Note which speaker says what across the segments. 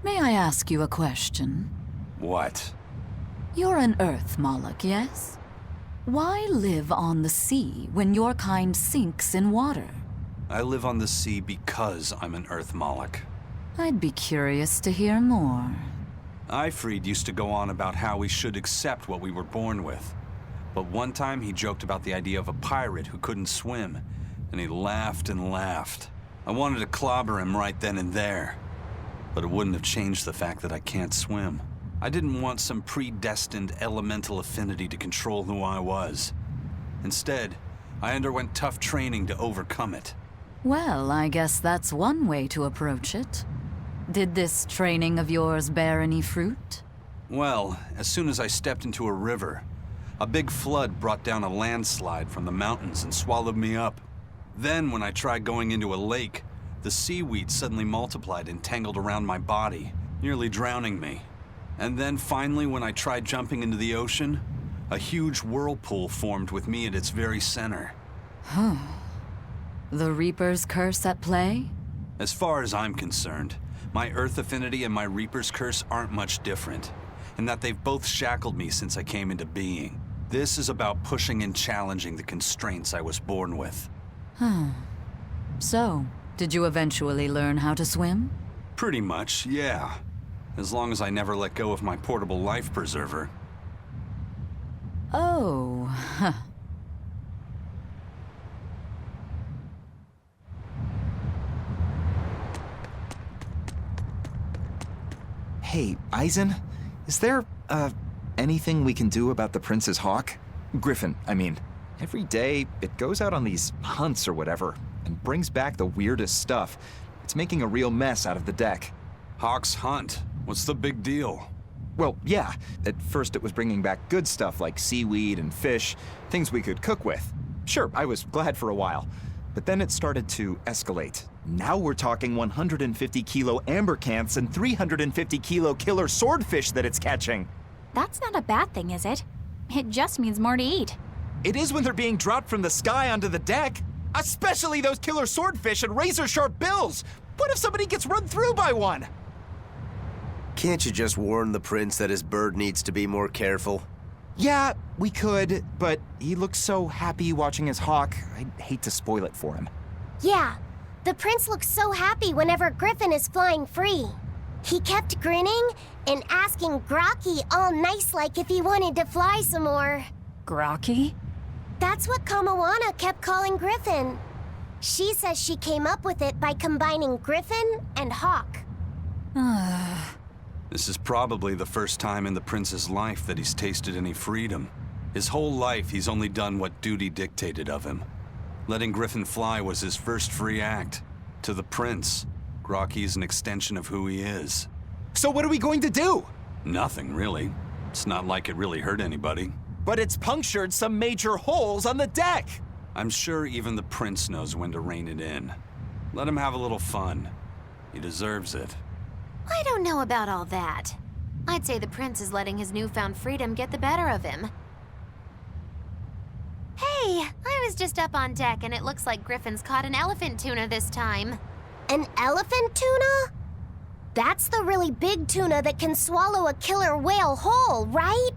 Speaker 1: May I ask you a question?
Speaker 2: What?
Speaker 1: You're an Earth Moloch, yes? Why live on the sea when your kind sinks in water?
Speaker 2: I live on the sea because I'm an Earth Moloch.
Speaker 1: I'd be curious to hear more.
Speaker 2: Ifrid used to go on about how we should accept what we were born with. But one time he joked about the idea of a pirate who couldn't swim, and he laughed and laughed. I wanted to clobber him right then and there, but it wouldn't have changed the fact that I can't swim. I didn't want some predestined elemental affinity to control who I was. Instead, I underwent tough training to overcome it.
Speaker 1: Well, I guess that's one way to approach it. Did this training of yours bear any fruit?
Speaker 2: Well, as soon as I stepped into a river, a big flood brought down a landslide from the mountains and swallowed me up. Then, when I tried going into a lake, the seaweed suddenly multiplied and tangled around my body, nearly drowning me. And then finally, when I tried jumping into the ocean, a huge whirlpool formed with me at its very center.
Speaker 1: Huh. The Reaper's curse at play?
Speaker 2: As far as I'm concerned, my Earth affinity and my Reaper's curse aren't much different, in that they've both shackled me since I came into being. This is about pushing and challenging the constraints I was born with.
Speaker 1: So, did you eventually learn how to swim?
Speaker 2: Pretty much, yeah. As long as I never let go of my portable life preserver.
Speaker 1: Oh, huh.
Speaker 3: Hey, Eisen, is there, anything we can do about the Prince's hawk? Griffin, I mean. Every day, it goes out on these hunts or whatever, and brings back the weirdest stuff. It's making a real mess out of the deck.
Speaker 2: Hawk's hunt? What's the big deal?
Speaker 3: Well, yeah. At first it was bringing back good stuff like seaweed and fish, things we could cook with. Sure, I was glad for a while. But then it started to escalate. Now we're talking 150 kilo amber cants and 350 kilo killer swordfish that it's catching.
Speaker 4: That's not a bad thing, is it? It just means more to eat.
Speaker 3: It is when they're being dropped from the sky onto the deck. Especially those killer swordfish and razor-sharp bills. What if somebody gets run through by one?
Speaker 5: Can't you just warn the prince that his bird needs to be more careful?
Speaker 3: Yeah, we could, but he looks so happy watching his hawk, I'd hate to spoil it for him.
Speaker 6: Yeah, the prince looks so happy whenever Griffin is flying free. He kept grinning and asking Grocky all nice-like if he wanted to fly some more.
Speaker 1: Grocky?
Speaker 6: That's what Kamawana kept calling Griffin. She says she came up with it by combining Griffin and Hawk.
Speaker 2: This is probably the first time in the prince's life that he's tasted any freedom. His whole life, he's only done what duty dictated of him. Letting Griffin fly was his first free act. To the prince, Grocky is an extension of who he is.
Speaker 3: So what are we going to do?
Speaker 2: Nothing, really. It's not like it really hurt anybody.
Speaker 3: But it's punctured some major holes on the deck!
Speaker 2: I'm sure even the prince knows when to rein it in. Let him have a little fun. He deserves it.
Speaker 4: I don't know about all that. I'd say the prince is letting his newfound freedom get the better of him. Hey, I was just up on deck and it looks like Griffin's caught an elephant tuna this time.
Speaker 6: An elephant tuna? That's the really big tuna that can swallow a killer whale whole, right?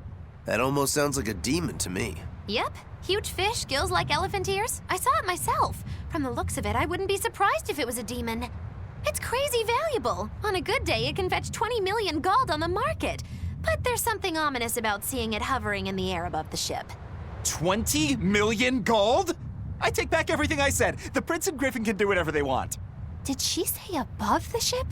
Speaker 5: That almost sounds like a demon to me.
Speaker 4: Yep, huge fish, gills like elephant ears. I saw it myself. From the looks of it, I wouldn't be surprised if it was a demon. It's crazy valuable. On a good day, it can fetch 20 million gold on the market. But there's something ominous about seeing it hovering in the air above the ship.
Speaker 3: 20 million gold? I take back everything I said. The prince and Griffin can do whatever they want.
Speaker 4: Did she say above the ship?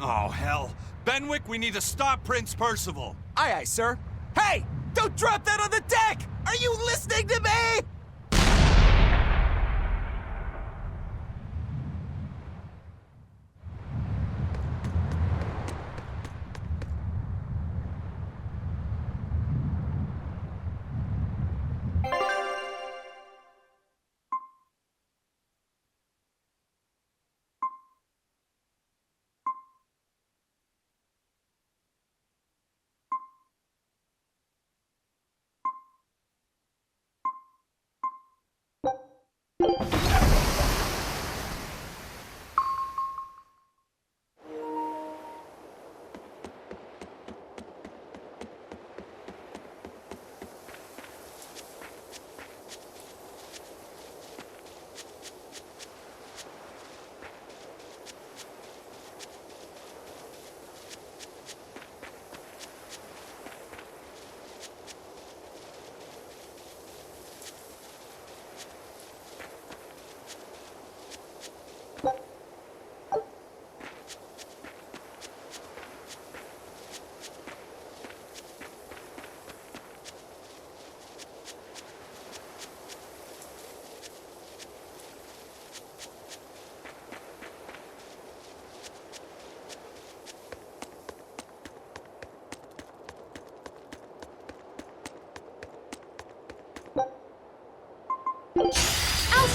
Speaker 2: Oh, hell. Benwick, we need to stop Prince Percival.
Speaker 3: Aye, aye, sir. Hey! Don't drop that on the deck! Are you listening to me?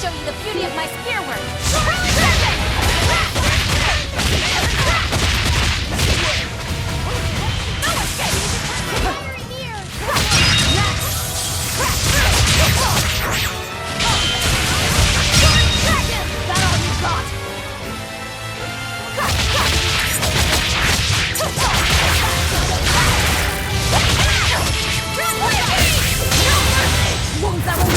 Speaker 4: show you the beauty of my spear work. No escape! Very near! Is that all you got? Wounds that won't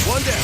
Speaker 5: One down.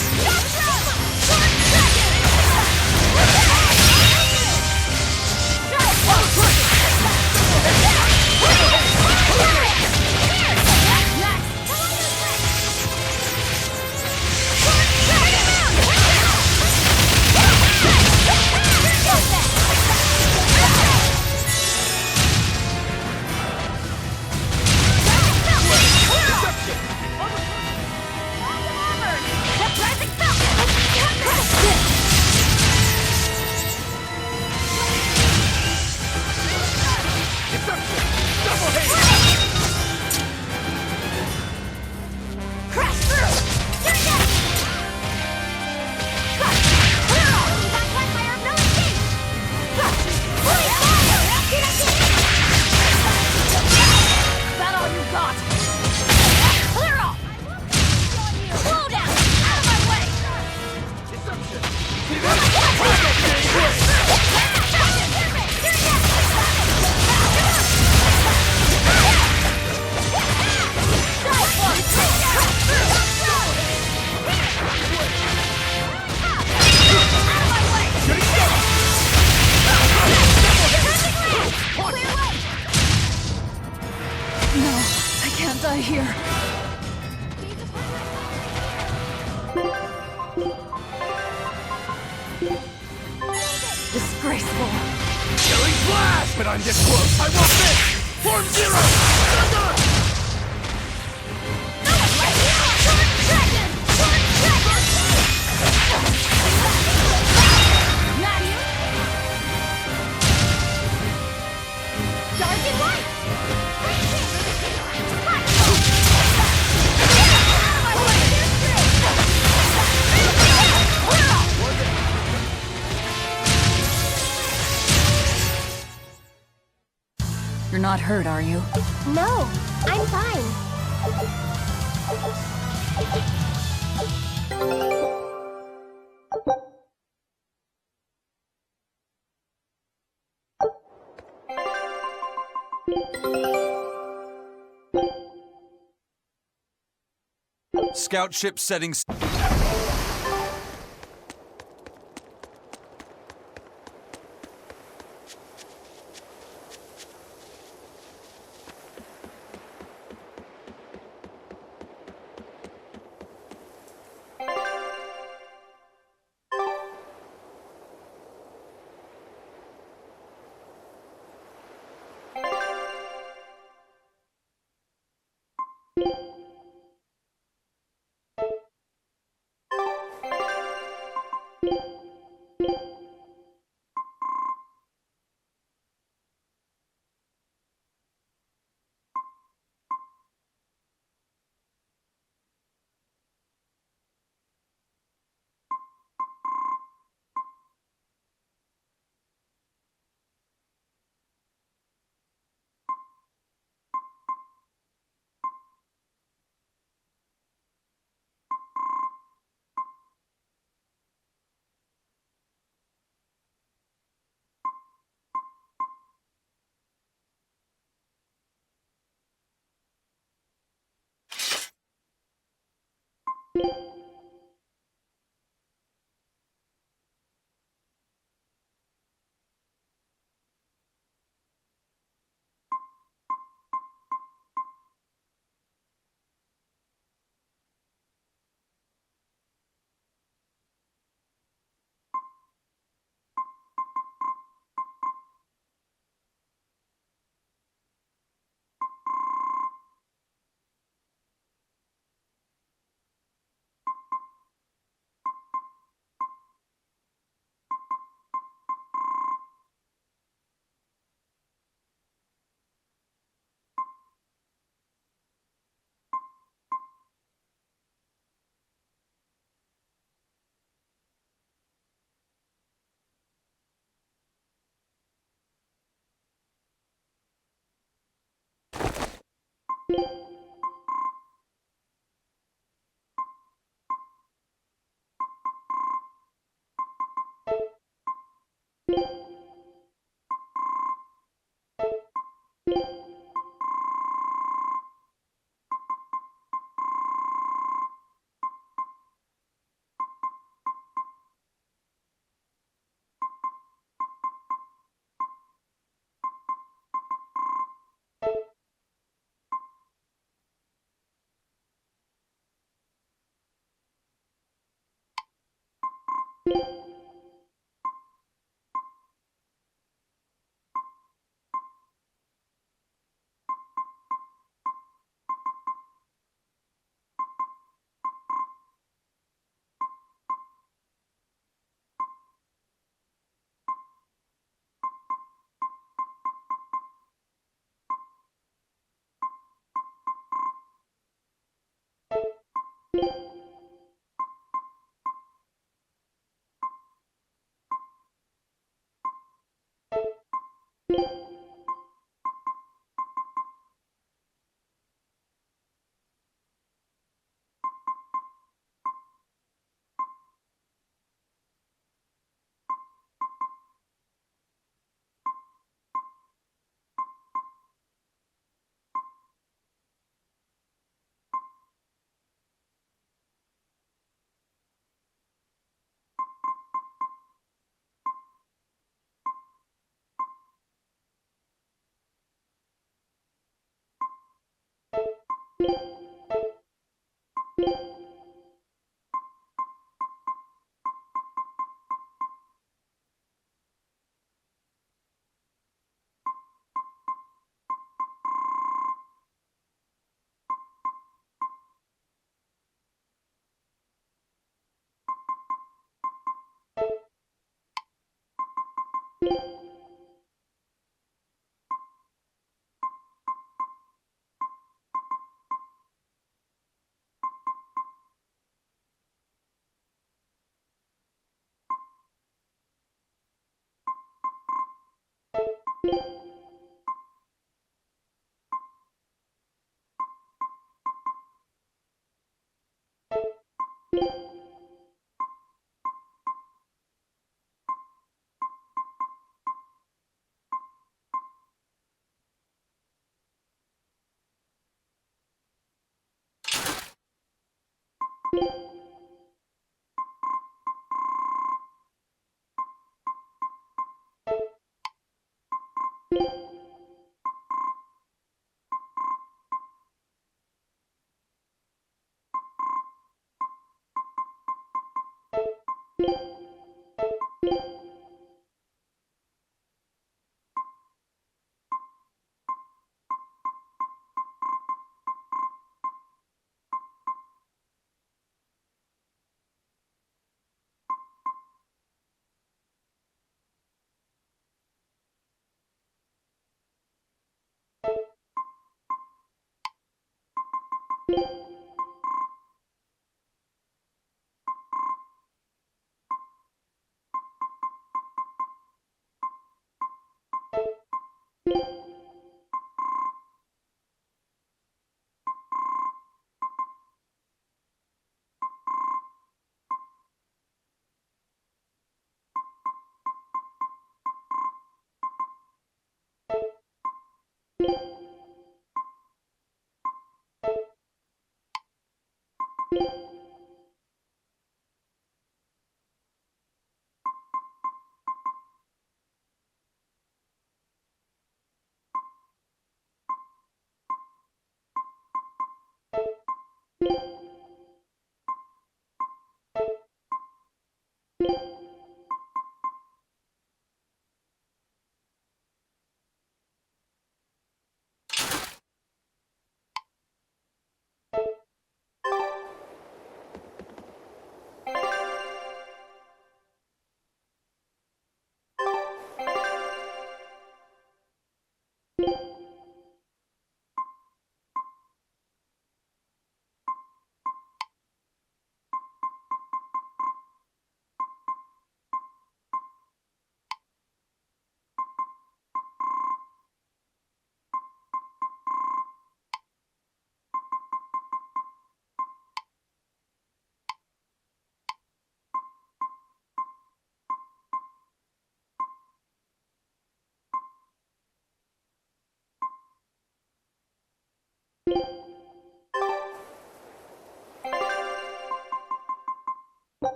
Speaker 1: Here. Disgraceful.
Speaker 5: Killing blast! But I'm this close. I won't miss! Form zero! Thunder!
Speaker 4: Dark and light!
Speaker 1: You're not hurt, are you?
Speaker 6: No, I'm fine.
Speaker 2: Scout ship settings.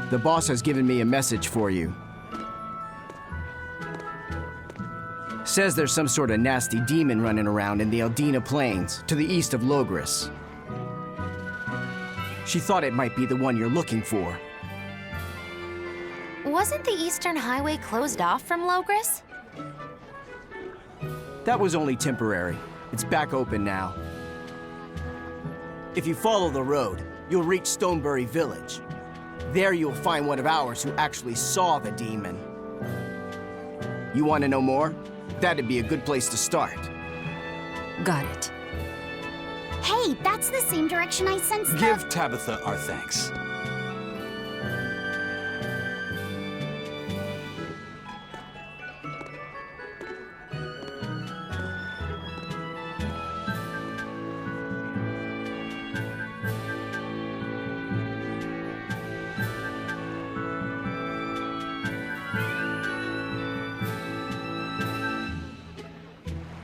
Speaker 7: The boss has given me a message for you. Says there's some sort of nasty demon running around in the Eldina Plains, to the east of Logris. She thought it might be the one you're looking for.
Speaker 4: Wasn't the Eastern Highway closed off from Logris?
Speaker 7: That was only temporary. It's back open now. If you follow the road, you'll reach Stonebury Village. There you'll find one of ours who actually saw the demon. You want to know more? That'd be a good place to start.
Speaker 1: Got it.
Speaker 6: Hey, that's the same direction I sensed
Speaker 2: Give Tabitha our thanks.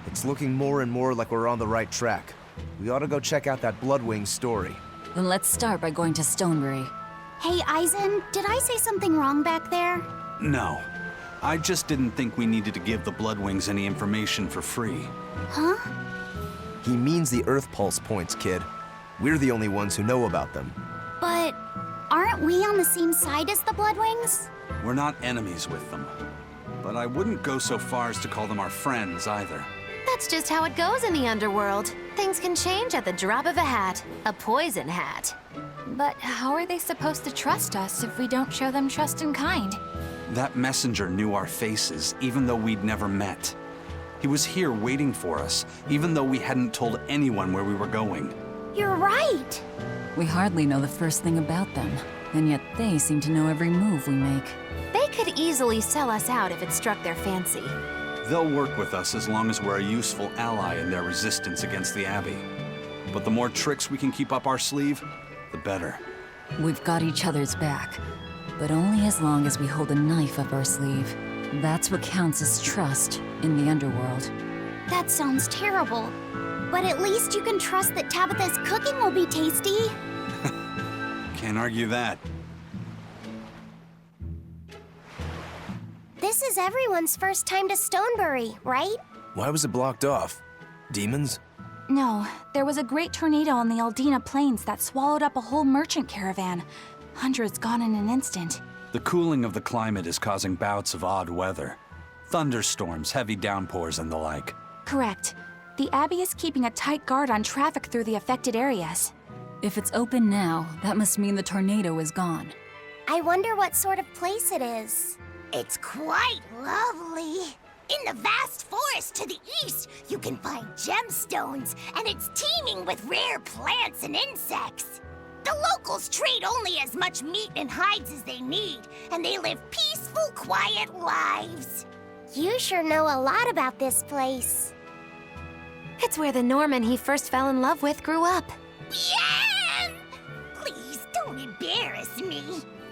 Speaker 5: It's looking more and more like we're on the right track. We ought to go check out that Bloodwing story.
Speaker 1: Then let's start by going to Stonebury.
Speaker 6: Hey, Eisen, did I say something wrong back there?
Speaker 2: No. I just didn't think we needed to give the Bloodwings any information for free.
Speaker 6: Huh?
Speaker 5: He means the Earth Pulse points, kid. We're the only ones who know about them.
Speaker 6: But aren't we on the same side as the Bloodwings?
Speaker 2: We're not enemies with them. But I wouldn't go so far as to call them our friends either.
Speaker 4: That's just how it goes in the underworld. Things can change at the drop of a hat. A poison hat.
Speaker 8: But how are they supposed to trust us if we don't show them trust in kind?
Speaker 2: That messenger knew our faces, even though we'd never met. He was here waiting for us, even though we hadn't told anyone where we were going.
Speaker 6: You're right.
Speaker 1: We hardly know the first thing about them, and yet they seem to know every move we make.
Speaker 4: They could easily sell us out if it struck their fancy.
Speaker 2: They'll work with us as long as we're a useful ally in their resistance against the Abbey. But the more tricks we can keep up our sleeve, the better.
Speaker 1: We've got each other's back, but only as long as we hold a knife up our sleeve. That's what counts as trust in the underworld.
Speaker 6: That sounds terrible. But at least you can trust that Tabitha's cooking will be tasty.
Speaker 2: Can't argue that.
Speaker 6: This is everyone's first time to Stonebury, right?
Speaker 5: Why was it blocked off? Demons?
Speaker 8: No, there was a great tornado on the Eldina Plains that swallowed up a whole merchant caravan. Hundreds gone in an instant.
Speaker 2: The cooling of the climate is causing bouts of odd weather. Thunderstorms, heavy downpours, and the like.
Speaker 8: Correct. The Abbey is keeping a tight guard on traffic through the affected areas.
Speaker 1: If it's open now, that must mean the tornado is gone.
Speaker 6: I wonder what sort of place it is.
Speaker 9: It's quite lovely. In the vast forest to the east, you can find gemstones, and it's teeming with rare plants and insects. The locals trade only as much meat and hides as they need, and they live peaceful, quiet lives.
Speaker 6: You sure know a lot about this place.
Speaker 4: It's where the Norman he first fell in love with grew up.
Speaker 9: Yeah! Please don't embarrass me.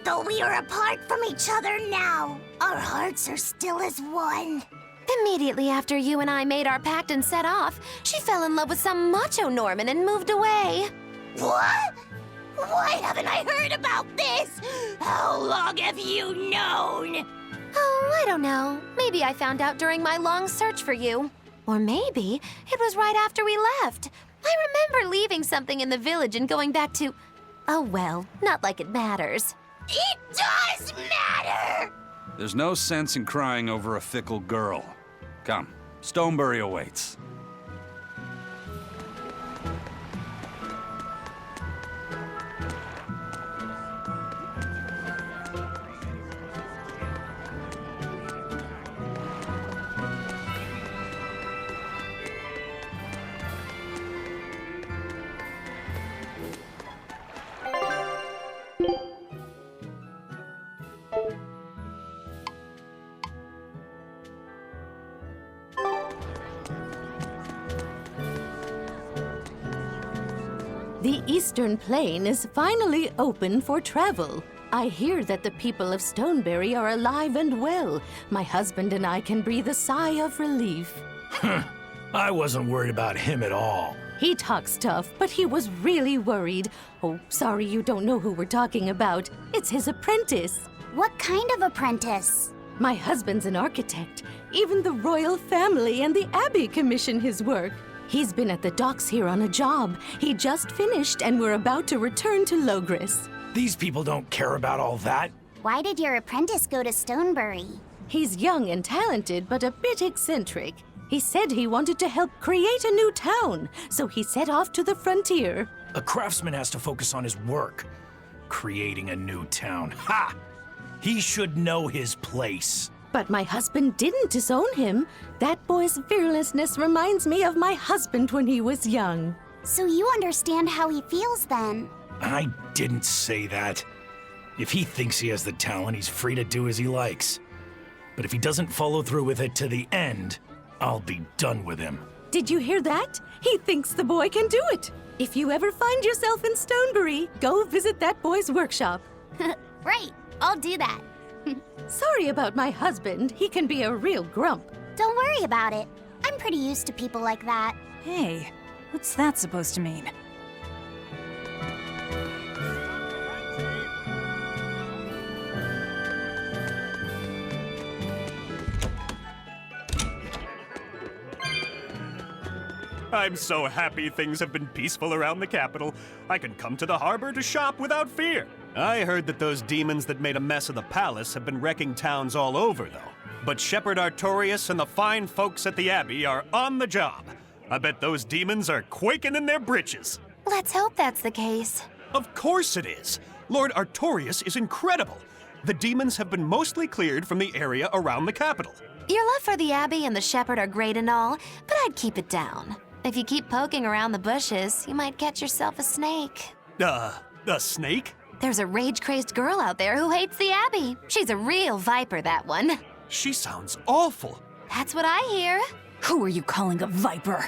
Speaker 9: Though we are apart from each other now, our hearts are still as one.
Speaker 4: Immediately after you and I made our pact and set off, she fell in love with some macho Norman and moved away.
Speaker 9: What? Why haven't I heard about this? How long have you known?
Speaker 4: Oh, I don't know. Maybe I found out during my long search for you. Or maybe it was right after we left. I remember leaving something in the village and going back to... Oh well, not like it matters.
Speaker 9: It does matter!
Speaker 2: There's no sense in crying over a fickle girl. Come, Stonebury awaits.
Speaker 10: The Eastern Plain is finally open for travel. I hear that the people of Stonebury are alive and well. My husband and I can breathe a sigh of relief.
Speaker 11: I wasn't worried about him at all.
Speaker 10: He talks tough, but he was really worried. Oh, sorry you don't know who we're talking about. It's his apprentice.
Speaker 6: What kind of apprentice?
Speaker 10: My husband's an architect. Even the royal family and the abbey commission his work. He's been at the docks here on a job. He just finished and we're about to return to Logris.
Speaker 11: These people don't care about all that.
Speaker 6: Why did your apprentice go to Stonebury?
Speaker 10: He's young and talented, but a bit eccentric. He said he wanted to help create a new town, so he set off to the frontier.
Speaker 11: A craftsman has to focus on his work. Creating a new town. Ha! He should know his place.
Speaker 10: But my husband didn't disown him. That boy's fearlessness reminds me of my husband when he was young.
Speaker 6: So you understand how he feels then?
Speaker 11: I didn't say that. If he thinks he has the talent, he's free to do as he likes. But if he doesn't follow through with it to the end, I'll be done with him.
Speaker 10: Did you hear that? He thinks the boy can do it. If you ever find yourself in Stonebury, go visit that boy's workshop.
Speaker 6: Right, I'll do that.
Speaker 10: Sorry about my husband. He can be a real grump.
Speaker 6: Don't worry about it. I'm pretty used to people like that.
Speaker 1: Hey, what's that supposed to mean?
Speaker 12: I'm so happy things have been peaceful around the capital. I can come to the harbor to shop without fear. I heard that those demons that made a mess of the palace have been wrecking towns all over, though. But Shepherd Artorius and the fine folks at the Abbey are on the job. I bet those demons are quaking in their britches.
Speaker 4: Let's hope that's the case.
Speaker 12: Of course it is. Lord Artorius is incredible. The demons have been mostly cleared from the area around the capital.
Speaker 4: Your love for the Abbey and the Shepherd are great and all, but I'd keep it down. If you keep poking around the bushes, you might catch yourself a snake.
Speaker 12: A snake?
Speaker 4: There's a rage-crazed girl out there who hates the Abbey. She's a real viper, that one.
Speaker 12: She sounds awful.
Speaker 4: That's what I hear.
Speaker 1: Who are you calling a viper?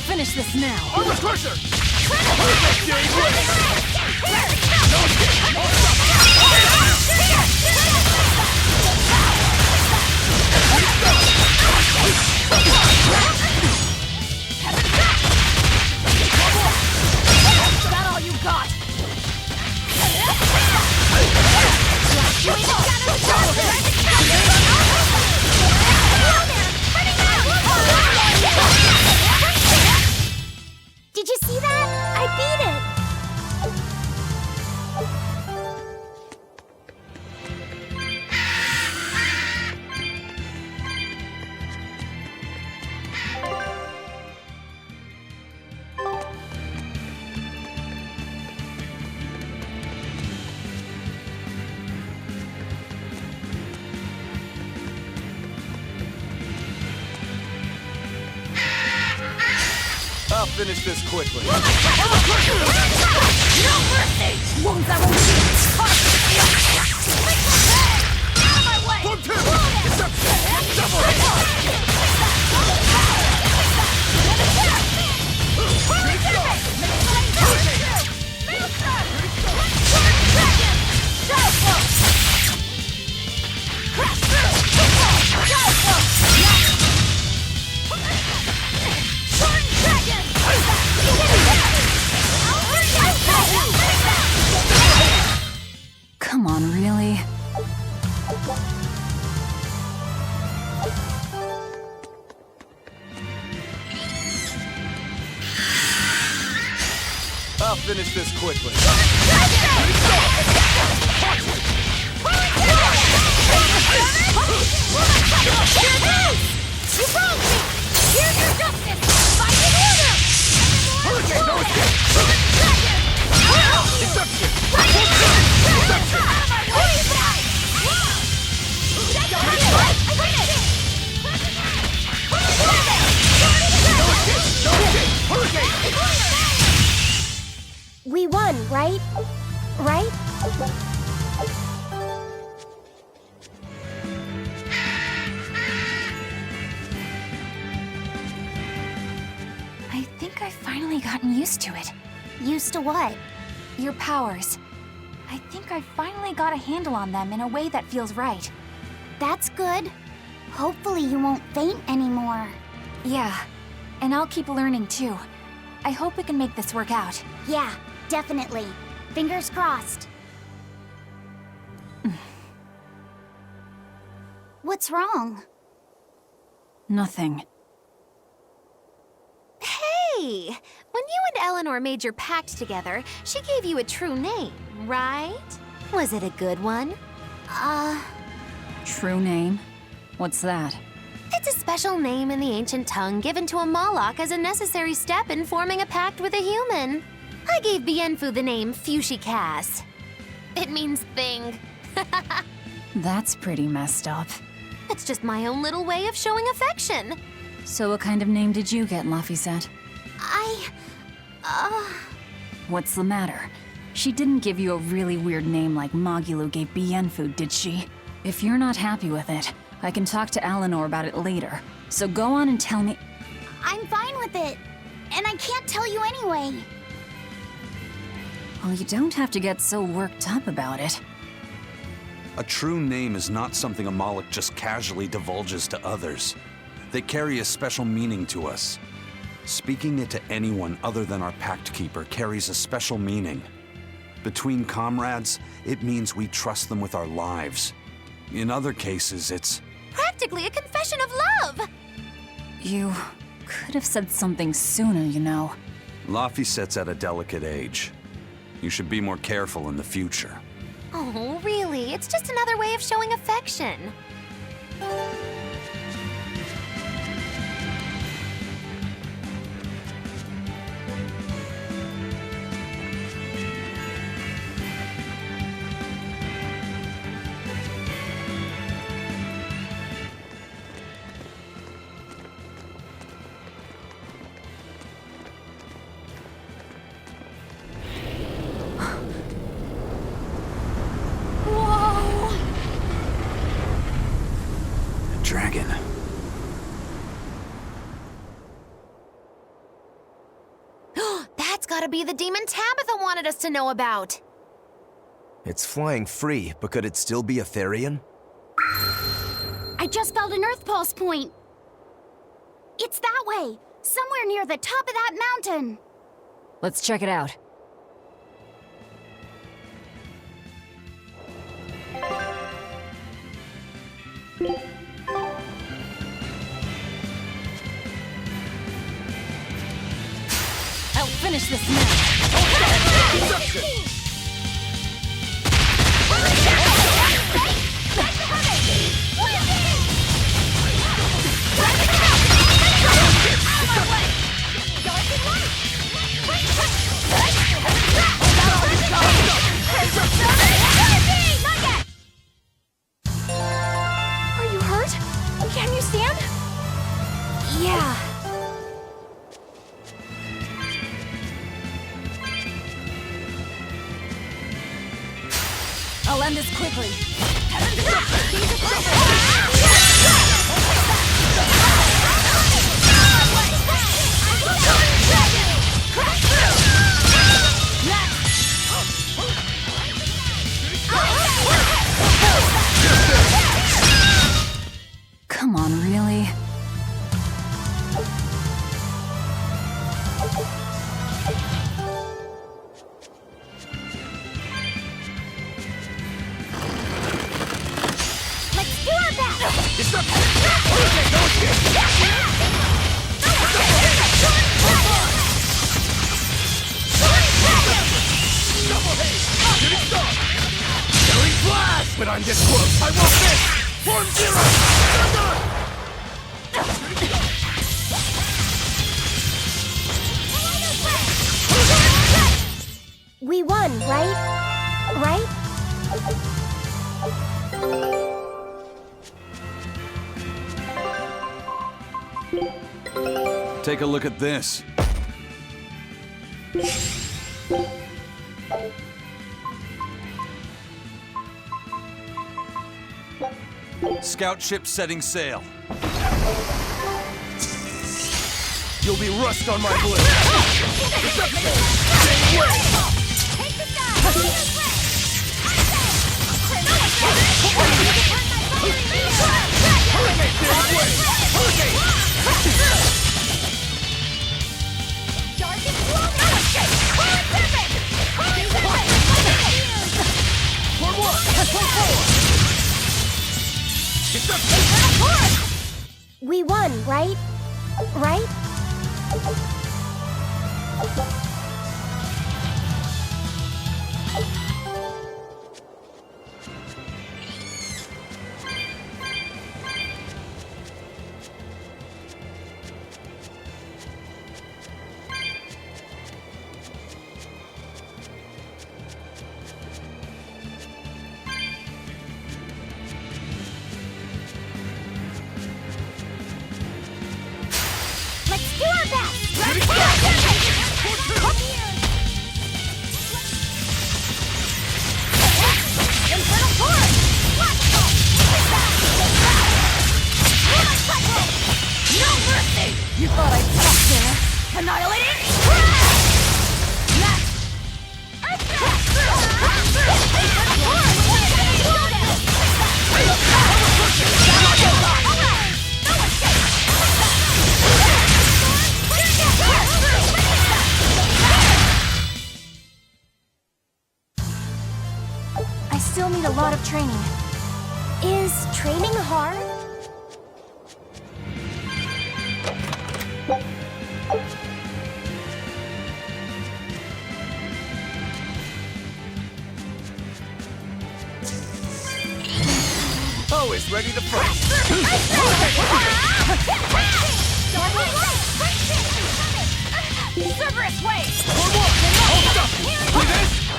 Speaker 1: Finish this now.
Speaker 5: Armor crusher!
Speaker 1: Is that all you got?
Speaker 6: Did you see that? I beat it!
Speaker 5: I'll finish this quickly.
Speaker 1: No mercy! Wounds I won't see! Out of my way! Come on, really?
Speaker 5: I'll finish this quickly.
Speaker 1: You broke me! Here's your justice! Fight in order!
Speaker 6: We won, right? Right?
Speaker 8: I think I've finally gotten used to it.
Speaker 6: Used to what?
Speaker 8: Your powers. I think I finally got a handle on them in a way that feels right.
Speaker 6: That's good. Hopefully you won't faint anymore.
Speaker 8: Yeah, and I'll keep learning too. I hope we can make this work out.
Speaker 6: Yeah, definitely. Fingers crossed.
Speaker 8: What's wrong?
Speaker 1: Nothing.
Speaker 4: Hey! When you and Eleanor made your pact together, she gave you a true name, right? Was it a good one?
Speaker 1: True name? What's that?
Speaker 4: It's a special name in the ancient tongue given to a Moloch as a necessary step in forming a pact with a human. I gave Bienfu the name Fushi Cass. It means thing.
Speaker 1: That's pretty messed up.
Speaker 4: It's just my own little way of showing affection.
Speaker 1: So what kind of name did you get, Laphicet? What's the matter? She didn't give you a really weird name like Magulu gave Bienfu, did she? If you're not happy with it, I can talk to Eleanor about it later. So go on and tell me.
Speaker 8: I'm fine with it. And I can't tell you anyway.
Speaker 1: Well, you don't have to get so worked up about it.
Speaker 2: A true name is not something a Moloch just casually divulges to others. They carry a special meaning to us. Speaking it to anyone other than our Pact Keeper carries a special meaning. Between comrades, it means we trust them with our lives. In other cases, it's
Speaker 4: Practically a confession of love!
Speaker 1: You could have said something sooner, you know.
Speaker 2: Laphicet's at a delicate age. You should be more careful in the future.
Speaker 4: Oh, really? It's just another way of showing affection.
Speaker 2: Dragon.
Speaker 4: That's gotta be the demon Tabitha wanted us to know about.
Speaker 5: It's flying free, but could it still be a Therian?
Speaker 8: I just felt an Earth Pulse point. It's that way, somewhere near the top of that mountain.
Speaker 1: Let's check it out. I'll finish this now.
Speaker 8: Are you hurt? Can you stand?
Speaker 4: Yeah.
Speaker 1: I'll end this quickly. Come on, really?
Speaker 8: Let's do our best!
Speaker 5: But I'm this close, I won't miss! Form zero!
Speaker 6: We won, right? Right?
Speaker 2: Take a look at this. Scout ship setting sail.
Speaker 5: You'll be rust on my blade!
Speaker 6: We won, right? Right?
Speaker 9: Let's do our best! Infernal Torch! No mercy! You thought I'd stop there? Annihilating?
Speaker 8: I still need a lot of training.
Speaker 6: Is training hard?
Speaker 5: Always ready to fight.
Speaker 9: Cerberus wave!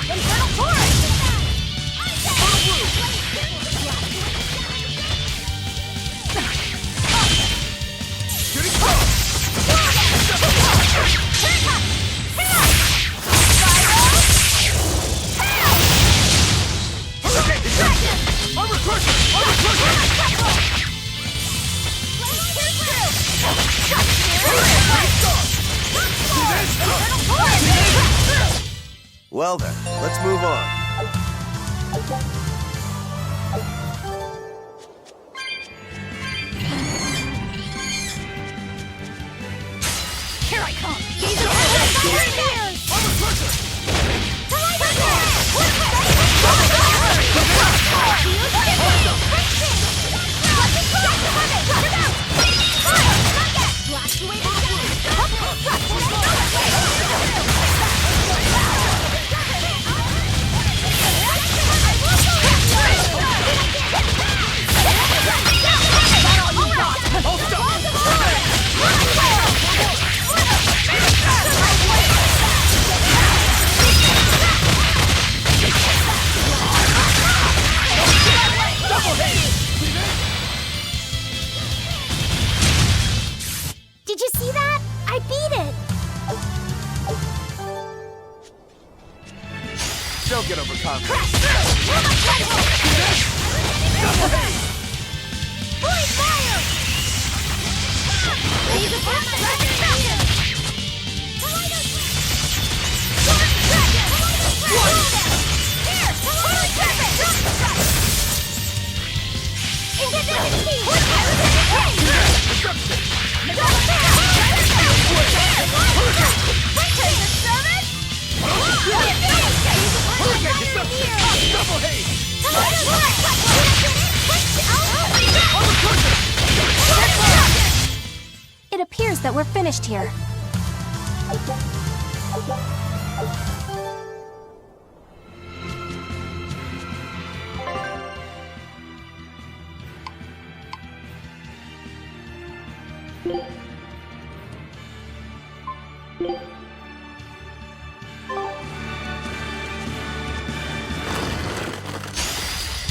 Speaker 9: Infernal Torch!
Speaker 5: Well then, let's move on.
Speaker 9: Here I come! Gaze of
Speaker 6: Did you see that? I beat it!
Speaker 5: Don't get overconfident.
Speaker 9: Holy fire! Gaze of
Speaker 8: It appears that we're finished here.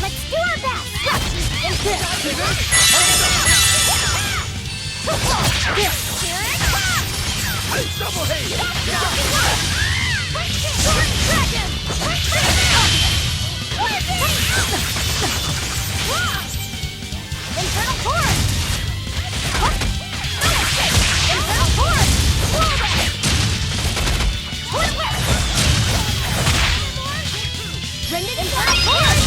Speaker 9: Let's do our best!
Speaker 5: Double haste!
Speaker 9: Infernal Torch! Infernal Torch! Infernal Torch!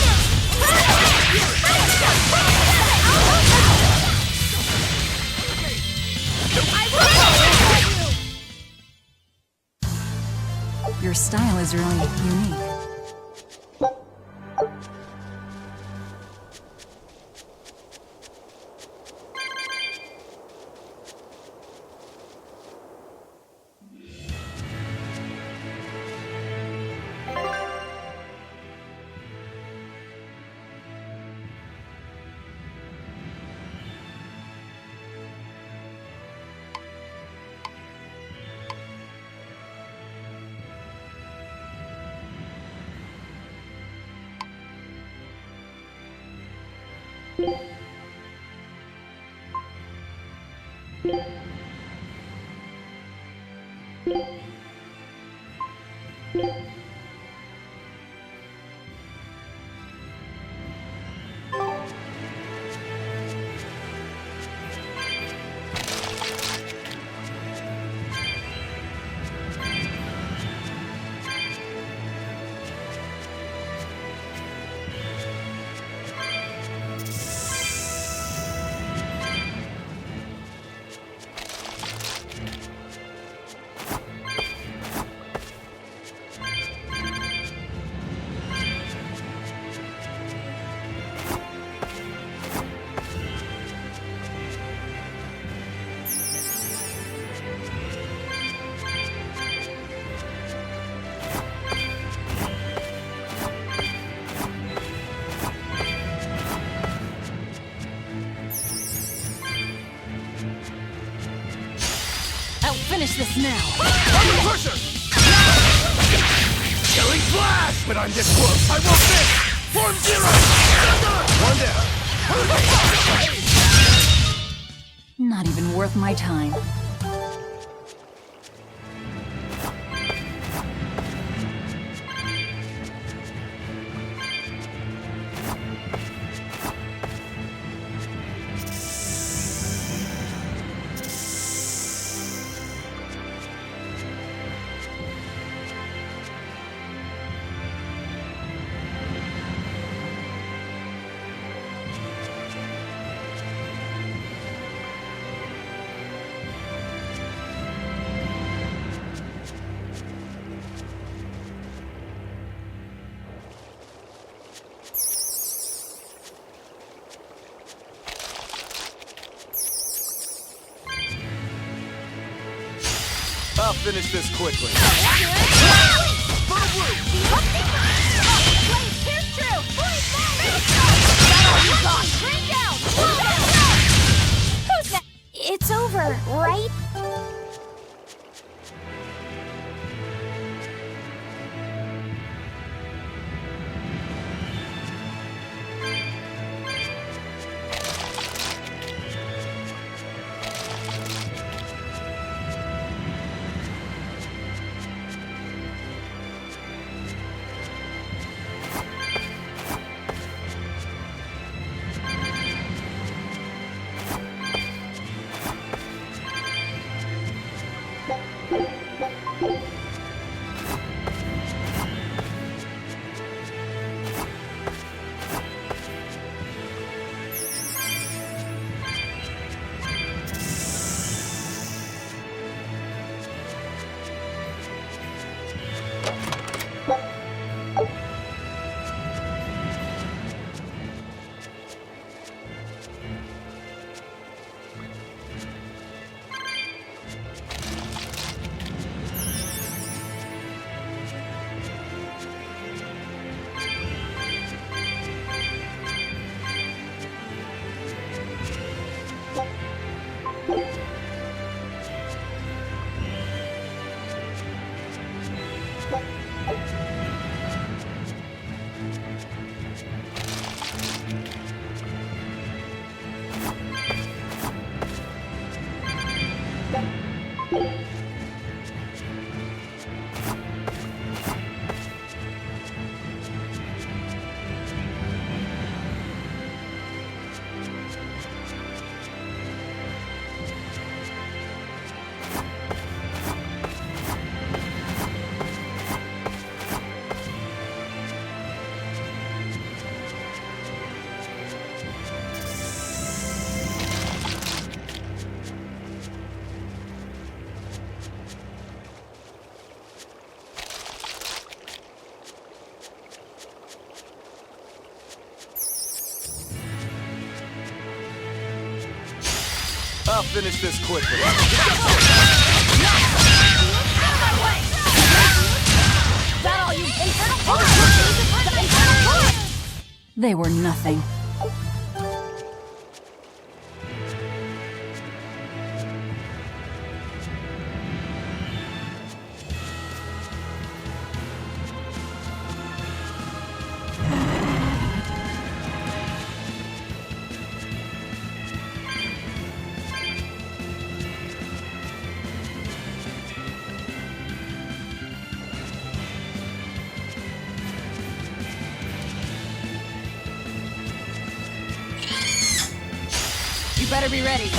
Speaker 1: Your style is really unique. Finish this now.
Speaker 5: Pusher!
Speaker 11: Killing flash! But I'm this close, I won't miss! Form zero!
Speaker 5: One down.
Speaker 1: Not even worth my time.
Speaker 5: I'll finish this quickly.
Speaker 6: It's over, right?
Speaker 5: I'll finish this quickly.
Speaker 1: They were nothing. better be ready.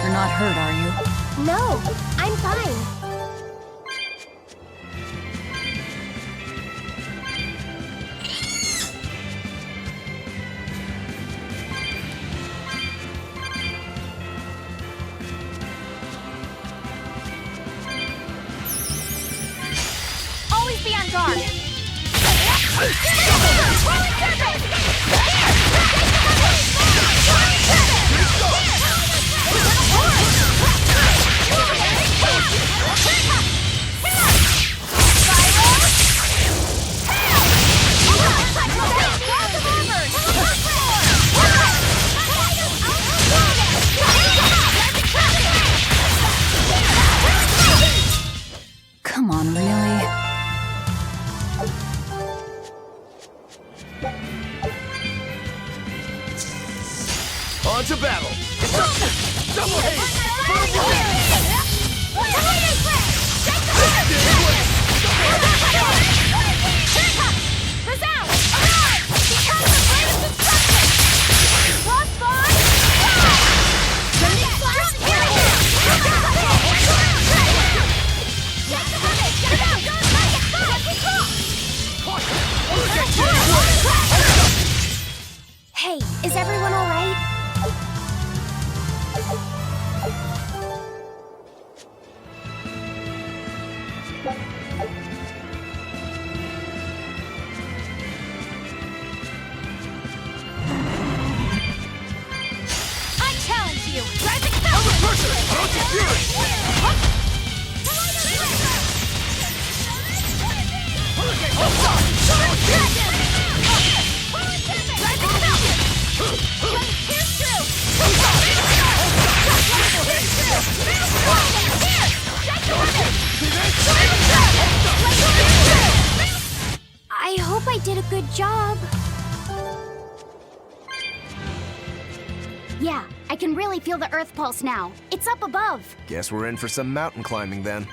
Speaker 1: You're not hurt, are you?
Speaker 6: No, I'm fine.
Speaker 8: Always be on guard.
Speaker 1: Come on, really?
Speaker 5: On to battle! Double haste!
Speaker 6: Hey, is everyone all right?
Speaker 8: I challenge you. Rising
Speaker 6: I hope I did a good job. Yeah, I can really feel the Earth pulse now. It's up above.
Speaker 5: Guess we're in for some mountain climbing then.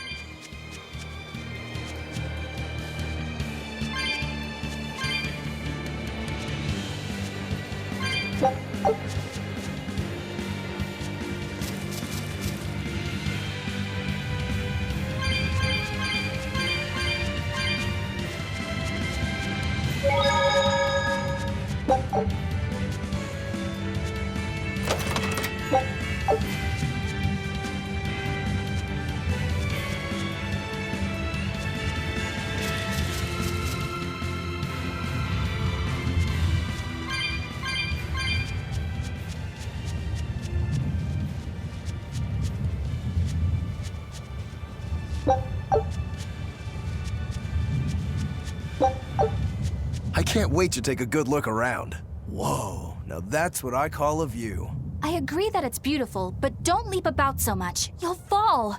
Speaker 5: I can't wait to take a good look around. Whoa, now that's what I call a view.
Speaker 8: I agree that it's beautiful, but don't leap about so much. You'll fall.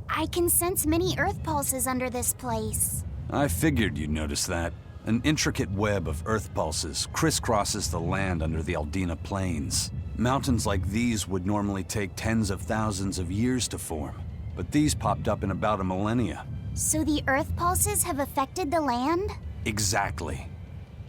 Speaker 6: I can sense many Earth pulses under this place.
Speaker 2: I figured you'd notice that. An intricate web of earth pulses crisscrosses the land under the Aldina Plains. Mountains like these would normally take tens of thousands of years to form, but these popped up in about a millennia.
Speaker 6: So the Earth pulses have affected the land?
Speaker 2: Exactly.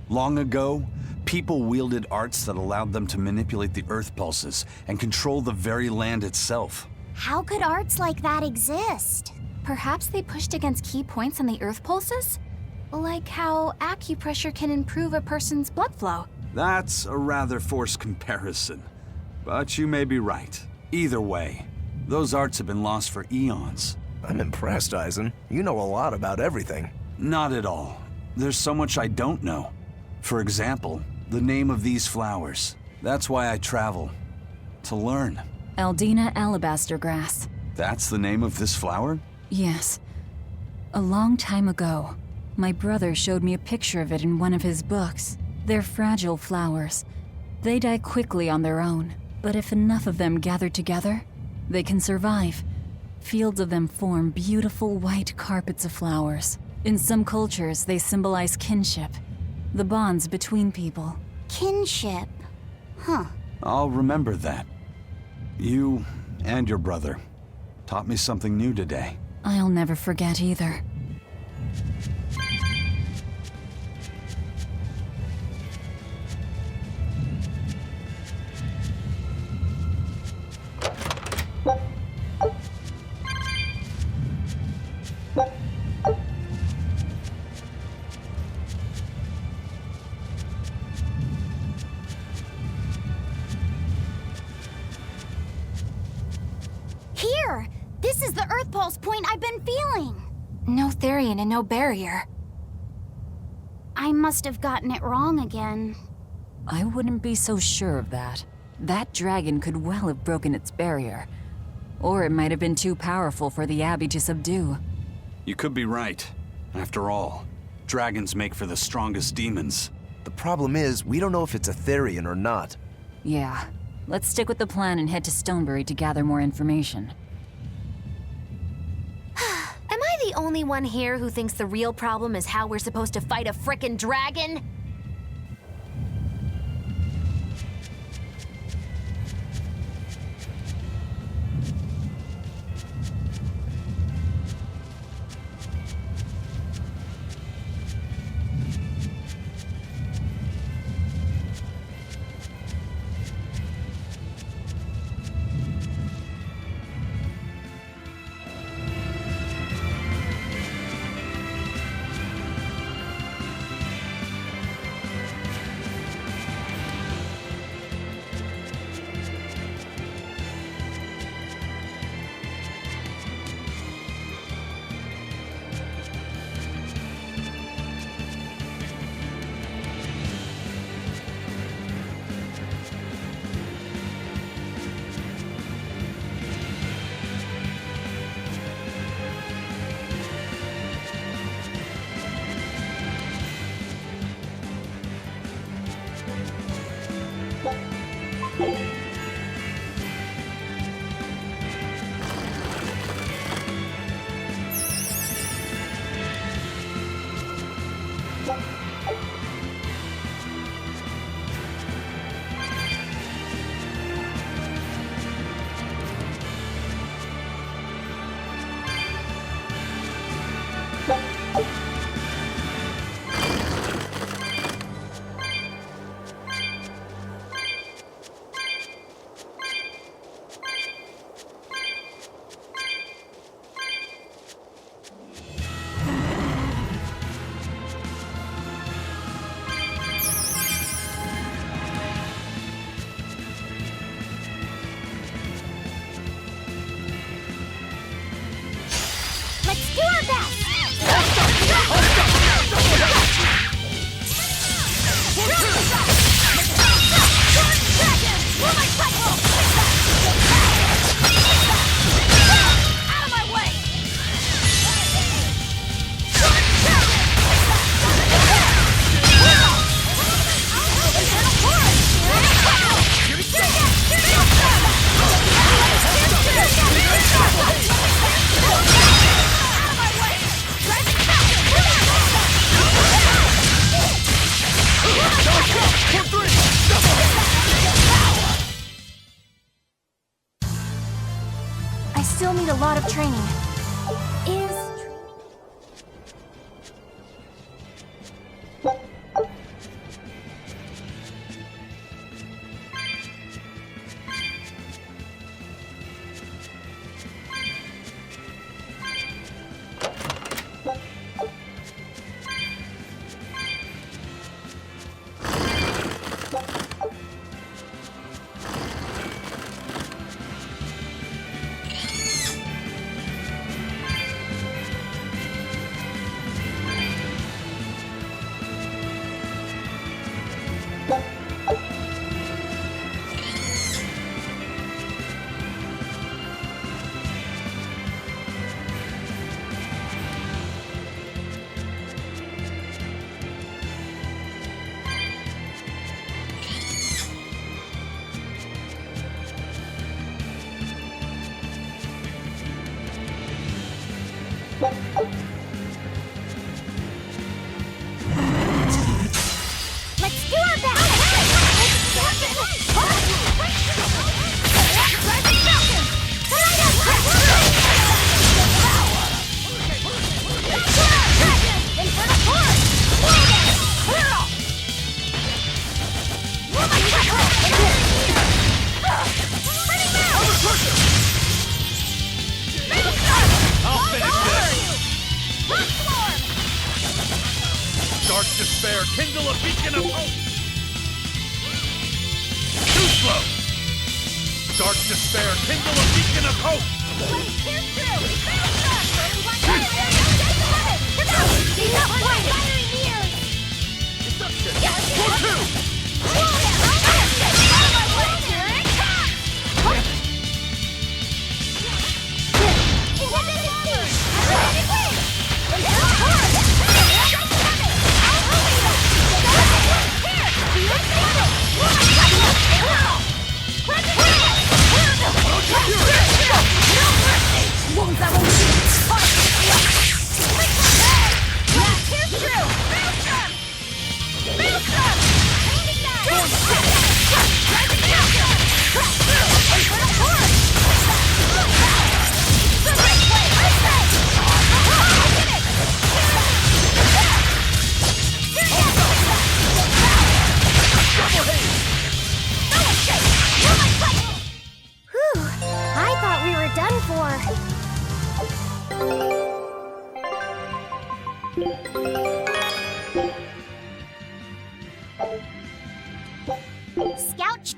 Speaker 2: Long ago, people wielded arts that allowed them to manipulate the earth pulses and control the very land itself.
Speaker 6: How could arts like that exist?
Speaker 8: Perhaps they pushed against key points on the Earth pulses? Like how acupressure can improve a person's blood flow.
Speaker 2: That's a rather forced comparison, but you may be right. Either way, those arts have been lost for eons.
Speaker 5: I'm impressed, Eisen. You know a lot about everything.
Speaker 2: Not at all. There's so much I don't know. For example, the name of these flowers. That's why I travel. To learn.
Speaker 1: Aldina alabaster grass.
Speaker 2: That's the name of this flower?
Speaker 1: Yes. A long time ago, my brother showed me a picture of it in one of his books. They're fragile flowers. They die quickly on their own, but if enough of them gather together, they can survive. Fields of them form beautiful white carpets of flowers. In some cultures, they symbolize kinship, the bonds between people.
Speaker 9: Kinship. Huh.
Speaker 2: I'll remember that. You and your brother taught me something new today.
Speaker 1: I'll never forget either.
Speaker 9: Here! This is the Earth Pulse point I've been feeling!
Speaker 8: No Therian and no barrier.
Speaker 9: I must have gotten it wrong again.
Speaker 1: I wouldn't be so sure of that. That dragon could well have broken its barrier. Or it might have been too powerful for the Abbey to subdue.
Speaker 2: You could be right. After all, dragons make for the strongest demons.
Speaker 5: The problem is, we don't know if it's a Therian or not.
Speaker 1: Yeah. Let's stick with the plan and head to Stonebury to gather more information.
Speaker 4: Am I the only one here who thinks the real problem is how we're supposed to fight a frickin' dragon?
Speaker 9: Let's do our best! Out of my way!
Speaker 8: I still need a lot of training.
Speaker 11: Dark despair, kindle a beacon of hope! Too slow! Dark despair, kindle a beacon of hope!
Speaker 9: Wait, here's through! He's not blinded! Fiery mirrors!
Speaker 11: Go two!
Speaker 6: Scout.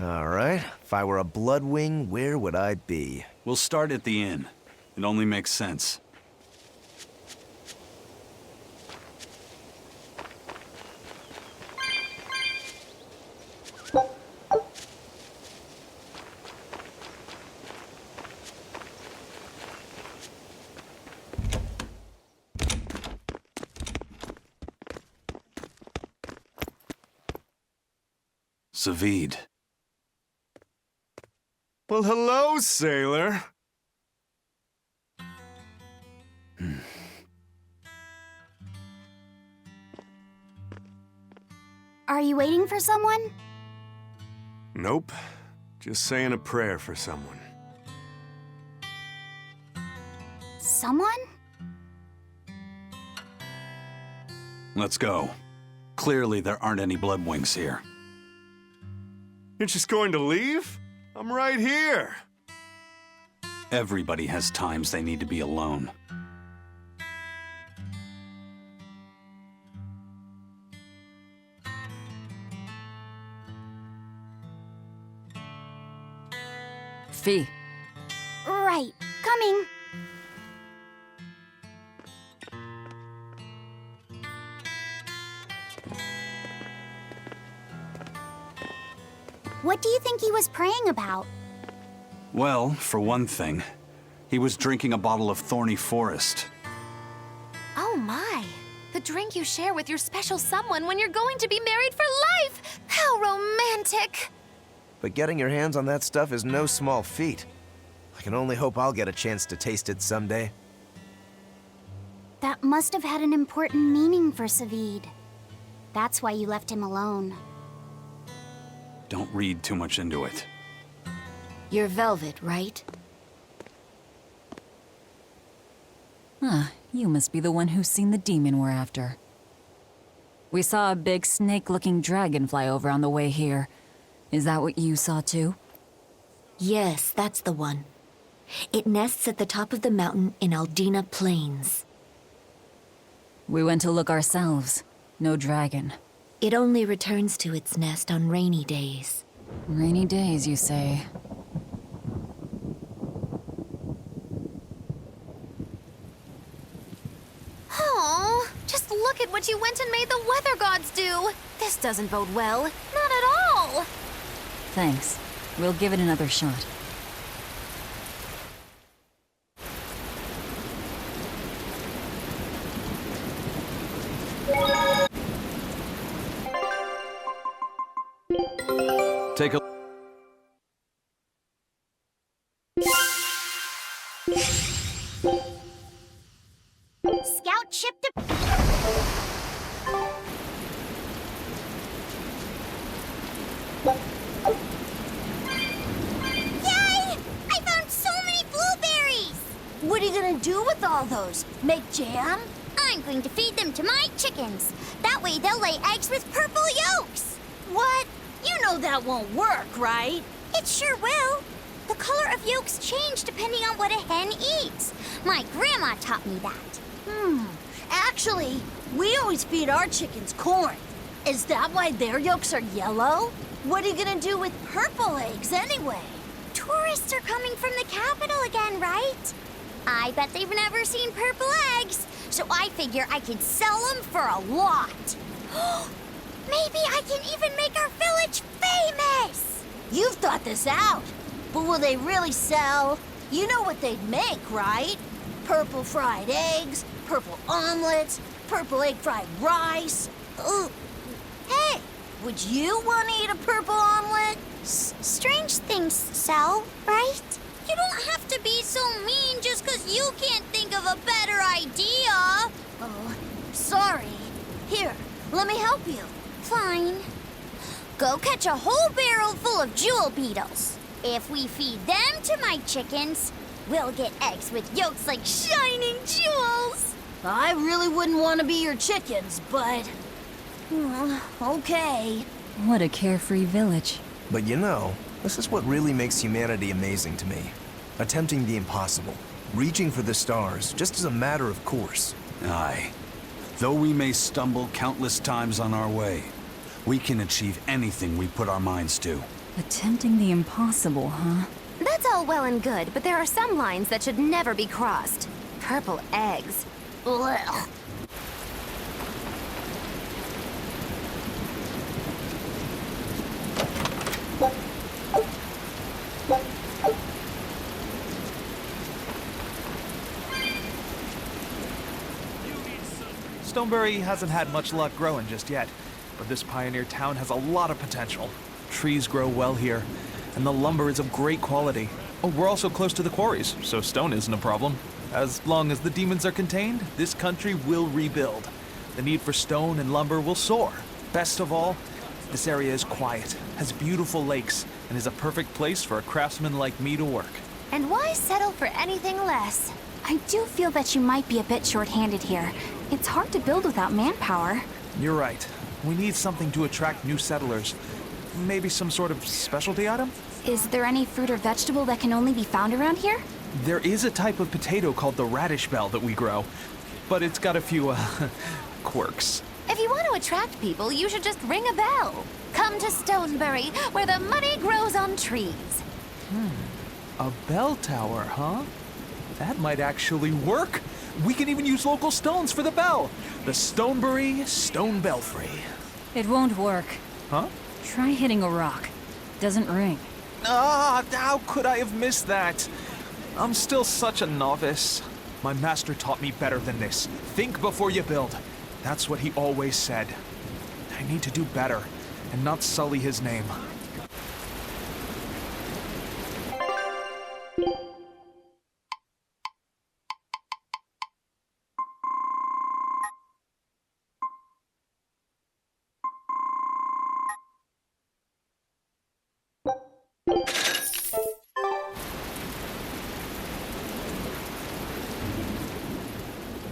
Speaker 5: Alright, if I were a Bloodwing, where would I be?
Speaker 2: We'll start at the inn. It only makes sense. Savid.
Speaker 13: Well, hello, sailor.
Speaker 6: Are you waiting for someone?
Speaker 13: Nope. Just saying a prayer for someone.
Speaker 6: Someone?
Speaker 2: Let's go. Clearly, there aren't any Bloodwings here.
Speaker 13: You're just going to leave? I'm right here.
Speaker 2: Everybody has times they need to be alone.
Speaker 1: Fee.
Speaker 6: Right. Coming. What do you think he was praying about?
Speaker 2: Well, for one thing, he was drinking a bottle of Thorny Forest.
Speaker 4: Oh my. The drink you share with your special someone when you're going to be married for life! How romantic!
Speaker 5: But getting your hands on that stuff is no small feat. I can only hope I'll get a chance to taste it someday.
Speaker 6: That must have had an important meaning for Savid. That's why you left him alone.
Speaker 2: Don't read too much into it.
Speaker 4: You're Velvet, right?
Speaker 1: Huh, you must be the one who's seen the demon we're after. We saw a big snake-looking dragon fly over on the way here. Is that what you saw too?
Speaker 14: Yes, that's the one. It nests at the top of the mountain in Aldina Plains.
Speaker 1: We went to look ourselves. No dragon.
Speaker 14: It only returns to its nest on rainy days.
Speaker 1: Rainy days, you say?
Speaker 4: Oh, just look at what you went and made the weather gods do. This doesn't bode well. Not at all.
Speaker 1: Thanks. We'll give it another shot.
Speaker 2: Take a...
Speaker 6: Scout ship to...
Speaker 9: Yay! I found so many blueberries!
Speaker 15: What are you gonna do with all those? Make jam?
Speaker 9: I'm going to feed them to my chickens. That way they'll lay eggs with purple yolks.
Speaker 15: What? You know that won't work, right?
Speaker 9: It sure will. The color of yolks change depending on what a hen eats. My grandma taught me that.
Speaker 15: Actually, we always feed our chickens corn. Is that why their yolks are yellow? What are you gonna do with purple eggs anyway?
Speaker 9: Tourists are coming from the capital again, right? I bet they've never seen purple eggs, so I figure I could sell them for a lot. Maybe I can even make our village famous!
Speaker 15: You've thought this out. But will they really sell? You know what they'd make, right? Purple fried eggs, purple omelets, purple egg fried rice. Ooh. Hey, would you want to eat a purple omelet?
Speaker 9: Strange things sell, right? You don't have to be so mean just because you can't think of a better idea.
Speaker 15: Oh, sorry. Here, let me help you.
Speaker 9: Fine. Go catch a whole barrel full of jewel beetles. If we feed them to my chickens, we'll get eggs with yolks like shining jewels.
Speaker 15: I really wouldn't want to be your chickens, but... okay.
Speaker 1: What a carefree village.
Speaker 5: But you know, this is what really makes humanity amazing to me. Attempting the impossible. Reaching for the stars, just as a matter of course.
Speaker 2: Aye. Though we may stumble countless times on our way, we can achieve anything we put our minds to.
Speaker 1: Attempting the impossible, huh?
Speaker 4: That's all well and good, but there are some lines that should never be crossed. Purple eggs. Ugh.
Speaker 16: Stonebury hasn't had much luck growing just yet, but this pioneer town has a lot of potential. Trees grow well here, and the lumber is of great quality. Oh, we're also close to the quarries, so stone isn't a problem. As long as the demons are contained, this country will rebuild. The need for stone and lumber will soar. Best of all, this area is quiet, has beautiful lakes, and is a perfect place for a craftsman like me to work.
Speaker 4: And why settle for anything less?
Speaker 8: I do feel that you might be a bit short-handed here. It's hard to build without manpower.
Speaker 16: You're right. We need something to attract new settlers. Maybe some sort of specialty item?
Speaker 8: Is there any fruit or vegetable that can only be found around here?
Speaker 16: There is a type of potato called the radish bell that we grow, but it's got a few, quirks.
Speaker 4: If you want to attract people, you should just ring a bell. Come to Stonebury, where the money grows on trees.
Speaker 16: A bell tower, huh? That might actually work. We can even use local stones for the bell. The Stonebury Stone Belfry.
Speaker 1: It won't work.
Speaker 16: Huh?
Speaker 1: Try hitting a rock. Doesn't ring.
Speaker 16: Ah, how could I have missed that? I'm still such a novice. My master taught me better than this. Think before you build. That's what he always said. I need to do better and not sully his name.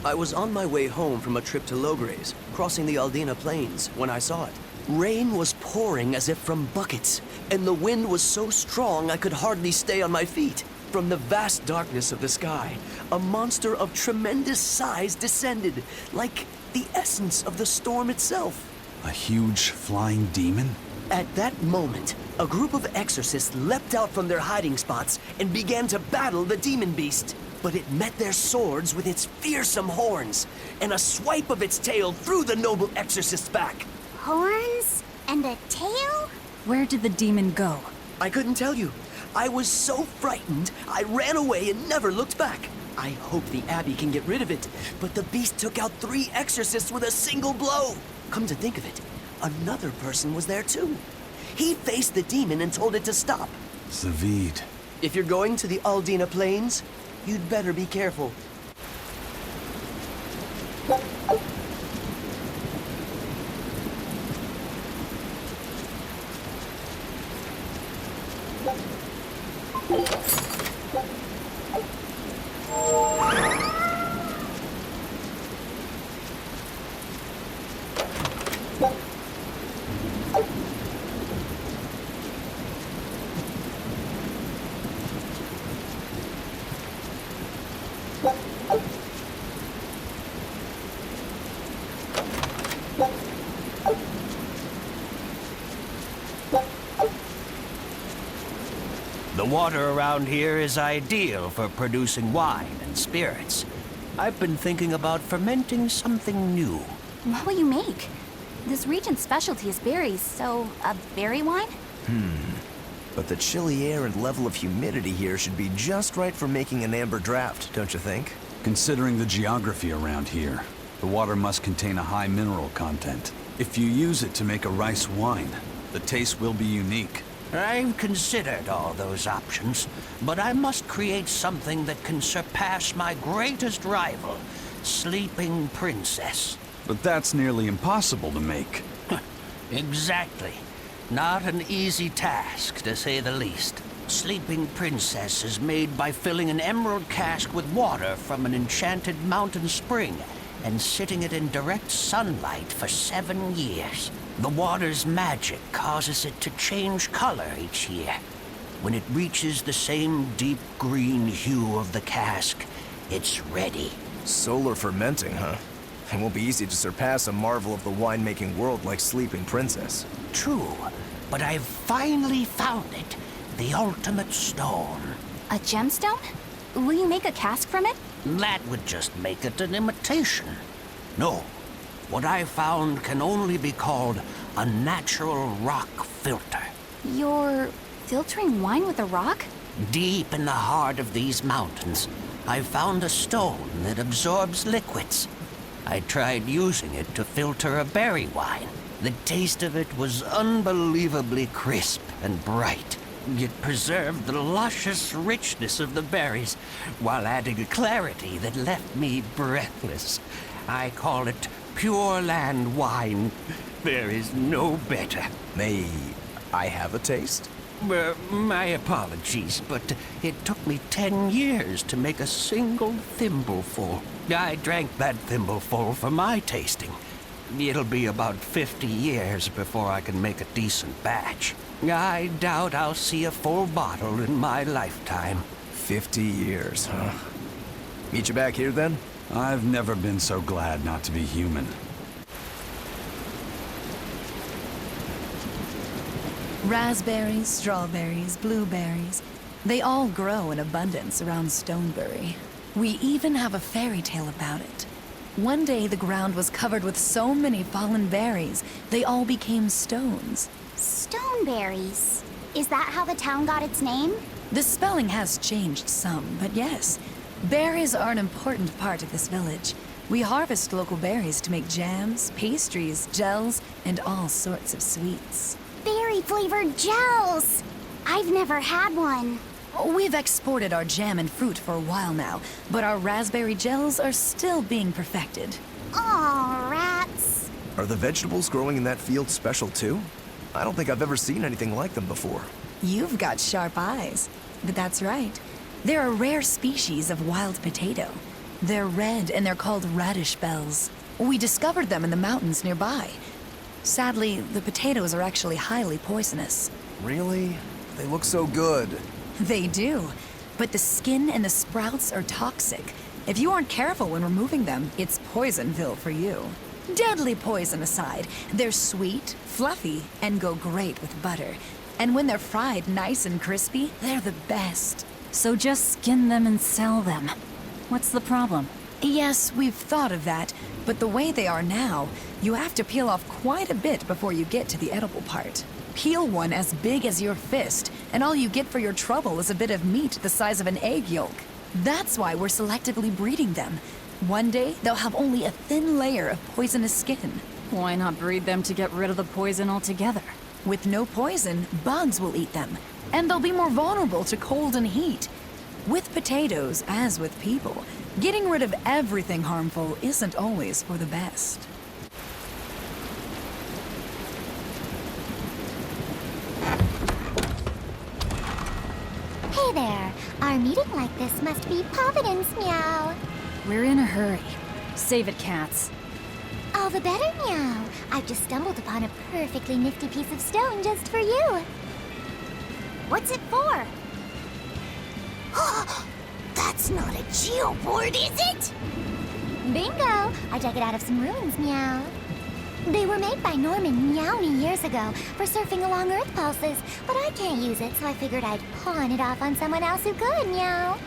Speaker 17: I was on my way home from a trip to Logres, crossing the Aldina Plains, when I saw it. Rain was pouring as if from buckets, and the wind was so strong I could hardly stay on my feet. From the vast darkness of the sky, a monster of tremendous size descended, like the essence of the storm itself.
Speaker 2: A huge flying demon?
Speaker 17: At that moment, a group of exorcists leapt out from their hiding spots and began to battle the demon beast. But it met their swords with its fearsome horns, and a swipe of its tail threw the noble exorcist's back.
Speaker 6: Horns? And a tail?
Speaker 1: Where did the demon go?
Speaker 17: I couldn't tell you. I was so frightened, I ran away and never looked back. I hope the Abbey can get rid of it, but the beast took out 3 exorcists with a single blow. Come to think of it, another person was there too. He faced the demon and told it to stop.
Speaker 2: Zavid.
Speaker 17: If you're going to the Aldina Plains, you'd better be careful.
Speaker 18: The water around here is ideal for producing wine and spirits. I've been thinking about fermenting something new.
Speaker 8: What will you make? This region's specialty is berries, so a berry wine?
Speaker 5: But the chilly air and level of humidity here should be just right for making an amber draft, don't you think?
Speaker 2: Considering the geography around here, the water must contain a high mineral content. If you use it to make a rice wine, the taste will be unique.
Speaker 18: I've considered all those options, but I must create something that can surpass my greatest rival, Sleeping Princess.
Speaker 2: But that's nearly impossible to make.
Speaker 18: Exactly. Not an easy task, to say the least. Sleeping Princess is made by filling an emerald cask with water from an enchanted mountain spring and sitting it in direct sunlight for 7 years. The water's magic causes it to change color each year. When it reaches the same deep green hue of the cask, it's ready.
Speaker 5: Solar fermenting, huh? It won't be easy to surpass a marvel of the winemaking world like Sleeping Princess.
Speaker 18: True, but I've finally found it. The ultimate stone.
Speaker 8: A gemstone? Will you make a cask from it?
Speaker 18: That would just make it an imitation. No. What I found can only be called a natural rock filter.
Speaker 8: You're filtering wine with a rock?
Speaker 18: Deep in the heart of these mountains, I found a stone that absorbs liquids. I tried using it to filter a berry wine. The taste of it was unbelievably crisp and bright. It preserved the luscious richness of the berries while adding a clarity that left me breathless. I call it Pure Land wine. There is no better.
Speaker 5: May I have a taste?
Speaker 18: My apologies, but it took me 10 years to make a single thimbleful. I drank that thimbleful for my tasting. It'll be about 50 years before I can make a decent batch. I doubt I'll see a full bottle in my lifetime.
Speaker 5: 50 years, huh? Meet you back here, then?
Speaker 2: I've never been so glad not to be human.
Speaker 19: Raspberries, strawberries, blueberries. They all grow in abundance around Stonebury. We even have a fairy tale about it. One day the ground was covered with so many fallen berries, they all became stones.
Speaker 6: Stoneberries. Is that how the town got its name?
Speaker 19: The spelling has changed some, but yes. Berries are an important part of this village. We harvest local berries to make jams, pastries, gels, and all sorts of sweets.
Speaker 6: Berry-flavored gels! I've never had one.
Speaker 19: We've exported our jam and fruit for a while now, but our raspberry gels are still being perfected.
Speaker 6: Aw, rats.
Speaker 5: Are the vegetables growing in that field special too? I don't think I've ever seen anything like them before.
Speaker 19: You've got sharp eyes. But that's right. They're a rare species of wild potato. They're red and they're called radish bells. We discovered them in the mountains nearby. Sadly, the potatoes are actually highly poisonous.
Speaker 5: Really? They look so good.
Speaker 19: They do. but the skin and the sprouts are toxic. If you aren't careful when removing them, it's Poisonville for you. Deadly poison aside, they're sweet, fluffy, and go great with butter. And when they're fried nice and crispy, they're the best.
Speaker 1: So just skin them and sell them. What's the problem?
Speaker 19: Yes, we've thought of that, but the way they are now, you have to peel off quite a bit before you get to the edible part. Peel one as big as your fist, and all you get for your trouble is a bit of meat the size of an egg yolk. That's why we're selectively breeding them. One day, they'll have only a thin layer of poisonous skin.
Speaker 1: Why not breed them to get rid of the poison altogether?
Speaker 19: With no poison, bugs will eat them, and they'll be more vulnerable to cold and heat. With potatoes, as with people, getting rid of everything harmful isn't always for the best.
Speaker 6: Hey there. Our meeting like this must be Providence, meow.
Speaker 1: We're in a hurry. Save it, cats.
Speaker 6: All the better, meow. I've just stumbled upon a perfectly nifty piece of stone just for you. What's it for?
Speaker 9: That's not a geoboard, is it?
Speaker 6: Bingo! I dug it out of some ruins, meow. They were made by Norman Meowny years ago for surfing along Earth pulses, but I can't use it, so I figured I'd pawn it off on someone else who could, meow.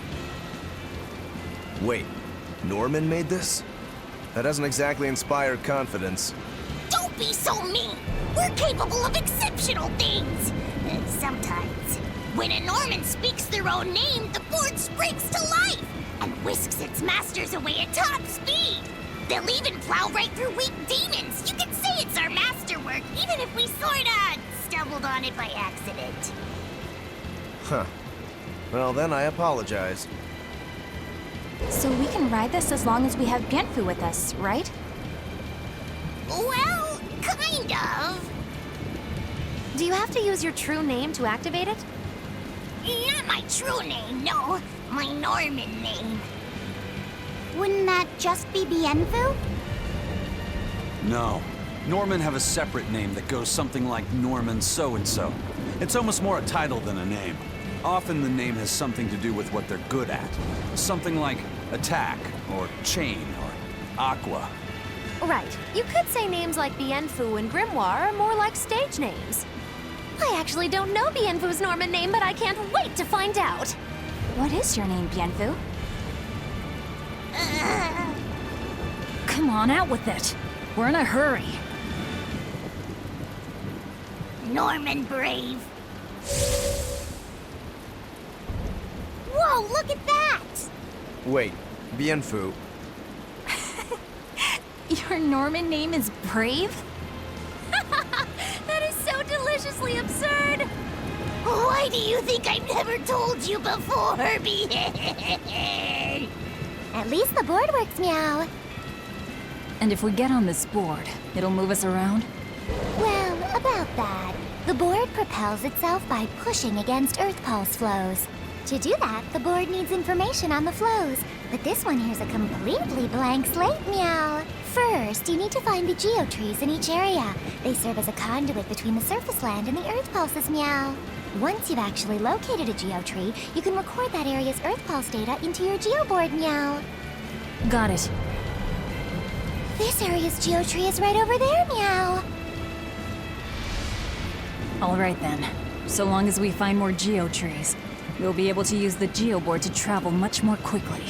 Speaker 5: Wait, Norman made this? That doesn't exactly inspire confidence.
Speaker 9: Don't be so mean! We're capable of exceptional things! Sometimes. When a Norman speaks their own name, the board springs to life and whisks its masters away at top speed. They'll even plow right through weak demons. You can say it's our masterwork, even if we sorta stumbled on it by accident.
Speaker 5: Huh. Well, then I apologize.
Speaker 8: So we can ride this as long as we have Bienfu with us, right?
Speaker 9: Well, kind of.
Speaker 4: Do you have to use your true name to activate it?
Speaker 9: Not my true name, no. My Norman name.
Speaker 6: Wouldn't that just be Bienfu?
Speaker 2: No. Norman have a separate name that goes something like Norman so-and-so. It's almost more a title than a name. Often the name has something to do with what they're good at. Something like attack, or chain, or aqua.
Speaker 4: Right. You could say names like Bienfu and Grimoire are more like stage names. I actually don't know Bienfu's Norman name, but I can't wait to find out.
Speaker 8: What is your name, Bienfu?
Speaker 1: Come on, out with it. We're in a hurry.
Speaker 9: Norman Brave. Whoa, look at that!
Speaker 5: Wait, Bienfu.
Speaker 8: Your Norman name is Brave?
Speaker 4: That is so deliciously absurd!
Speaker 9: Why do you think I've never told you before,
Speaker 6: At least the board works, meow.
Speaker 1: And if we get on this board, it'll move us around?
Speaker 6: Well, about that. The board propels itself by pushing against Earth pulse flows. To do that, the board needs information on the flows. But this one here's a completely blank slate, meow. First, you need to find the geotrees in each area. They serve as a conduit between the surface land and the Earth pulses, meow. Once you've actually located a geotree, you can record that area's Earth pulse data into your geoboard, meow.
Speaker 1: Got it.
Speaker 6: This area's geotree is right over there, meow.
Speaker 1: All right then. So long as we find more geotrees, we'll be able to use the geoboard to travel much more quickly.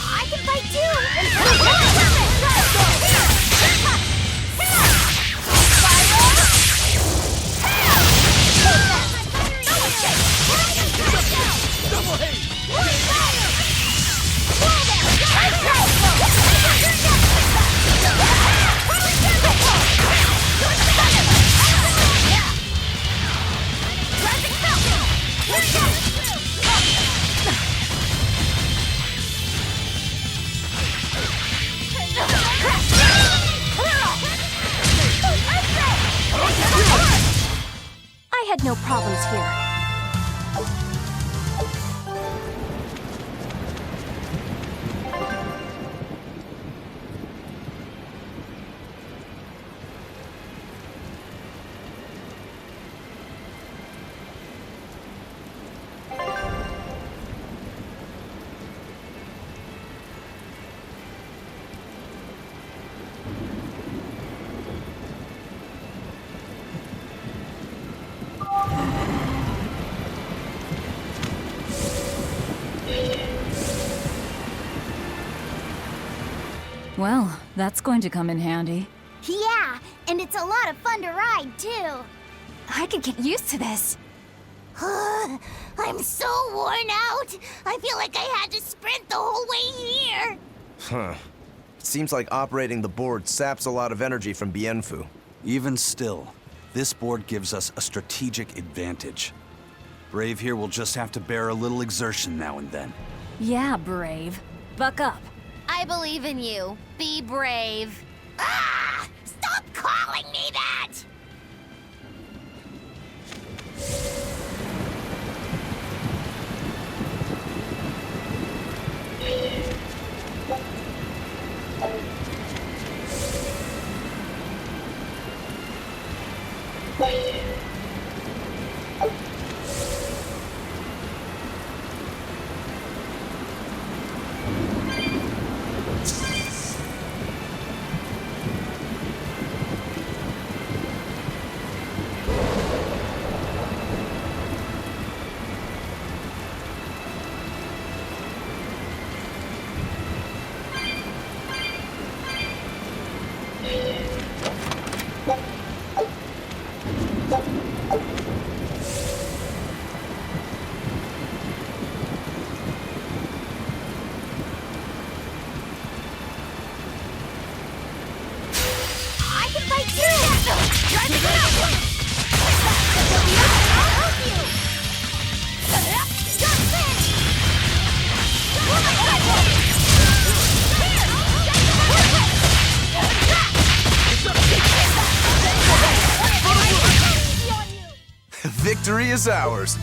Speaker 9: I can fight too!
Speaker 8: I had no problems here.
Speaker 1: Well, that's going to come in handy.
Speaker 6: Yeah, and it's a lot of fun to ride, too.
Speaker 4: I could get used to this.
Speaker 9: I'm so worn out. I feel like I had to sprint the whole way here.
Speaker 5: Huh. It seems like operating the board saps a lot of energy from Bienfu.
Speaker 2: Even still, this board gives us a strategic advantage. Brave here will just have to bear a little exertion now and then.
Speaker 1: Yeah, Brave. Buck up.
Speaker 4: I believe in you. Be brave.
Speaker 9: Ah! Stop calling me that!
Speaker 5: Victory is ours.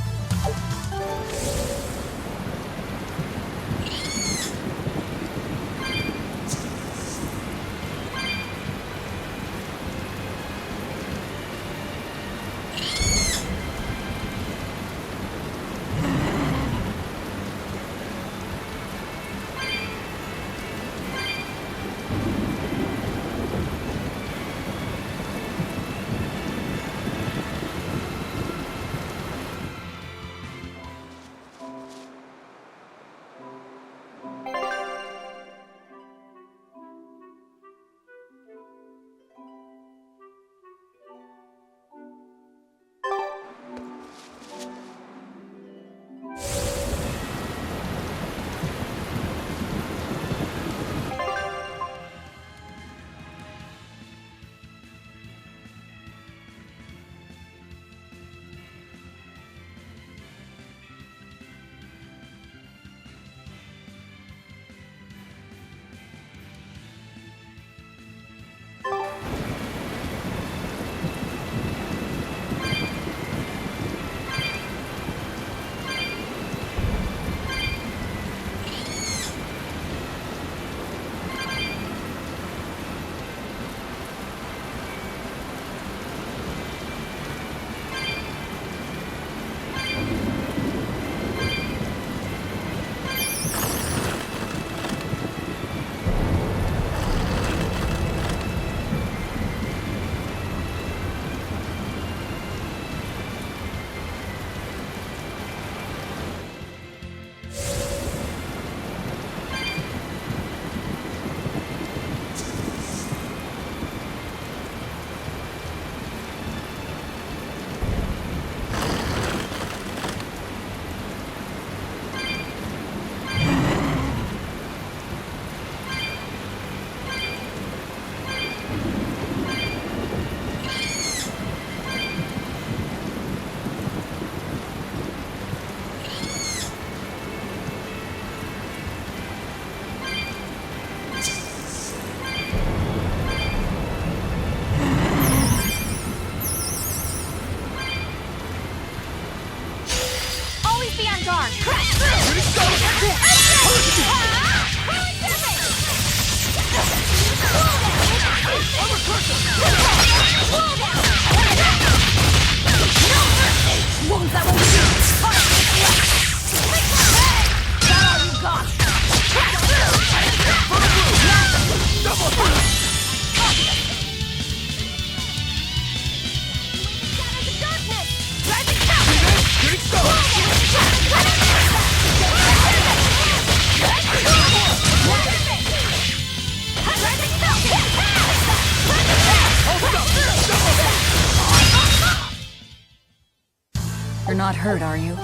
Speaker 1: hurt, are you?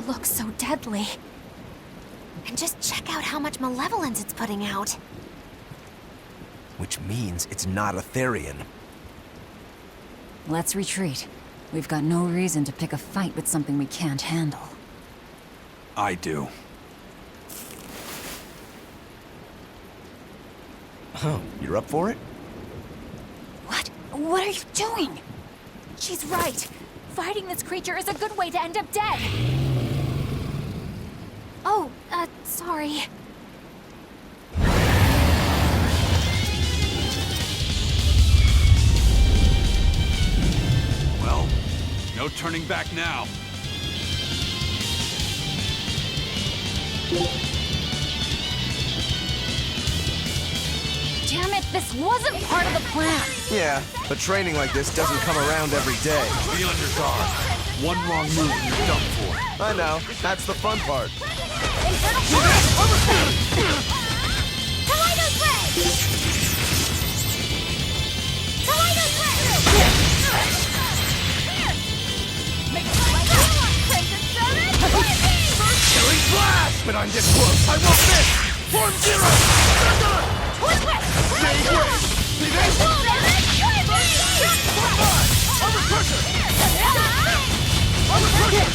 Speaker 4: Looks so deadly. And just check out how much malevolence it's putting out.
Speaker 5: Which means it's not a Therian.
Speaker 1: Let's retreat. We've got no reason to pick a fight with something we can't handle.
Speaker 2: I do.
Speaker 5: Oh, you're up for it?
Speaker 8: What? What are you doing? She's right. Fighting this creature is a good way to end up dead.
Speaker 4: Oh, sorry.
Speaker 2: Well, no turning back now.
Speaker 8: Damn it, this wasn't part of the plan.
Speaker 5: Yeah, but training like this doesn't come around every day.
Speaker 2: Be on your guard. One wrong move and you're done for.
Speaker 5: I know. That's the fun part.
Speaker 13: Killing blast! But I'm this close. I won't miss! Form zero! Stay away! Armor crusher! Armor crusher!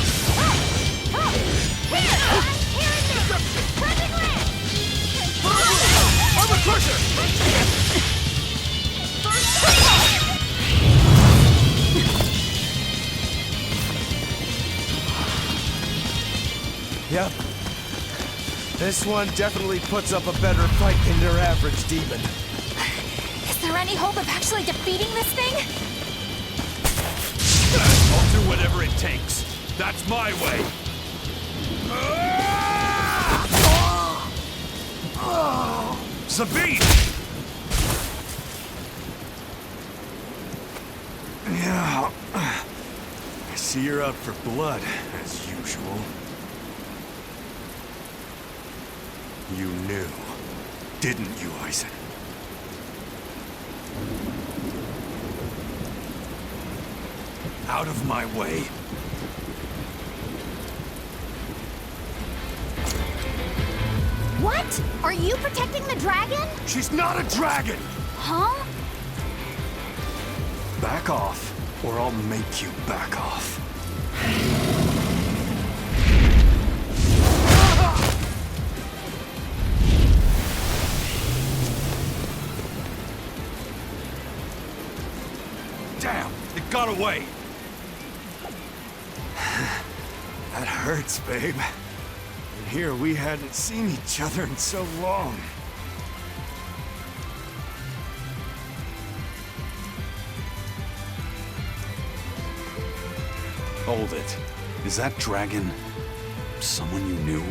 Speaker 13: Armor crusher!
Speaker 5: Yep. This one definitely puts up a better fight than your average demon.
Speaker 8: Is there any hope of actually defeating this thing?
Speaker 2: I'll do whatever it takes. That's my way. Sabine!
Speaker 13: Yeah. I see you're out for blood, as usual. You knew, didn't you, Eisen?
Speaker 2: Out of my way.
Speaker 9: What? Are you protecting the dragon?
Speaker 13: She's not a dragon!
Speaker 9: Huh?
Speaker 13: Back off, or I'll make you back off.
Speaker 2: Damn, it got away.
Speaker 13: That hurts, babe. And here we hadn't seen each other in so long.
Speaker 2: Hold it. Is that dragon someone you knew?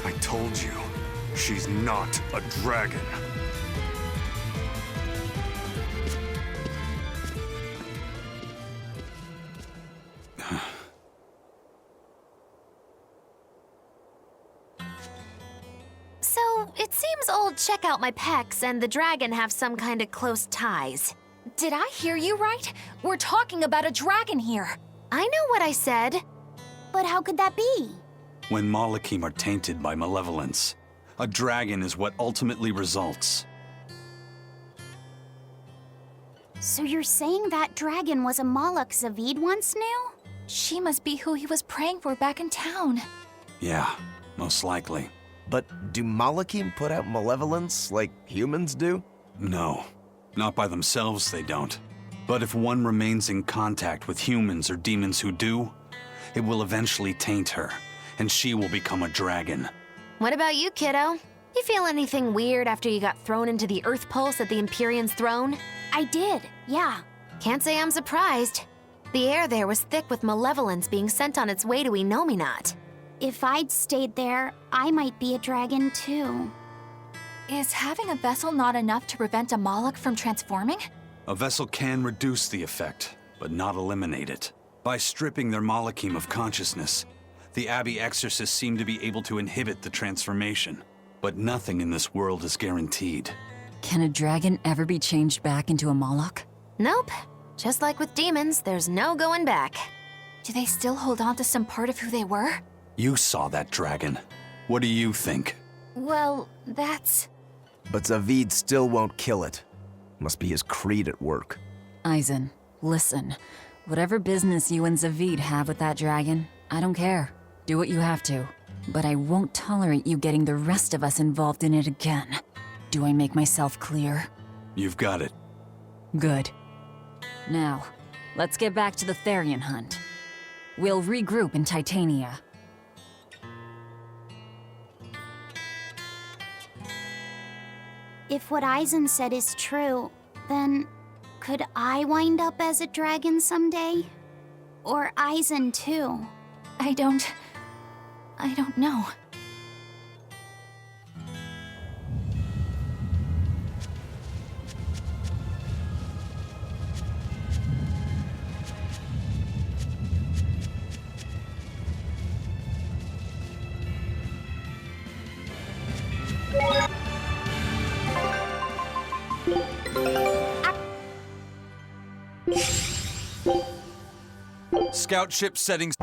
Speaker 13: I told you, she's not a dragon.
Speaker 4: So, it seems old Check Out My Pecs and the dragon have some kind of close ties.
Speaker 8: Did I hear you right? We're talking about a dragon here.
Speaker 4: I know what I said.
Speaker 9: But how could that be?
Speaker 2: When Malachim are tainted by malevolence, a dragon is what ultimately results.
Speaker 9: So you're saying that dragon was a Malak Zavid once knew?
Speaker 8: She must be who he was praying for back in town.
Speaker 2: Yeah, most likely.
Speaker 5: But do Malakim put out malevolence like humans do?
Speaker 2: No, not by themselves they don't. But if one remains in contact with humans or demons who do, it will eventually taint her, and she will become a dragon.
Speaker 4: What about you, kiddo? You feel anything weird after you got thrown into the Earth Pulse at the Empyrean's throne?
Speaker 6: I did, yeah.
Speaker 4: Can't say I'm surprised. The air there was thick with malevolence being sent on its way to Enominat.
Speaker 6: If I'd stayed there, I might be a dragon too.
Speaker 8: Is having a vessel not enough to prevent a Moloch from transforming?
Speaker 2: A vessel can reduce the effect, but not eliminate it. By stripping their Malakim of consciousness, the Abbey exorcists seem to be able to inhibit the transformation. But nothing in this world is guaranteed.
Speaker 1: Can a dragon ever be changed back into a Moloch?
Speaker 4: Nope. Just like with demons, there's no going back.
Speaker 8: Do they still hold on to some part of who they were?
Speaker 2: You saw that dragon. What do you think?
Speaker 8: Well, that's...
Speaker 5: But Zavid still won't kill it. Must be his creed at work.
Speaker 1: Eisen, listen. Whatever business you and Zavid have with that dragon, I don't care. Do what you have to. But I won't tolerate you getting the rest of us involved in it again. Do I make myself clear?
Speaker 2: You've got it.
Speaker 1: Good. Now, let's get back to the Therian hunt. We'll regroup in Titania.
Speaker 6: If what Eisen said is true, then could I wind up as a dragon someday? Or Eisen too?
Speaker 8: I don't know.
Speaker 2: Scout ship settings.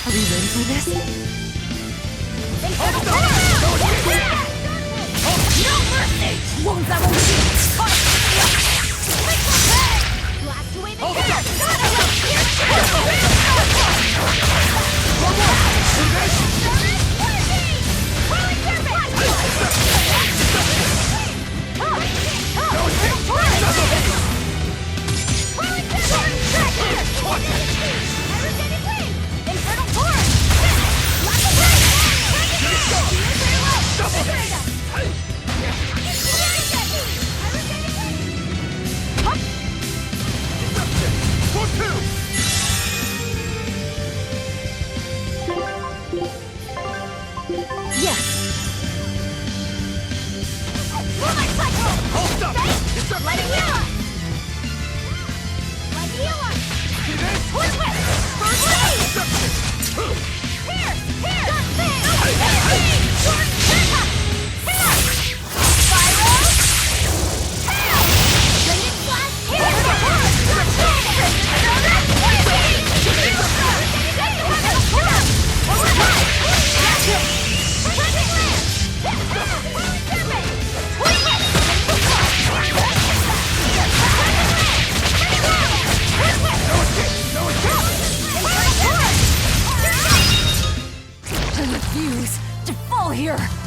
Speaker 8: Are we ready for this?
Speaker 9: No mercy! Wounds that won't shoot! Blast away the
Speaker 1: here.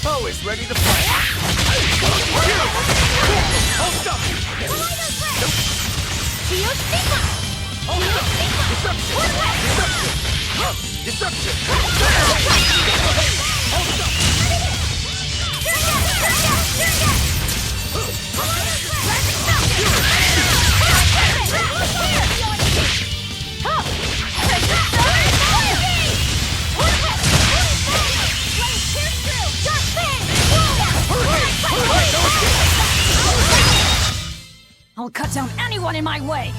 Speaker 13: Always ready to fight. Hold up! Disruption! Hold up!
Speaker 1: I'll cut down anyone in my way!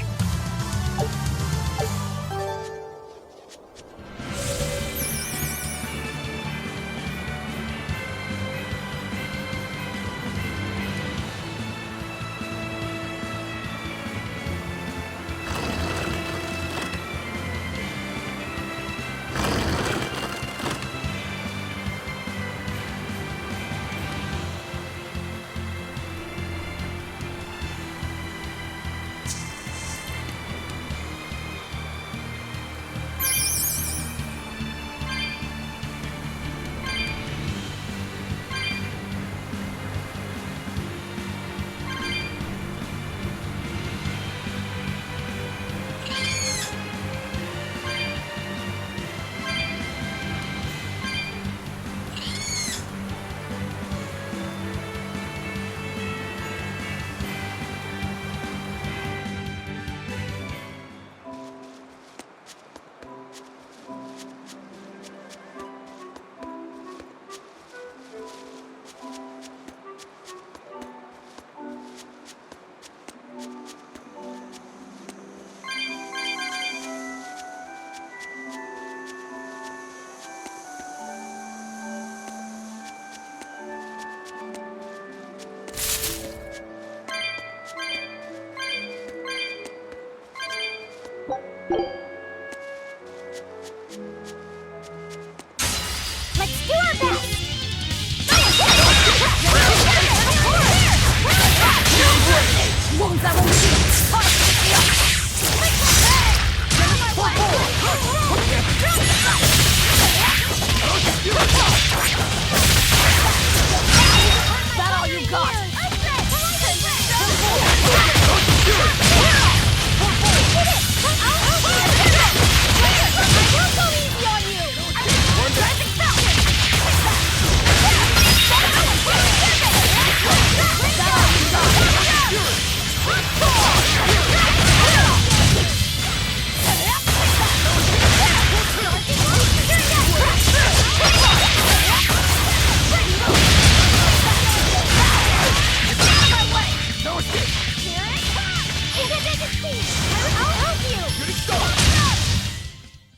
Speaker 9: that all you got?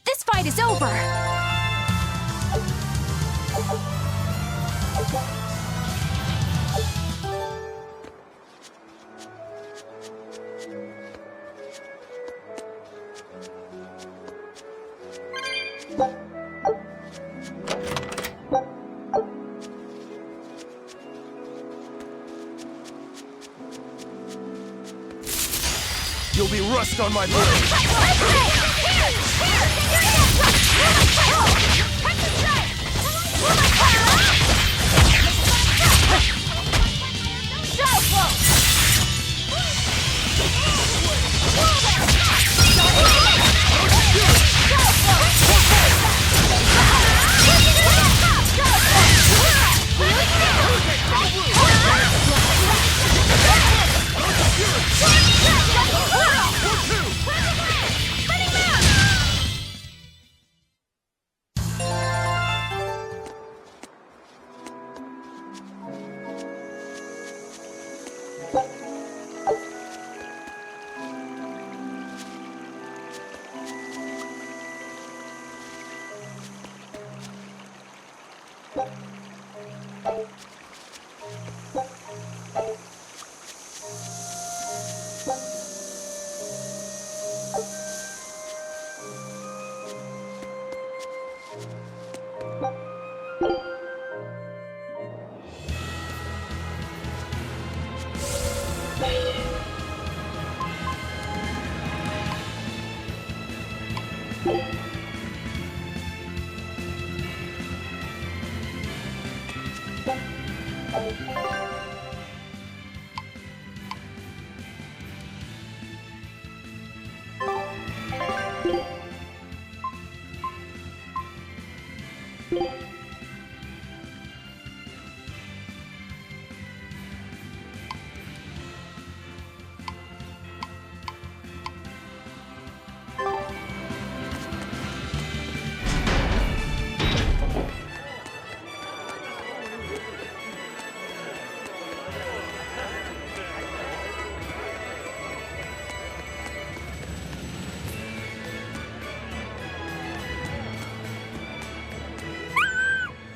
Speaker 8: This fight is over!
Speaker 13: You'll be rust on my blade.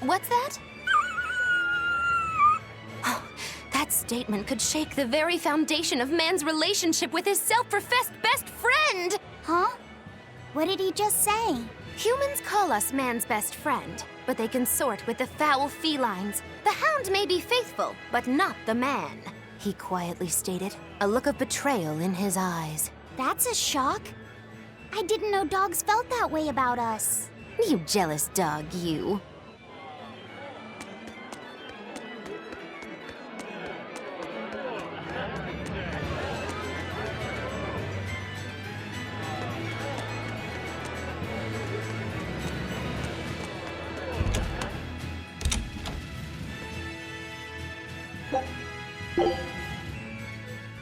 Speaker 4: What's that? Oh, that statement could shake the very foundation of man's relationship with his self-professed best friend!
Speaker 6: Huh? What did he just say?
Speaker 4: Humans call us man's best friend, but they consort with the foul felines. The hound may be faithful, but not the man, he quietly stated, a look of betrayal in his eyes.
Speaker 6: That's a shock. I didn't know dogs felt that way about us.
Speaker 4: You jealous dog, you.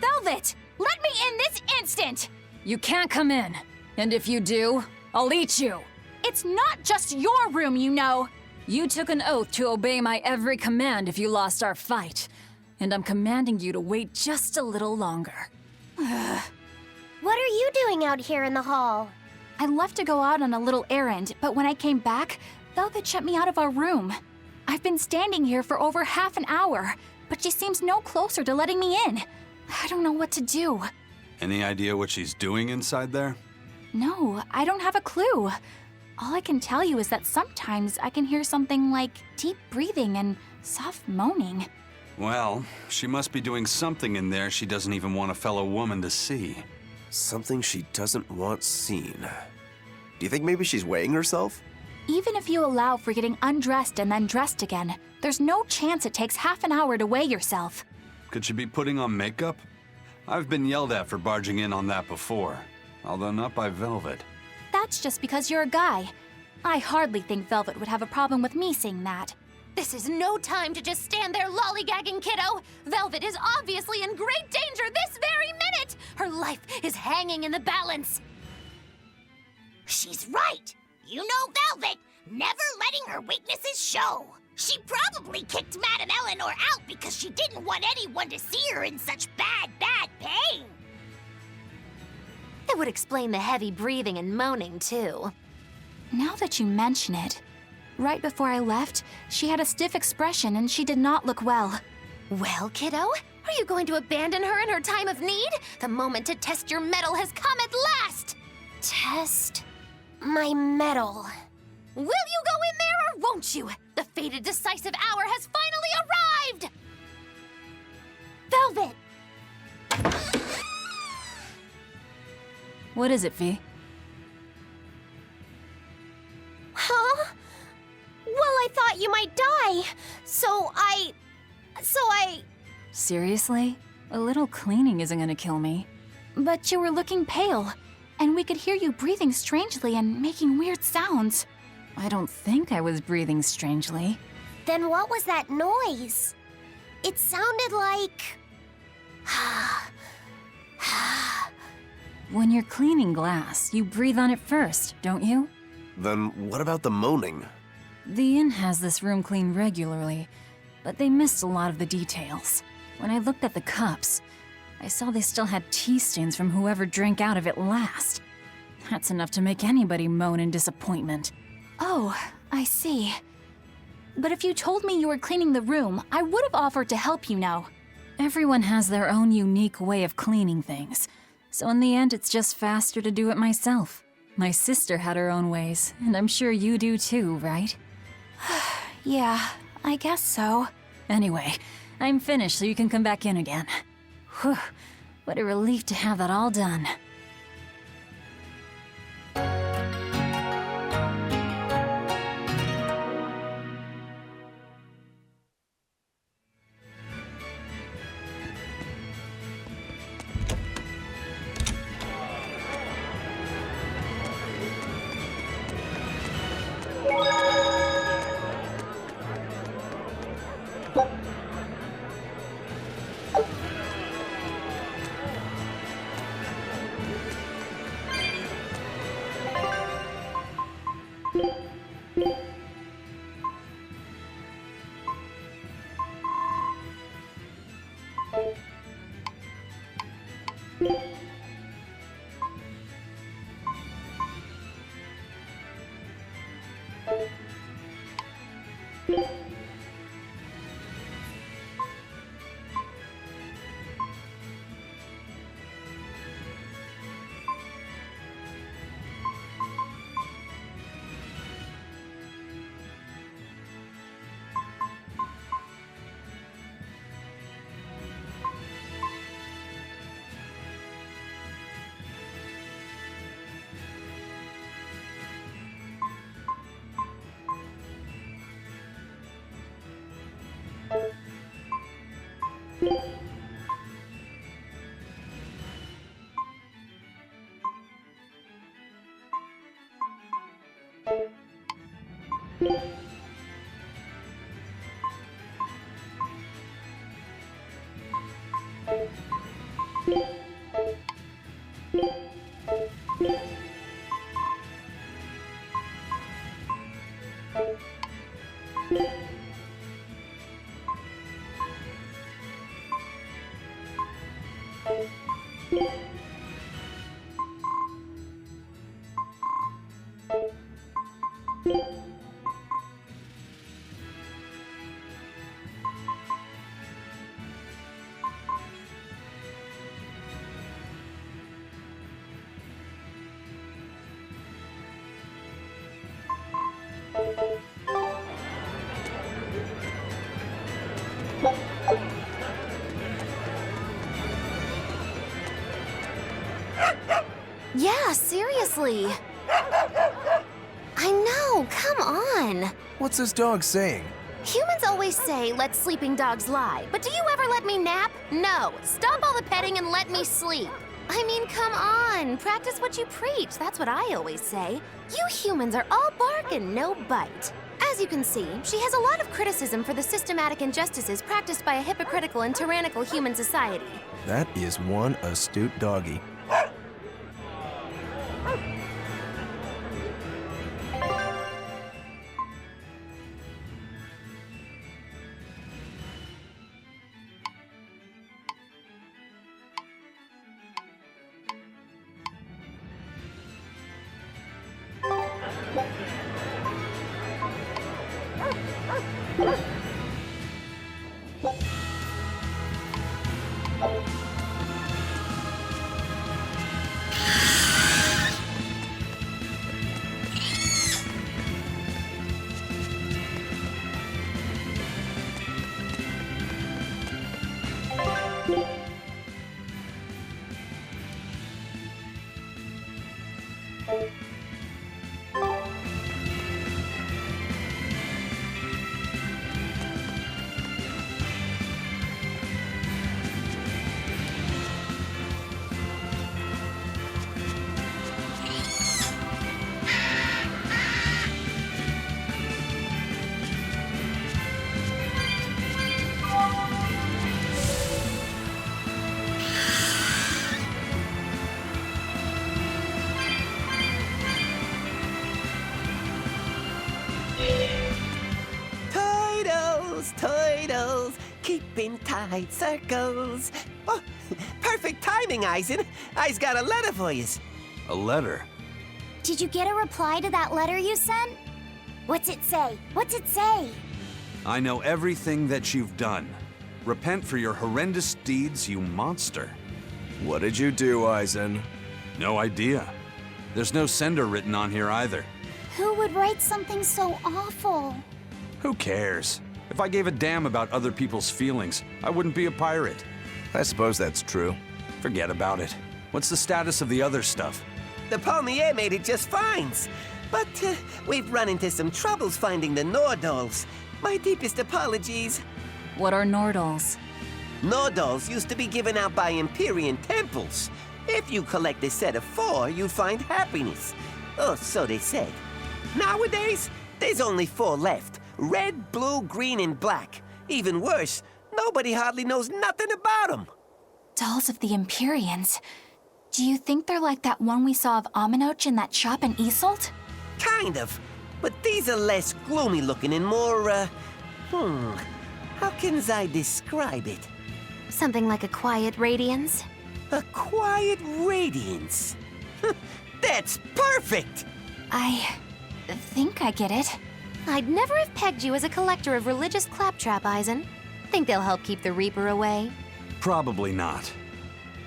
Speaker 8: Velvet! Let me in this instant!
Speaker 1: You can't come in. And if you do, I'll eat you.
Speaker 8: It's not just your room, you know.
Speaker 1: You took an oath to obey my every command if you lost our fight. And I'm commanding you to wait just a little longer.
Speaker 6: What are you doing out here in the hall?
Speaker 8: I left to go out on a little errand, but when I came back, Velvet shut me out of our room. I've been standing here for over half an hour, but she seems no closer to letting me in. I don't know what to do.
Speaker 2: Any idea what she's doing inside there?
Speaker 8: No, I don't have a clue. All I can tell you is that sometimes I can hear something like deep breathing and soft moaning.
Speaker 2: Well, she must be doing something in there she doesn't even want a fellow woman to see.
Speaker 5: Something she doesn't want seen. Do you think maybe she's weighing herself?
Speaker 8: Even if you allow for getting undressed and then dressed again, there's no chance it takes half an hour to weigh yourself.
Speaker 2: Could she be putting on makeup? I've been yelled at for barging in on that before, although not by Velvet.
Speaker 8: That's just because you're a guy. I hardly think Velvet would have a problem with me seeing that.
Speaker 4: This is no time to just stand there lollygagging, kiddo. Velvet is obviously in great danger this very minute. Her life is hanging in the balance.
Speaker 9: She's right. You know Velvet, never letting her weaknesses show. She probably kicked Madame Eleanor out because she didn't want anyone to see her in such bad pain.
Speaker 4: It would explain the heavy breathing and moaning, too.
Speaker 8: Now that you mention it, right before I left, she had a stiff expression and she did not look well.
Speaker 4: Well, kiddo, are you going to abandon her in her time of need? The moment to test your mettle has come at last!
Speaker 9: Test my mettle.
Speaker 4: Will you go in there or won't you? The fated decisive hour has finally arrived!
Speaker 9: Velvet!
Speaker 1: What is it, V?
Speaker 9: Huh? Well, I thought you might die. So I...
Speaker 1: Seriously? A little cleaning isn't gonna kill me.
Speaker 8: But you were looking pale, and we could hear you breathing strangely and making weird sounds.
Speaker 1: I don't think I was breathing strangely.
Speaker 9: Then what was that noise? It sounded like...
Speaker 1: When you're cleaning glass, you breathe on it first, don't you?
Speaker 5: Then what about the moaning?
Speaker 1: The inn has this room cleaned regularly, but they missed a lot of the details. When I looked at the cups, I saw they still had tea stains from whoever drank out of it last. That's enough to make anybody moan in disappointment.
Speaker 8: Oh, I see. But if you told me you were cleaning the room, I would have offered to help you now.
Speaker 1: Everyone has their own unique way of cleaning things, so in the end it's just faster to do it myself. My sister had her own ways, and I'm sure you do too, right?
Speaker 8: Yeah, I guess so.
Speaker 1: Anyway, I'm finished so you can come back in again. Whew, what a relief to have that all done.
Speaker 4: Yeah, seriously. I know, come on.
Speaker 5: What's this dog saying?
Speaker 4: Humans always say, let sleeping dogs lie. But do you ever let me nap? No. Stop all the petting and let me sleep. I mean, come on. Practice what you preach. That's what I always say. You humans are all bark and no bite. As you can see, she has a lot of criticism for the systematic injustices practiced by a hypocritical and tyrannical human society.
Speaker 5: That is one astute doggy.
Speaker 17: Turtles, keeping tight circles. Oh, perfect timing, Eisen. I's got a letter for you.
Speaker 2: A letter?
Speaker 6: Did you get a reply to that letter you sent? What's it say? What's it say?
Speaker 2: I know everything that you've done. Repent for your horrendous deeds, you monster.
Speaker 5: What did you do, Eisen?
Speaker 2: No idea. There's no sender written on here either.
Speaker 6: Who would write something so awful?
Speaker 2: Who cares? If I gave a damn about other people's feelings, I wouldn't be a pirate.
Speaker 5: I suppose that's true.
Speaker 2: Forget about it. What's the status of the other stuff?
Speaker 17: The Palmier made it just fine. But we've run into some troubles finding the Nordals. My deepest apologies.
Speaker 1: What are Nordals?
Speaker 17: Nordals used to be given out by Empyrean temples. If you collect a set of 4, you find happiness. Oh, so they said. Nowadays, there's only 4 left. Red, blue, green, and black. Even worse, nobody hardly knows nothing about them.
Speaker 8: Dolls of the Empyreans. Do you think they're like that one we saw of Aminoch in that shop in Isolt?
Speaker 17: Kind of. But these are less gloomy looking and more, how can I describe it?
Speaker 4: Something like a quiet radiance?
Speaker 17: A quiet radiance. That's perfect!
Speaker 8: I think I get it.
Speaker 4: I'd never have pegged you as a collector of religious claptrap, Eisen. Think they'll help keep the Reaper away?
Speaker 2: Probably not.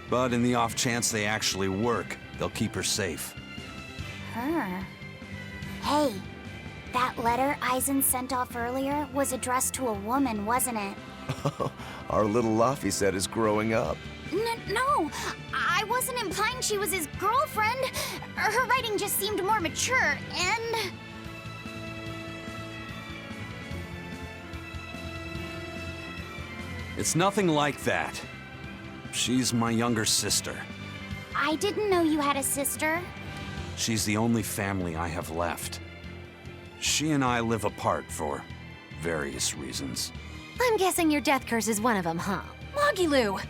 Speaker 2: But in the off chance they actually work, they'll keep her safe.
Speaker 6: Her? Hey, that letter Eisen sent off earlier was addressed to a woman, wasn't it?
Speaker 5: Our little Laffy set is growing up.
Speaker 6: No, I wasn't implying she was his girlfriend. Her writing just seemed more mature, and...
Speaker 2: It's nothing like that. She's my younger sister.
Speaker 6: I didn't know you had a sister.
Speaker 2: She's the only family I have left. She and I live apart for various reasons.
Speaker 4: I'm guessing your death curse is one of them, huh?
Speaker 8: Mogiloo!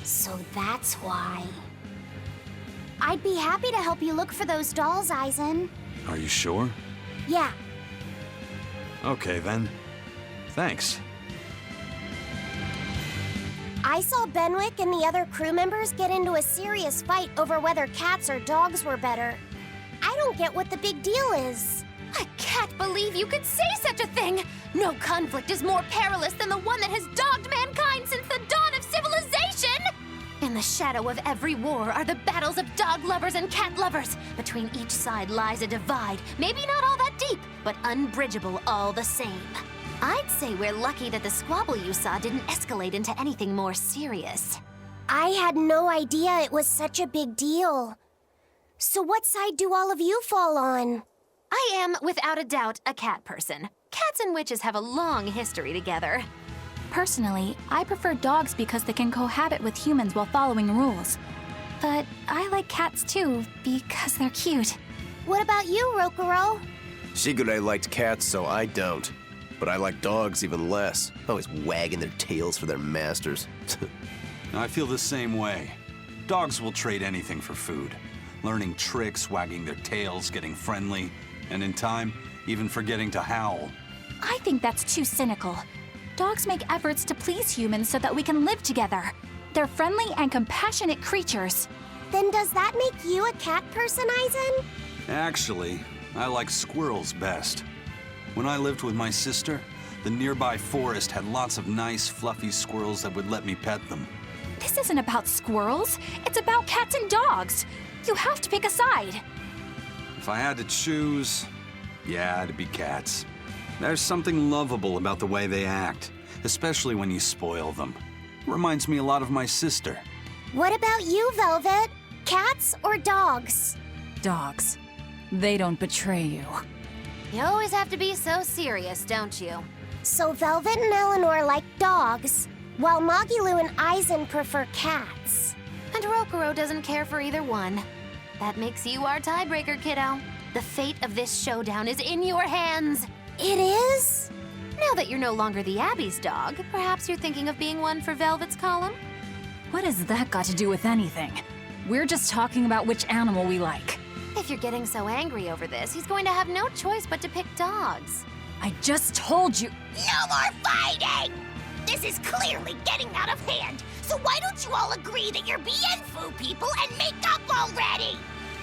Speaker 6: So that's why. I'd be happy to help you look for those dolls, Eisen.
Speaker 2: Are you sure?
Speaker 6: Yeah.
Speaker 2: Okay, then. Thanks.
Speaker 6: I saw Benwick and the other crew members get into a serious fight over whether cats or dogs were better. I don't get what the big deal is.
Speaker 4: I can't believe you could say such a thing! No conflict is more perilous than the one that has dogged mankind since the dawn of civilization! In the shadow of every war are the battles of dog lovers and cat lovers. Between each side lies a divide, maybe not all that deep, but unbridgeable all the same. I'd say we're lucky that the squabble you saw didn't escalate into anything more serious.
Speaker 9: I had no idea it was such a big deal. So what side do all of you fall on?
Speaker 4: I am, without a doubt, a cat person. Cats and witches have a long history together.
Speaker 8: Personally, I prefer dogs because they can cohabit with humans while following rules. But I like cats too, because they're cute.
Speaker 9: What about you, Rokuro?
Speaker 20: Shigure liked cats, so I don't. But I like dogs even less, always wagging their tails for their masters.
Speaker 2: I feel the same way. Dogs will trade anything for food. Learning tricks, wagging their tails, getting friendly, and in time, even forgetting to howl.
Speaker 8: I think that's too cynical. Dogs make efforts to please humans so that we can live together. They're friendly and compassionate creatures.
Speaker 9: Then does that make you a cat person, Aizen?
Speaker 2: Actually, I like squirrels best. When I lived with my sister, the nearby forest had lots of nice, fluffy squirrels that would let me pet them.
Speaker 8: This isn't about squirrels. It's about cats and dogs. You have to pick a side.
Speaker 2: If I had to choose, yeah, it'd be cats. There's something lovable about the way they act, especially when you spoil them. Reminds me a lot of my sister.
Speaker 9: What about you, Velvet? Cats or dogs?
Speaker 1: Dogs. They don't betray you.
Speaker 4: You always have to be so serious, don't you?
Speaker 9: So Velvet and Eleanor like dogs, while Magilou and Aizen prefer cats.
Speaker 4: And Rokuro doesn't care for either one. That makes you our tiebreaker, kiddo. The fate of this showdown is in your hands.
Speaker 9: It is?
Speaker 4: Now that you're no longer the Abbey's dog, perhaps you're thinking of being one for Velvet's column?
Speaker 1: What has that got to do with anything? We're just talking about which animal we like.
Speaker 4: If you're getting so angry over this, he's going to have no choice but to pick dogs.
Speaker 1: I just told you.
Speaker 9: No more fighting! This is clearly getting out of hand, so why don't you all agree that you're Bienfu people and make up already?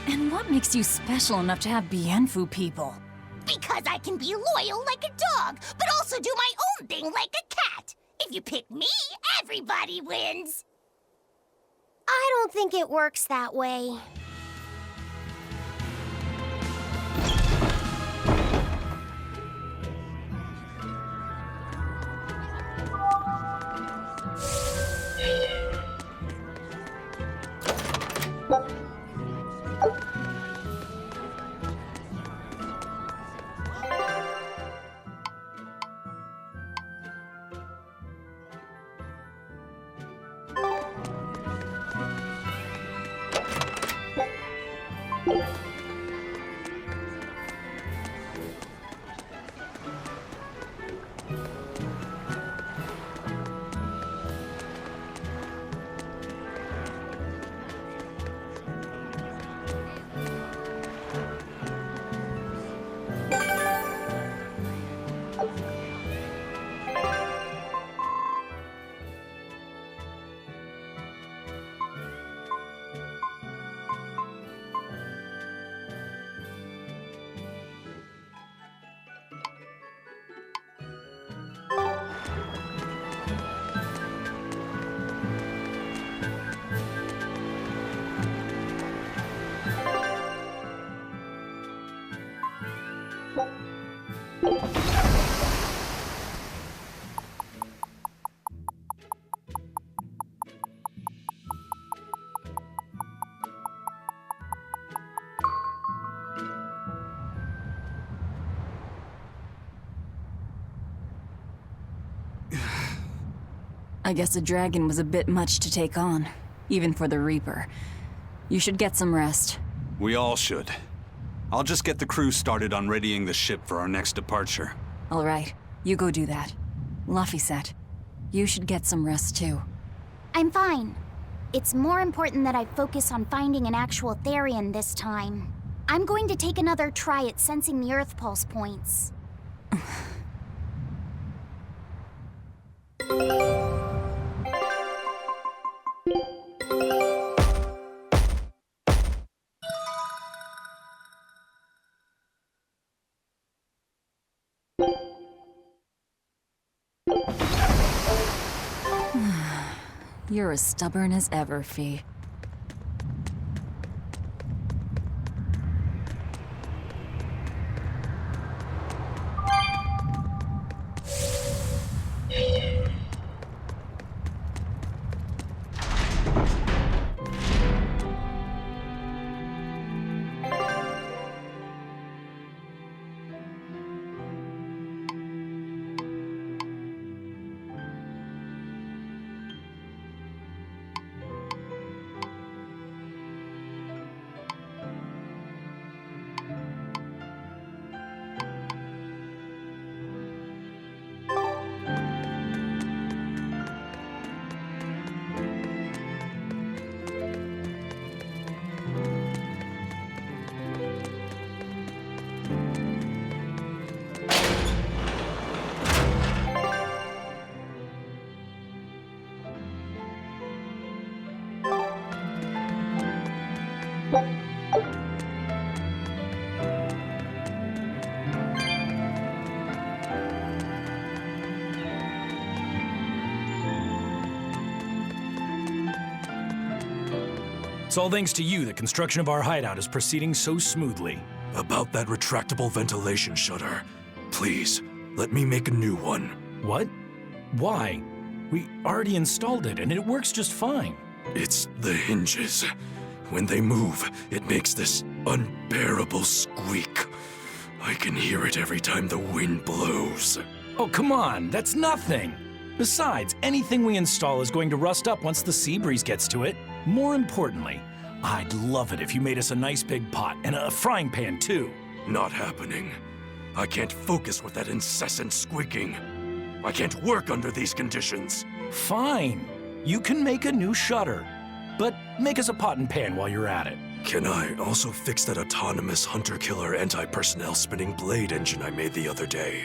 Speaker 1: And what makes you special enough to have Bienfu people?
Speaker 9: Because I can be loyal like a dog, but also do my own thing like a cat. If you pick me, everybody wins. I don't think it works that way.
Speaker 1: I guess a dragon was a bit much to take on, even for the Reaper. You should get some rest.
Speaker 2: We all should. I'll just get the crew started on readying the ship for our next departure.
Speaker 1: All right, you go do that. Laphicet, you should get some rest too.
Speaker 6: I'm fine. It's more important that I focus on finding an actual Therian this time. I'm going to take another try at sensing the Earth Pulse points.
Speaker 1: You're as stubborn as ever, Fee.
Speaker 11: It's all thanks to you that construction of our hideout is proceeding so smoothly.
Speaker 21: About that retractable ventilation shutter. Please, let me make a new one.
Speaker 11: What? Why? We already installed it, and it works just fine.
Speaker 21: It's the hinges. When they move, it makes this unbearable squeak. I can hear it every time the wind blows.
Speaker 11: Oh, come on, that's nothing. Besides, anything we install is going to rust up once the sea breeze gets to it. More importantly, I'd love it if you made us a nice big pot and a frying pan, too.
Speaker 21: Not happening. I can't focus with that incessant squeaking. I can't work under these conditions.
Speaker 11: Fine. You can make a new shutter. But make us a pot and pan while you're at it.
Speaker 21: Can I also fix that autonomous hunter-killer anti-personnel spinning blade engine I made the other day?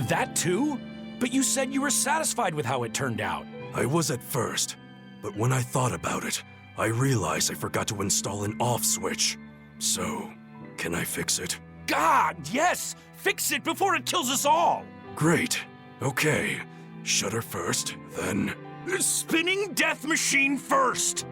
Speaker 11: That too? But you said you were satisfied with how it turned out.
Speaker 21: I was at first, but when I thought about it, I realized I forgot to install an off switch. So, can I fix it?
Speaker 11: God, yes! Fix it before it kills us all!
Speaker 21: Great. Okay. Shutter first, then...
Speaker 11: Spinning death machine first!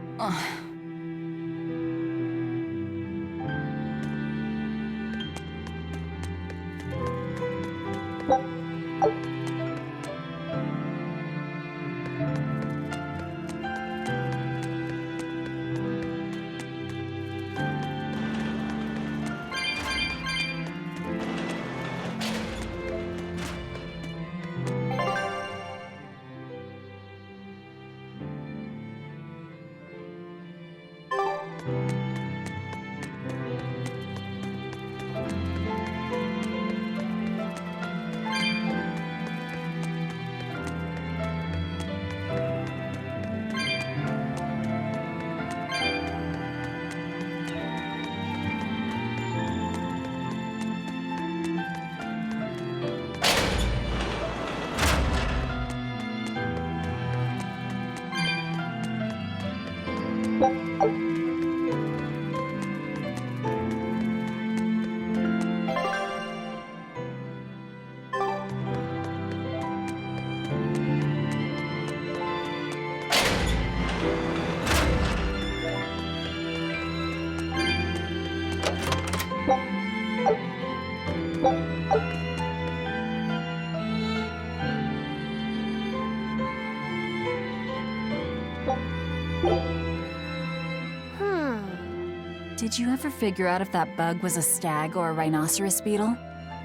Speaker 1: Did you ever figure out if that bug was a stag or a rhinoceros beetle?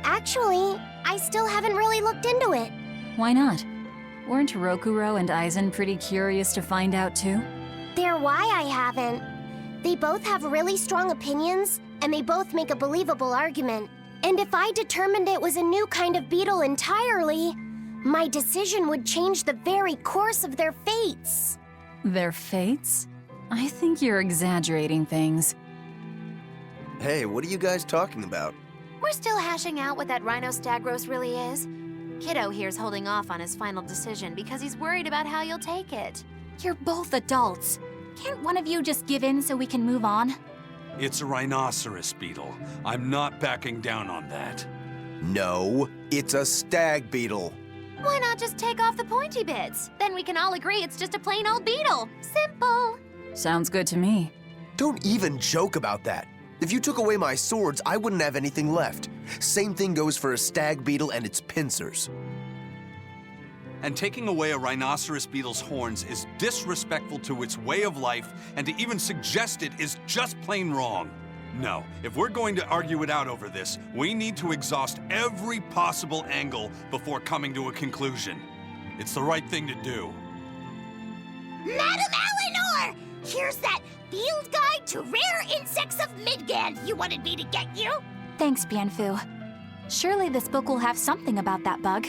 Speaker 6: Actually, I still haven't really looked into it.
Speaker 1: Why not? Weren't Rokuro and Aizen pretty curious to find out too?
Speaker 6: They're why I haven't. They both have really strong opinions, and they both make a believable argument. And if I determined it was a new kind of beetle entirely, my decision would change the very course of their fates.
Speaker 1: Their fates? I think you're exaggerating things.
Speaker 20: Hey, what are you guys talking about?
Speaker 4: We're still hashing out what that Rhinostagros really is. Kiddo here's holding off on his final decision because he's worried about how you'll take it.
Speaker 8: You're both adults. Can't one of you just give in so we can move on?
Speaker 2: It's a rhinoceros beetle. I'm not backing down on that.
Speaker 20: No, it's a stag beetle.
Speaker 4: Why not just take off the pointy bits? Then we can all agree it's just a plain old beetle. Simple.
Speaker 1: Sounds good to me.
Speaker 20: Don't even joke about that. If you took away my swords, I wouldn't have anything left. Same thing goes for a stag beetle and its pincers.
Speaker 2: And taking away a rhinoceros beetle's horns is disrespectful to its way of life, and to even suggest it is just plain wrong. No, if we're going to argue it out over this, we need to exhaust every possible angle before coming to a conclusion. It's the right thing to do.
Speaker 9: Madam Eleanor! Here's that field guide to rare insects of Midgand you wanted me to get you.
Speaker 8: Thanks, Bienfu. Surely this book will have something about that bug.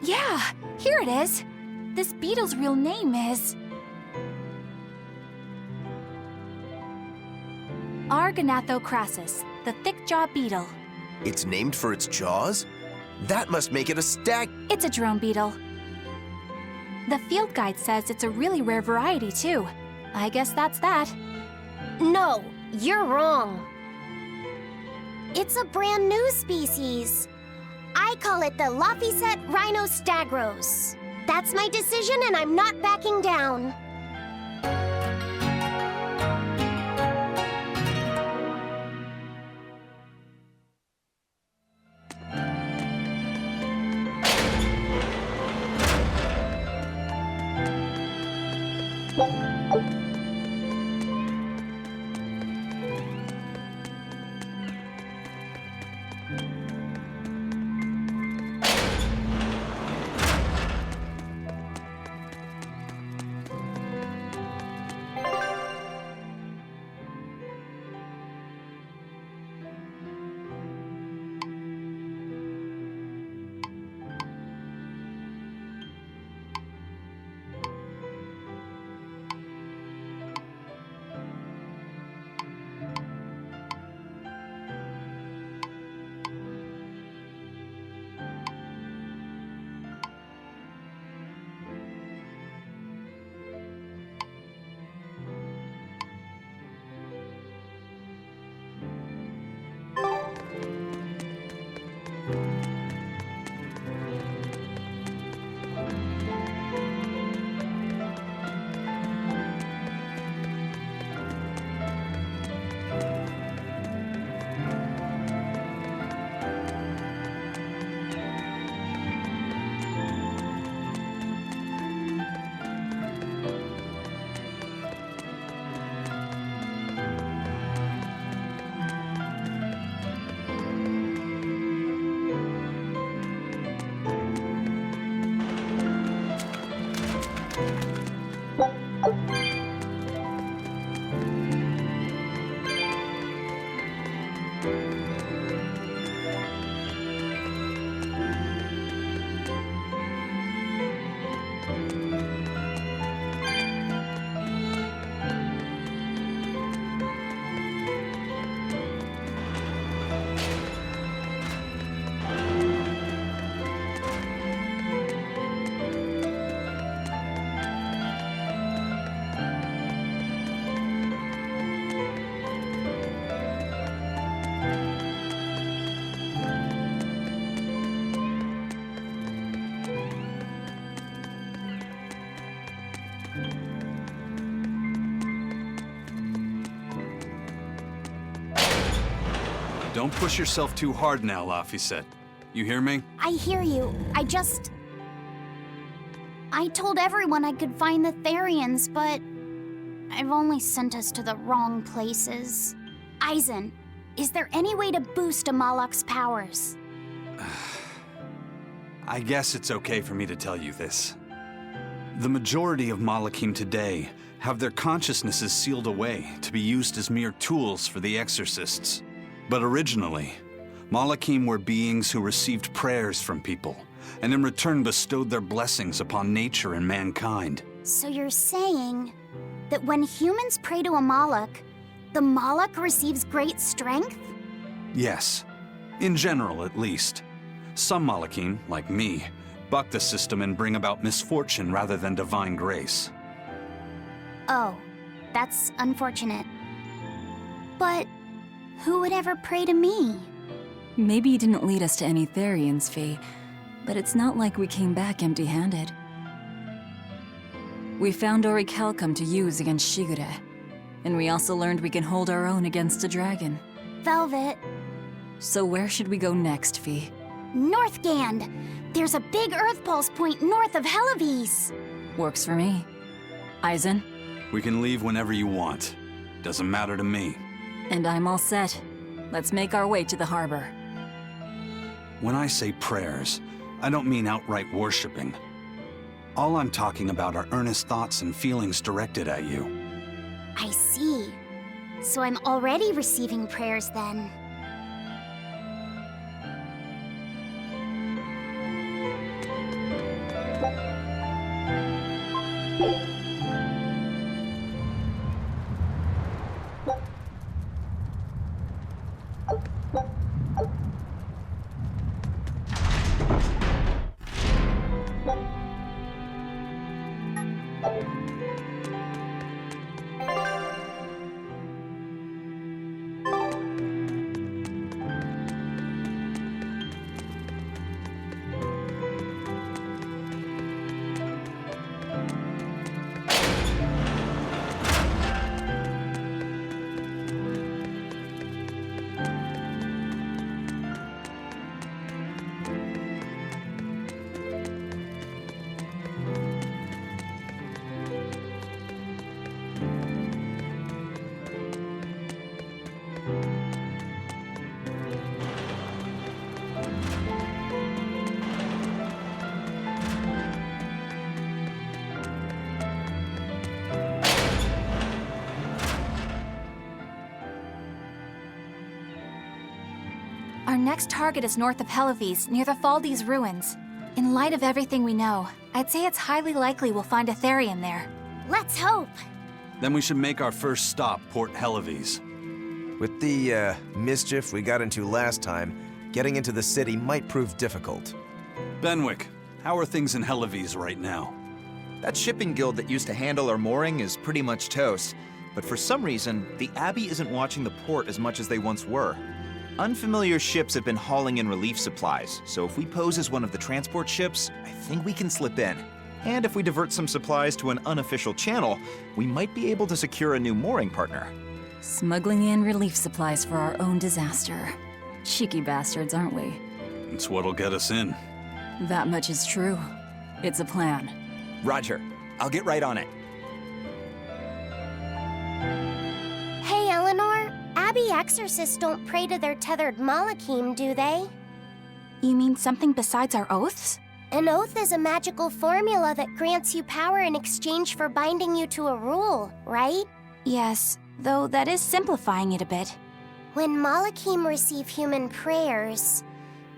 Speaker 8: Yeah, here it is. This beetle's real name is... Argonathocrassus, the thick-jaw beetle.
Speaker 20: It's named for its jaws? That must make it a stag...
Speaker 8: It's a drone beetle. The field guide says it's a really rare variety, too. I guess that's that.
Speaker 6: No, you're wrong. It's a brand new species. I call it the Laphicet Rhinostagros. That's my decision, and I'm not backing down.
Speaker 2: Don't push yourself too hard now, Laphicet. You hear me?
Speaker 6: I hear you. I told everyone I could find the Therians, but I've only sent us to the wrong places. Aizen, is there any way to boost Amalok's powers?
Speaker 2: I guess it's okay for me to tell you this. The majority of Malakim today have their consciousnesses sealed away to be used as mere tools for the exorcists. But originally, Malakim were beings who received prayers from people, and in return bestowed their blessings upon nature and mankind.
Speaker 6: So you're saying that when humans pray to a Malak, the Malak receives great strength?
Speaker 2: Yes, in general at least. Some Malakim, like me, buck the system and bring about misfortune rather than divine grace.
Speaker 6: Oh, that's unfortunate. But who would ever pray to me?
Speaker 1: Maybe you didn't lead us to any Therians, Fee, but it's not like we came back empty-handed. We found Orichalcum to use against Shigure, and we also learned we can hold our own against a dragon.
Speaker 6: Velvet.
Speaker 1: So where should we go next, Fee?
Speaker 6: Northgand! There's a big Earth Pulse point north of Helivis!
Speaker 1: Works for me. Aizen?
Speaker 2: We can leave whenever you want. Doesn't matter to me.
Speaker 1: And I'm all set. Let's make our way to the harbor.
Speaker 2: When I say prayers, I don't mean outright worshipping. All I'm talking about are earnest thoughts and feelings directed at you.
Speaker 6: I see. So I'm already receiving prayers then.
Speaker 8: Our next target is north of Helivis, near the Faldi's ruins. In light of everything we know, I'd say it's highly likely we'll find a Therian there.
Speaker 6: Let's hope!
Speaker 2: Then we should make our first stop, Port Helivis.
Speaker 5: With the, mischief we got into last time, getting into the city might prove difficult.
Speaker 2: Benwick, how are things in Helivis right now?
Speaker 3: That shipping guild that used to handle our mooring is pretty much toast. But for some reason, the Abbey isn't watching the port as much as they once were. Unfamiliar ships have been hauling in relief supplies, so if we pose as one of the transport ships, I think we can slip in. And if we divert some supplies to an unofficial channel, we might be able to secure a new mooring partner.
Speaker 1: Smuggling in relief supplies for our own disaster. Cheeky bastards, aren't we?
Speaker 2: It's what'll get us in.
Speaker 1: That much is true. It's a plan.
Speaker 3: Roger. I'll get right on it.
Speaker 6: Hey, Eleanor. Abbey exorcists don't pray to their tethered Malachim, do they?
Speaker 8: You mean something besides our oaths?
Speaker 6: An oath is a magical formula that grants you power in exchange for binding you to a rule, right?
Speaker 8: Yes, though that is simplifying it a bit.
Speaker 6: When Malachim receive human prayers,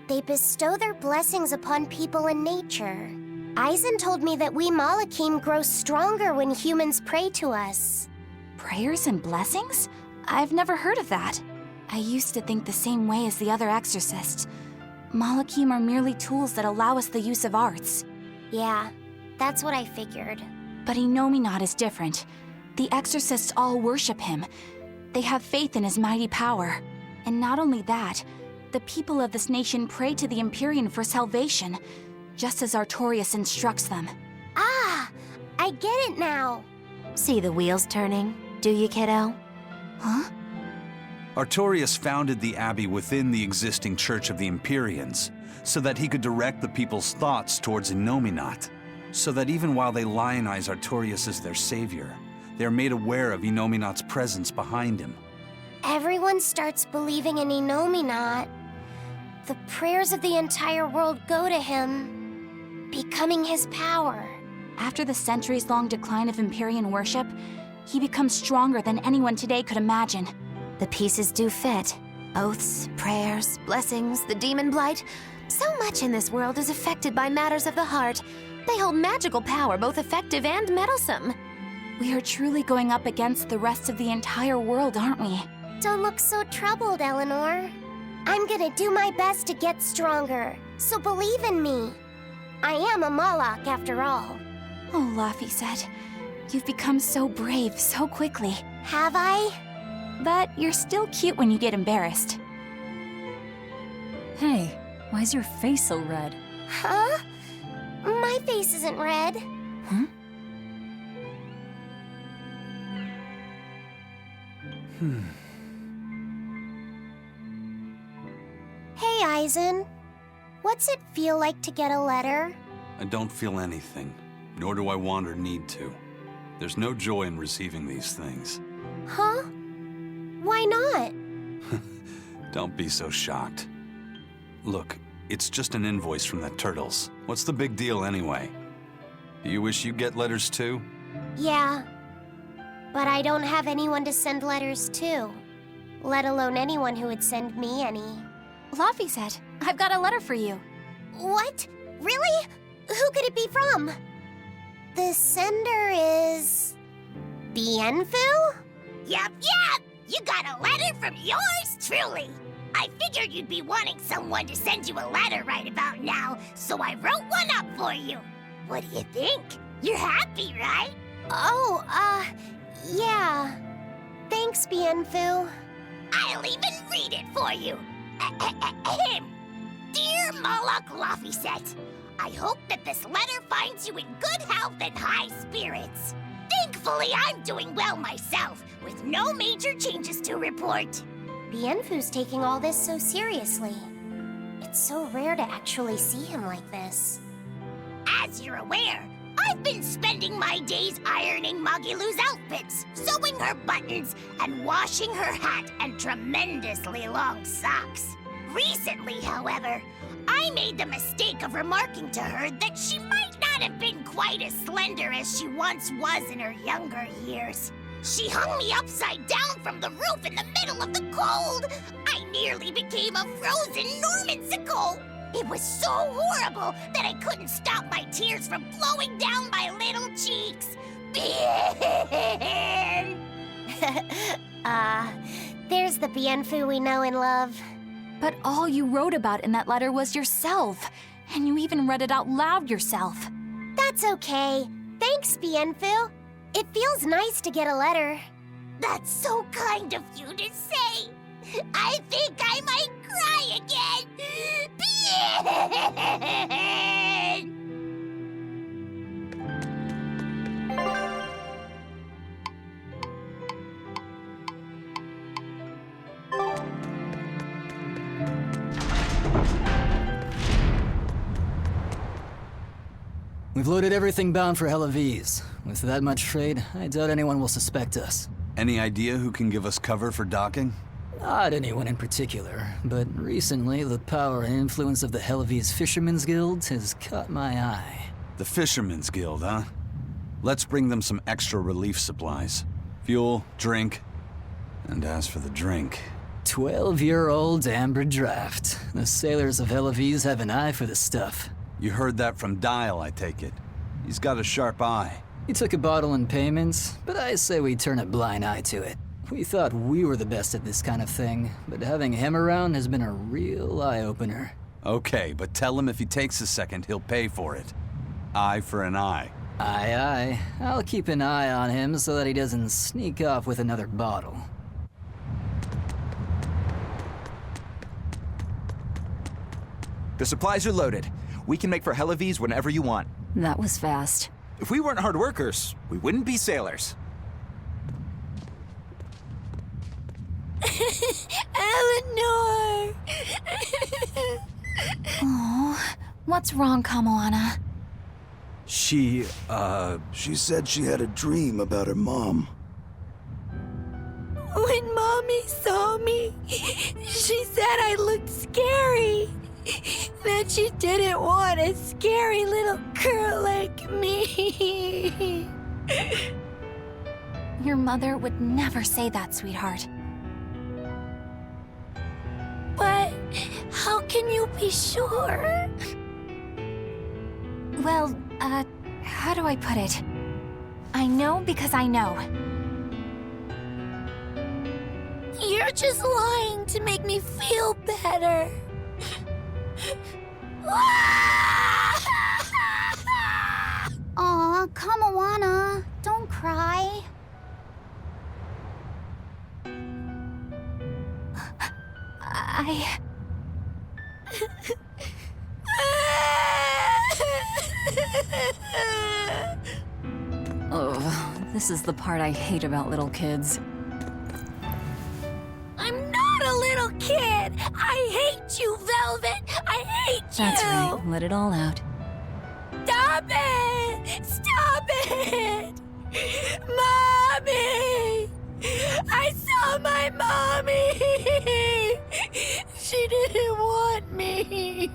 Speaker 6: they bestow their blessings upon people and nature. Eisen told me that we Malachim grow stronger when humans pray to us.
Speaker 8: Prayers and blessings? I've never heard of that. I used to think the same way as the other exorcists. Malachim are merely tools that allow us the use of arts.
Speaker 6: Yeah, that's what I figured.
Speaker 8: But Innominat is different. The exorcists all worship him. They have faith in his mighty power. And not only that, the people of this nation pray to the Empyrean for salvation, just as Artorias instructs them.
Speaker 6: Ah, I get it now.
Speaker 15: See the wheels turning, do you, kiddo?
Speaker 8: Huh?
Speaker 2: Artorias founded the Abbey within the existing Church of the Empyreans, so that he could direct the people's thoughts towards Innominat, so that even while they lionize Artorias as their savior, they are made aware of Innominat's presence behind him.
Speaker 6: Everyone starts believing in Innominat. The prayers of the entire world go to him, becoming his power.
Speaker 8: After the centuries-long decline of Empyrean worship, he becomes stronger than anyone today could imagine.
Speaker 15: The pieces do fit. Oaths, prayers, blessings, the demon blight.
Speaker 4: So much in this world is affected by matters of the heart. They hold magical power, both effective and meddlesome.
Speaker 8: We are truly going up against the rest of the entire world, aren't we?
Speaker 6: Don't look so troubled, Eleanor. I'm gonna do my best to get stronger, so believe in me. I am a Malak, after all.
Speaker 8: Oh, Laphicet, you've become so brave so quickly.
Speaker 6: Have I?
Speaker 8: But you're still cute when you get embarrassed.
Speaker 1: Hey, why is your face so red?
Speaker 6: Huh? My face isn't red.
Speaker 1: Huh?
Speaker 6: Hey, Eisen. What's it feel like to get a letter?
Speaker 2: I don't feel anything, nor do I want or need to. There's no joy in receiving these things.
Speaker 6: Huh? Why not?
Speaker 2: Don't be so shocked. Look, it's just an invoice from the turtles. What's the big deal anyway? Do you wish you get letters too?
Speaker 6: Yeah. But I don't have anyone to send letters to. Let alone anyone who would send me any.
Speaker 8: Laphicet, I've got a letter for you.
Speaker 6: What? Really? Who could it be from? The sender is... Bienfu?
Speaker 9: Yep. You got a letter from yours truly. I figured you'd be wanting someone to send you a letter right about now, so I wrote one up for you. What do you think? You're happy, right?
Speaker 6: Oh, yeah. Thanks, Bienfu.
Speaker 9: I'll even read it for you. Dear Malak Laphicet, I hope that this letter finds you in good health and high spirits. Thankfully, I'm doing well myself, with no major changes to report.
Speaker 6: Bienfu's taking all this so seriously. It's so rare to actually see him like this.
Speaker 9: As you're aware, I've been spending my days ironing Magilu's outfits, sewing her buttons, and washing her hat and tremendously long socks. Recently, however, I made the mistake of remarking to her that she might not have been quite as slender as she once was in her younger years. She hung me upside down from the roof in the middle of the cold. I nearly became a frozen Normansicle. It was so horrible that I couldn't stop my tears from flowing down my little cheeks.
Speaker 6: There's the Bienfu we know and love.
Speaker 8: But all you wrote about in that letter was yourself. And you even read it out loud yourself.
Speaker 6: That's okay. Thanks, Bienfu. It feels nice to get a letter.
Speaker 9: That's so kind of you to say. I think I might cry again!
Speaker 7: We've loaded everything bound for Helaviz. With that much trade, I doubt anyone will suspect us.
Speaker 2: Any idea who can give us cover for docking?
Speaker 7: Not anyone in particular, but recently the power and influence of the Helaviz Fishermen's Guild has caught my eye.
Speaker 2: The Fishermen's Guild, huh? Let's bring them some extra relief supplies. Fuel, drink, and as for the drink...
Speaker 7: 12-year-old amber draft. The sailors of Helaviz have an eye for the stuff.
Speaker 2: You heard that from Dial, I take it. He's got a sharp eye.
Speaker 7: He took a bottle in payments, but I say we turn a blind eye to it. We thought we were the best at this kind of thing, but having him around has been a real eye-opener.
Speaker 2: Okay, but tell him if he takes a second, he'll pay for it. Eye for an eye.
Speaker 7: Aye, aye. I'll keep an eye on him so that he doesn't sneak off with another bottle.
Speaker 3: The supplies are loaded. We can make for Helaviz whenever you want.
Speaker 1: That was fast.
Speaker 3: If we weren't hard workers, we wouldn't be sailors.
Speaker 8: Eleanor! Oh, what's wrong, Kamoana?
Speaker 13: She said she had a dream about her mom.
Speaker 8: When Mommy saw me, she said I looked scary. That she didn't want a scary little girl like me. Your mother would never say that, sweetheart. But how can you be sure? Well, how do I put it? I know because I know. You're just lying to make me feel better.
Speaker 6: Aw, Kamoana, don't cry.
Speaker 1: Oh, this is the part I hate about little kids.
Speaker 8: I'm not a little kid! I hate you, Velvet! I hate you!
Speaker 1: That's right, let it all out.
Speaker 8: Stop it! Stop it! Mommy! I saw my mommy! She didn't want me!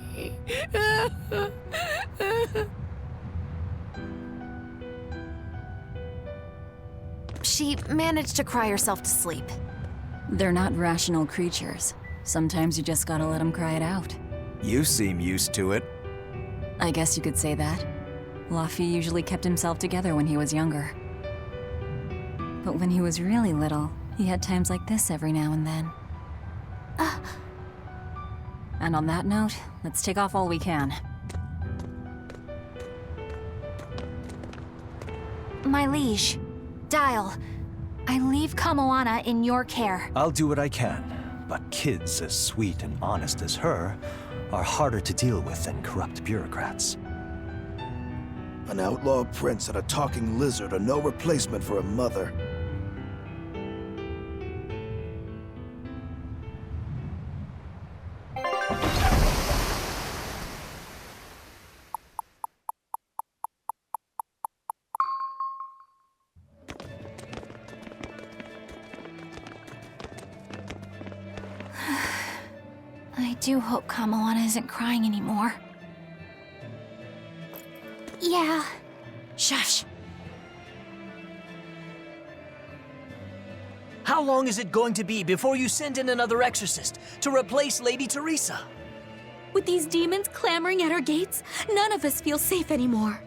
Speaker 4: She managed to cry herself to sleep.
Speaker 1: They're not rational creatures. Sometimes you just gotta let them cry it out.
Speaker 5: You seem used to it.
Speaker 1: I guess you could say that. Luffy usually kept himself together when he was younger. But when he was really little, he had times like this every now and then. And on that note, let's take off all we can.
Speaker 8: My liege, Dial, I leave Kamoana in your care.
Speaker 22: I'll do what I can, but kids as sweet and honest as her are harder to deal with than corrupt bureaucrats.
Speaker 13: An outlaw prince and a talking lizard are no replacement for a mother.
Speaker 8: I do hope Kamoana isn't crying anymore. Yeah.
Speaker 17: Shush! How long is it going to be before you send in another exorcist to replace Lady Teresa?
Speaker 23: With these demons clamoring at our gates, none of us feel safe anymore.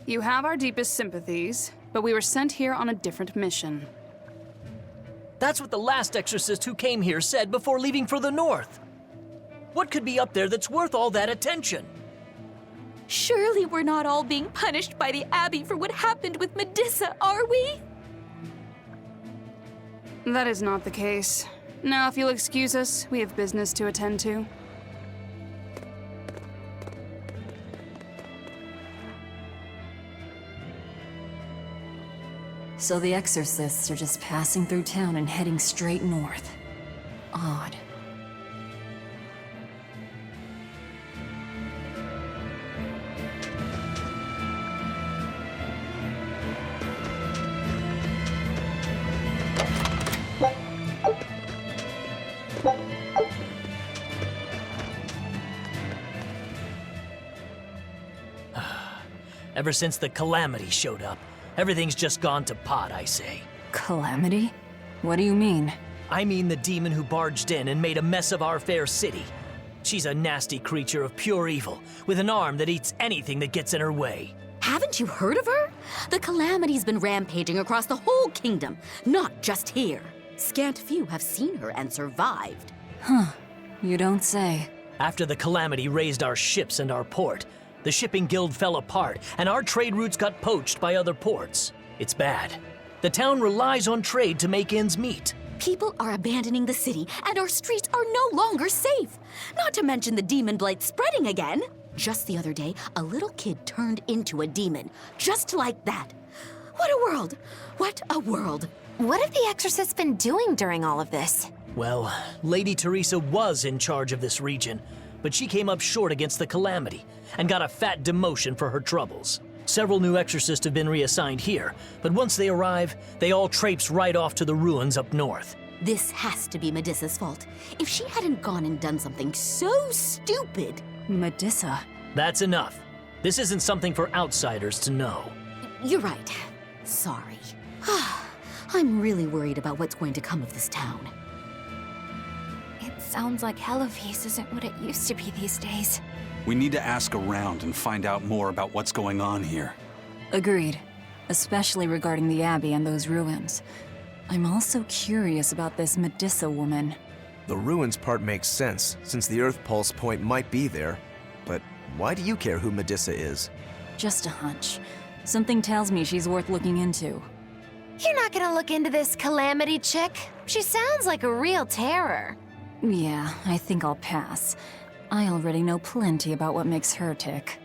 Speaker 24: You have our deepest sympathies, but we were sent here on a different mission.
Speaker 17: That's what the last exorcist who came here said before leaving for the north. What could be up there that's worth all that attention?
Speaker 23: Surely we're not all being punished by the Abbey for what happened with Medusa, are we?
Speaker 24: That is not the case. Now, if you'll excuse us, we have business to attend to.
Speaker 1: So the exorcists are just passing through town and heading straight north. Odd.
Speaker 10: Ever since the Calamity showed up, everything's just gone to pot, I say.
Speaker 1: Calamity? What do you mean?
Speaker 10: I mean the demon who barged in and made a mess of our fair city. She's a nasty creature of pure evil, with an arm that eats anything that gets in her way.
Speaker 12: Haven't you heard of her? The Calamity's been rampaging across the whole kingdom, not just here. Scant few have seen her and survived.
Speaker 1: Huh. You don't say.
Speaker 10: After the Calamity raised our ships and our port, the shipping guild fell apart, and our trade routes got poached by other ports. It's bad. The town relies on trade to make ends meet.
Speaker 12: People are abandoning the city, and our streets are no longer safe. Not to mention the demon blight spreading again. Just the other day, a little kid turned into a demon. Just like that. What a world! What a world!
Speaker 4: What have the exorcists been doing during all of this?
Speaker 10: Well, Lady Teresa was in charge of this region, but she came up short against the Calamity and got a fat demotion for her troubles. Several new exorcists have been reassigned here, but once they arrive, they all traipse right off to the ruins up north.
Speaker 12: This has to be Medissa's fault. If she hadn't gone and done something so stupid...
Speaker 1: Medissa?
Speaker 10: That's enough. This isn't something for outsiders to know.
Speaker 12: You're right. Sorry. I'm really worried about what's going to come of this town.
Speaker 8: It sounds like Hellafeast isn't what it used to be these days.
Speaker 2: We need to ask around and find out more about what's going on here.
Speaker 1: Agreed. Especially regarding the Abbey and those ruins. I'm also curious about this Medissa woman.
Speaker 5: The ruins part makes sense, since the Earth Pulse point might be there. But why do you care who Medissa is?
Speaker 1: Just a hunch. Something tells me she's worth looking into.
Speaker 4: You're not gonna look into this Calamity chick? She sounds like a real terror.
Speaker 1: Yeah, I think I'll pass. I already know plenty about what makes her tick.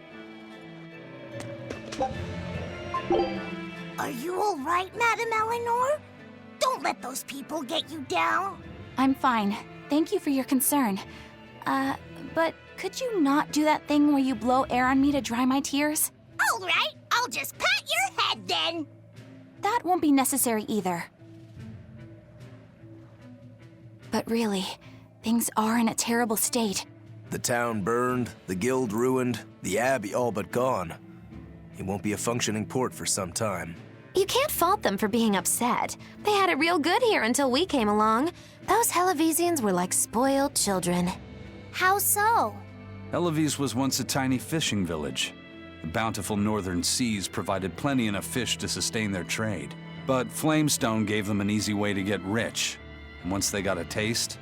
Speaker 9: Are you all right, Madam Eleanor? Don't let those people get you down.
Speaker 8: I'm fine. Thank you for your concern. But could you not do that thing where you blow air on me to dry my tears?
Speaker 9: All right, I'll just pat your head then.
Speaker 8: That won't be necessary either. But really, things are in a terrible state.
Speaker 5: The town burned, the guild ruined, the Abbey all but gone. It won't be a functioning port for some time.
Speaker 4: You can't fault them for being upset. They had it real good here until we came along. Those Hellavesians were like spoiled children.
Speaker 9: How so?
Speaker 2: Hellavese was once a tiny fishing village. The bountiful northern seas provided plenty enough fish to sustain their trade. But Flamestone gave them an easy way to get rich. And once they got a taste,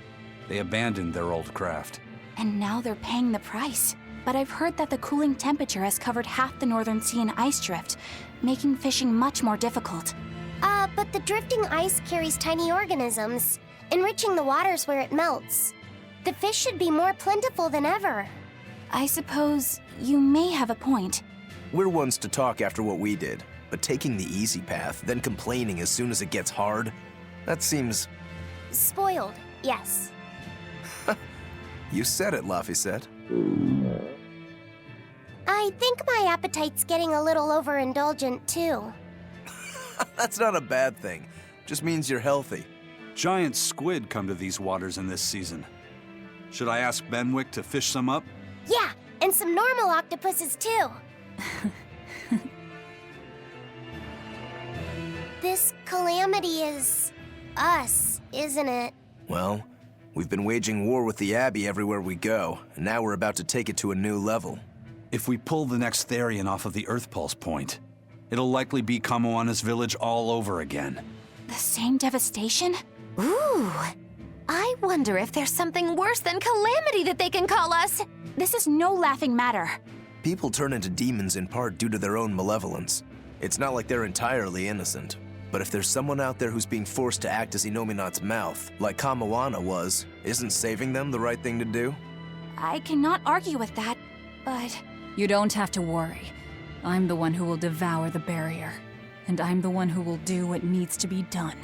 Speaker 2: they abandoned their old craft.
Speaker 8: And now they're paying the price. But I've heard that the cooling temperature has covered half the northern sea in ice drift, making fishing much more difficult.
Speaker 6: But the drifting ice carries tiny organisms, enriching the waters where it melts. The fish should be more plentiful than ever.
Speaker 8: I suppose you may have a point.
Speaker 5: We're ones to talk after what we did, but taking the easy path, then complaining as soon as it gets hard, that seems...
Speaker 6: Spoiled, yes.
Speaker 5: You said it, Laphicet.
Speaker 6: I think my appetite's getting a little overindulgent, too.
Speaker 5: That's not a bad thing. Just means you're healthy.
Speaker 2: Giant squid come to these waters in this season. Should I ask Benwick to fish some up?
Speaker 6: Yeah, and some normal octopuses, too. This Calamity is... us, isn't it?
Speaker 5: Well, we've been waging war with the Abbey everywhere we go, and now we're about to take it to a new level.
Speaker 2: If we pull the next Therian off of the Earth Pulse point, it'll likely be Kamoana's village all over again.
Speaker 8: The same devastation?
Speaker 4: Ooh. I wonder if there's something worse than Calamity that they can call us.
Speaker 8: This is no laughing matter.
Speaker 5: People turn into demons in part due to their own malevolence. It's not like they're entirely innocent. But if there's someone out there who's being forced to act as Inominat's mouth, like Kamawana was, isn't saving them the right thing to do?
Speaker 8: I cannot argue with that, but...
Speaker 1: You don't have to worry. I'm the one who will devour the barrier. And I'm the one who will do what needs to be done.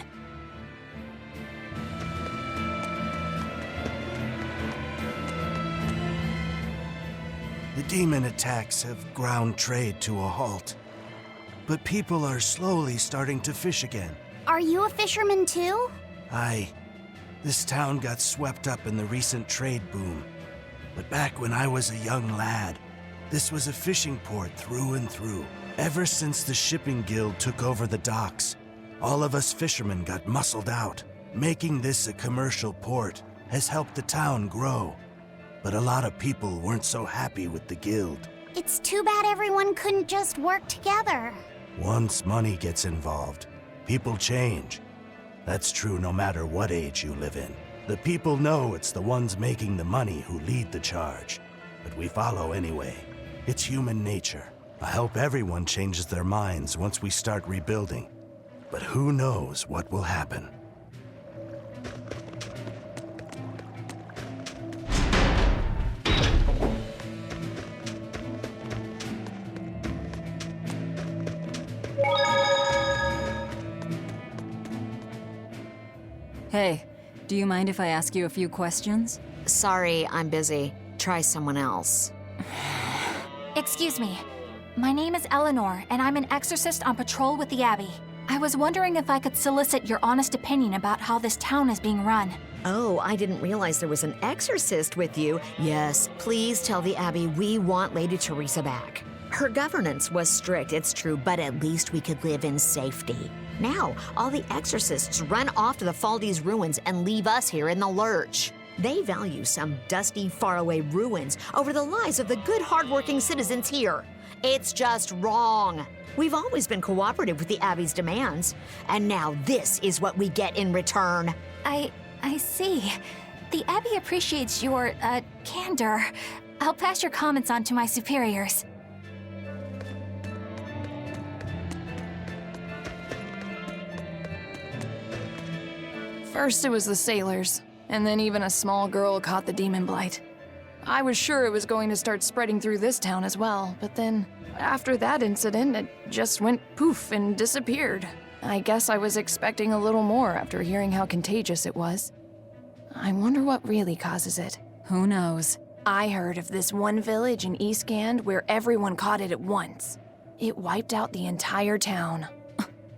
Speaker 14: The demon attacks have ground trade to a halt. But people are slowly starting to fish again.
Speaker 6: Are you a fisherman too?
Speaker 14: Aye. This town got swept up in the recent trade boom. But back when I was a young lad, this was a fishing port through and through. Ever since the shipping guild took over the docks, all of us fishermen got muscled out. Making this a commercial port has helped the town grow. But a lot of people weren't so happy with the guild.
Speaker 6: It's too bad everyone couldn't just work together.
Speaker 14: Once money gets involved, people change. That's true no matter what age you live in. The people know it's the ones making the money who lead the charge. But we follow anyway. It's human nature. I hope everyone changes their minds once we start rebuilding. But who knows what will happen.
Speaker 1: Hey, do you mind if I ask you a few questions?
Speaker 16: Sorry, I'm busy. Try someone else.
Speaker 8: Excuse me. My name is Eleanor, and I'm an exorcist on patrol with the Abbey. I was wondering if I could solicit your honest opinion about how this town is being run.
Speaker 16: Oh, I didn't realize there was an exorcist with you. Yes, please tell the Abbey we want Lady Teresa back. Her governance was strict, it's true, but at least we could live in safety. Now, all the exorcists run off to the Faldi's ruins and leave us here in the lurch. They value some dusty, faraway ruins over the lives of the good, hardworking citizens here. It's just wrong. We've always been cooperative with the Abbey's demands, and now this is what we get in return.
Speaker 8: I see. The Abbey appreciates your, candor. I'll pass your comments on to my superiors.
Speaker 18: First it was the sailors, and then even a small girl caught the demon blight. I was sure it was going to start spreading through this town as well, but then, after that incident, it just went poof and disappeared. I guess I was expecting a little more after hearing how contagious it was. I wonder what really causes it.
Speaker 1: Who knows?
Speaker 18: I heard of this one village in East Gand where everyone caught it at once. It wiped out the entire town.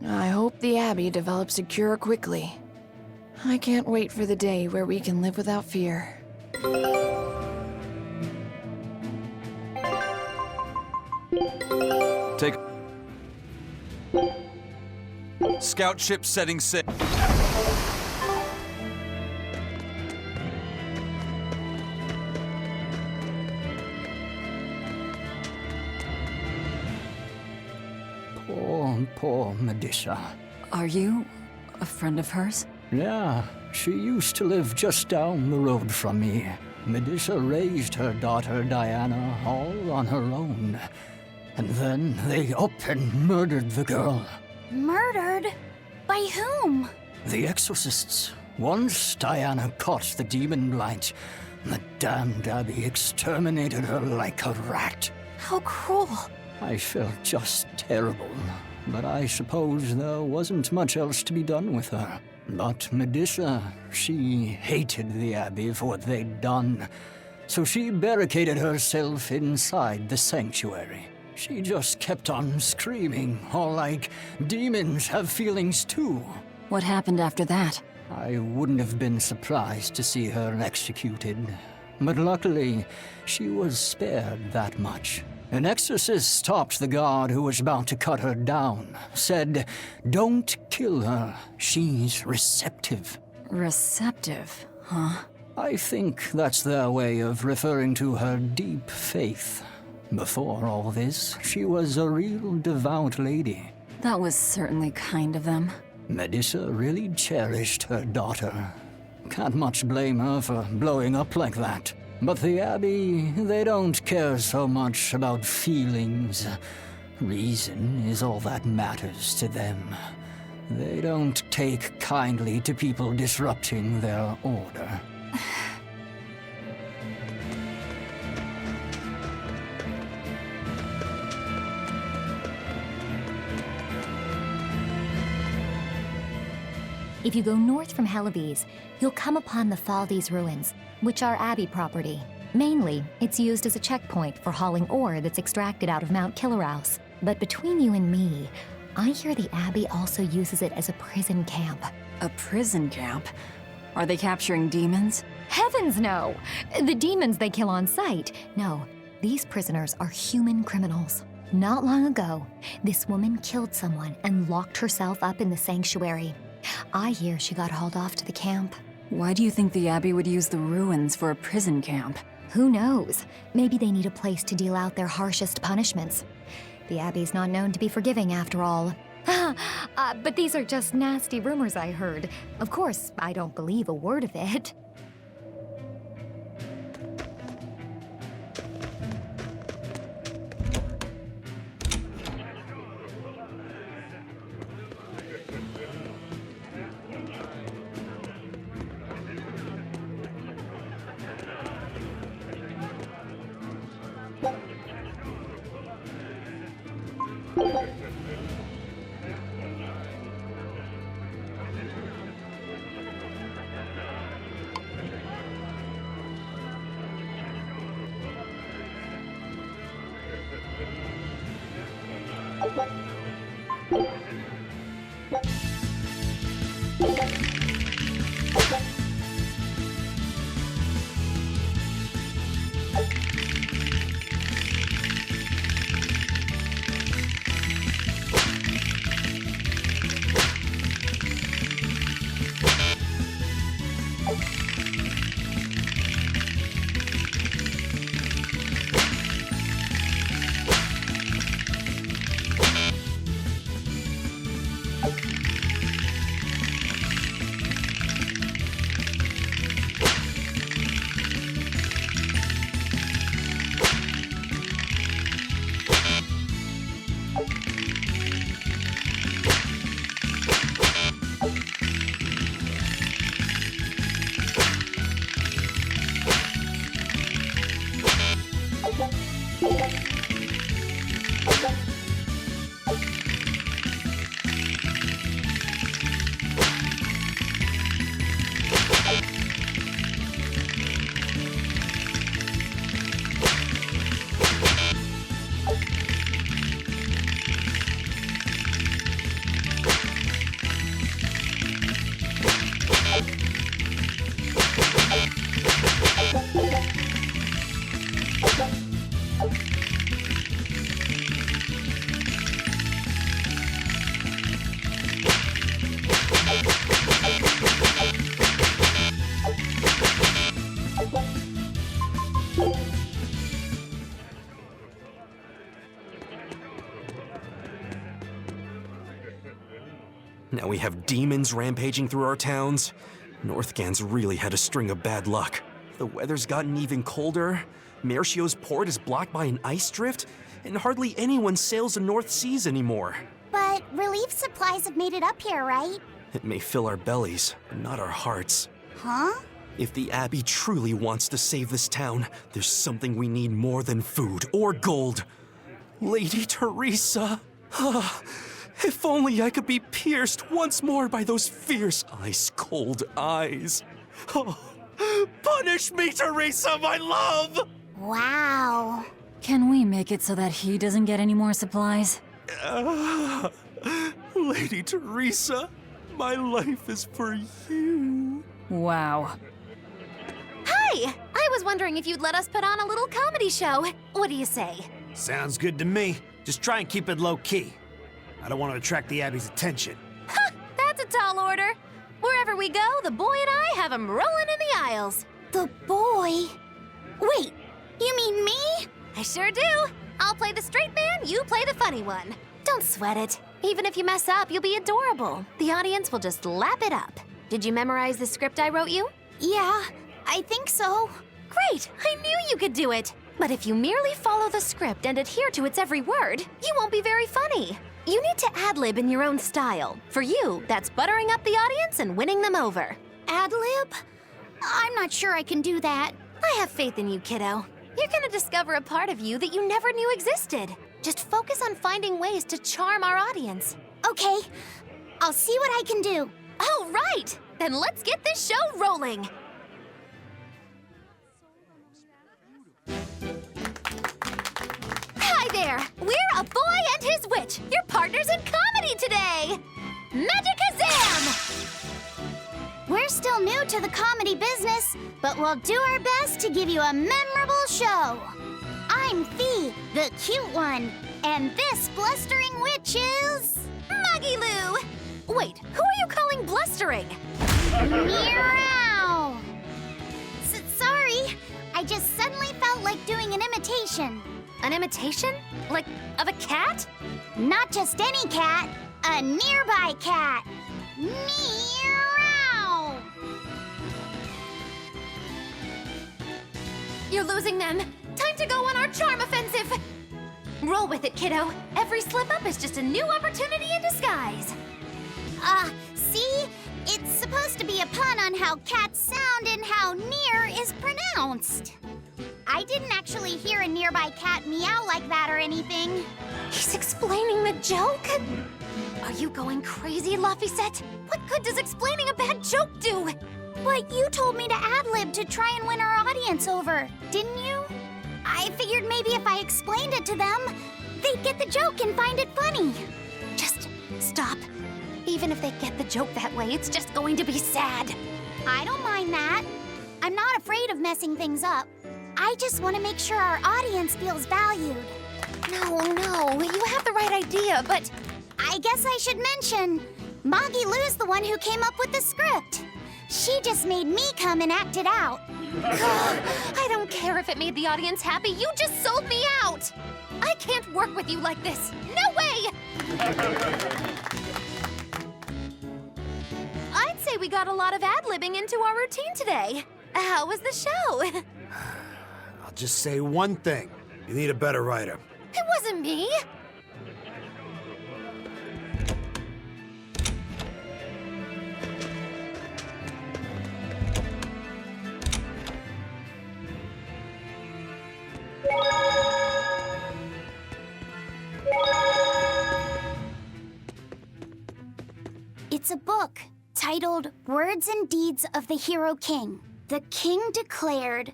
Speaker 18: I hope the Abbey develops a cure quickly. I can't wait for the day where we can live without fear.
Speaker 2: Take... Scout ship setting sail.
Speaker 7: Poor Medissa.
Speaker 1: Are you a friend of hers?
Speaker 7: Yeah, she used to live just down the road from me. Medissa raised her daughter Diana all on her own. And then they up and murdered the girl.
Speaker 8: Murdered? By whom?
Speaker 7: The exorcists. Once Diana caught the demon blight, the damned Abbey exterminated her like a rat.
Speaker 8: How cruel.
Speaker 7: I felt just terrible, but I suppose there wasn't much else to be done with her. But Medissa, she hated the Abbey for what they'd done, so she barricaded herself inside the sanctuary. She just kept on screaming, all like, demons have feelings too.
Speaker 1: What happened after that?
Speaker 7: I wouldn't have been surprised to see her executed, but luckily, she was spared that much. An exorcist stopped the guard who was about to cut her down, said, "Don't kill her, she's receptive."
Speaker 1: Receptive, huh?
Speaker 7: I think that's their way of referring to her deep faith. Before all this, she was a real devout lady.
Speaker 1: That was certainly kind of them.
Speaker 7: Medissa really cherished her daughter. Can't much blame her for blowing up like that. But the Abbey, they don't care so much about feelings. Reason is all that matters to them. They don't take kindly to people disrupting their order.
Speaker 6: If you go north from Hellebes, you'll come upon the Faldes ruins, which are Abbey property. Mainly, it's used as a checkpoint for hauling ore that's extracted out of Mount Killerhouse. But between you and me, I hear the Abbey also uses it as a prison camp.
Speaker 1: A prison camp? Are they capturing demons?
Speaker 6: Heavens no! The demons they kill on sight. No, these prisoners are human criminals. Not long ago, this woman killed someone and locked herself up in the sanctuary. I hear she got hauled off to the camp.
Speaker 1: Why do you think the Abbey would use the ruins for a prison camp?
Speaker 6: Who knows? Maybe they need a place to deal out their harshest punishments. The Abbey's not known to be forgiving after all. But these are just nasty rumors I heard. Of course, I don't believe a word of it.
Speaker 11: Now we have demons rampaging through our towns. Northgan's really had a string of bad luck. The weather's gotten even colder, Mercio's port is blocked by an ice drift, and hardly anyone sails the North Seas anymore.
Speaker 9: But relief supplies have made it up here, right?
Speaker 11: It may fill our bellies, but not our hearts.
Speaker 9: Huh?
Speaker 11: If the Abbey truly wants to save this town, there's something we need more than food or gold. Lady Teresa! If only I could be pierced once more by those fierce, ice-cold eyes. Oh, punish me, Teresa, my love!
Speaker 9: Wow.
Speaker 1: Can we make it so that he doesn't get any more supplies?
Speaker 11: Lady Teresa, my life is for you.
Speaker 1: Wow.
Speaker 4: Hi! I was wondering if you'd let us put on a little comedy show. What do you say?
Speaker 14: Sounds good to me. Just try and keep it low-key. I don't want to attract the Abbey's attention.
Speaker 4: Ha! That's a tall order. Wherever we go, the boy and I have him rolling in the aisles.
Speaker 9: The boy? Wait, you mean me?
Speaker 4: I sure do. I'll play the straight man, you play the funny one. Don't sweat it. Even if you mess up, you'll be adorable. The audience will just lap it up. Did you memorize the script I wrote you?
Speaker 9: Yeah, I think so.
Speaker 4: Great! I knew you could do it! But if you merely follow the script and adhere to its every word, you won't be very funny. You need to ad-lib in your own style. For you, that's buttering up the audience and winning them over.
Speaker 6: Ad-lib? I'm not sure I can do that.
Speaker 4: I have faith in you, kiddo. You're gonna discover a part of you that you never knew existed. Just focus on finding ways to charm our audience.
Speaker 6: Okay, I'll see what I can do.
Speaker 4: All right, then let's get this show rolling. Hi there, we're A Boy and His Witch, your partners in comedy today. Magicazam!
Speaker 6: We're still new to the comedy business, but we'll do our best to give you a memorable show. I'm Fee, the cute one, and this blustering witch is...
Speaker 4: Maggie-Loo! Wait, who are you calling blustering?
Speaker 6: Meow! Sorry, I just suddenly felt like doing an imitation.
Speaker 4: An imitation? Like, of a cat?
Speaker 6: Not just any cat, a nearby cat. Meow!
Speaker 4: You're losing them. Time to go on our charm offensive. Roll with it, kiddo. Every slip-up is just a new opportunity in disguise.
Speaker 6: See? It's supposed to be a pun on how cats sound and how near is pronounced. I didn't actually hear a nearby cat meow like that or anything.
Speaker 4: He's explaining the joke? Are you going crazy, Laphicet? What good does explaining a bad joke do?
Speaker 6: But you told me to ad-lib to try and win our audience over, didn't you? I figured maybe if I explained it to them, they'd get the joke and find it funny.
Speaker 4: Just stop. Even if they get the joke that way, it's just going to be sad.
Speaker 6: I don't mind that. I'm not afraid of messing things up. I just want to make sure our audience feels valued.
Speaker 4: No, you have the right idea, but...
Speaker 6: I guess I should mention, Maggie-Loo's the one who came up with the script. She just made me come and act it out.
Speaker 4: I don't care if it made the audience happy, you just sold me out! I can't work with you like this, no way! I'd say we got a lot of ad-libbing into our routine today. How was the show?
Speaker 14: I'll just say one thing. You need a better writer.
Speaker 4: It wasn't me.
Speaker 6: It's a book titled Words and Deeds of the Hero King. The king declared,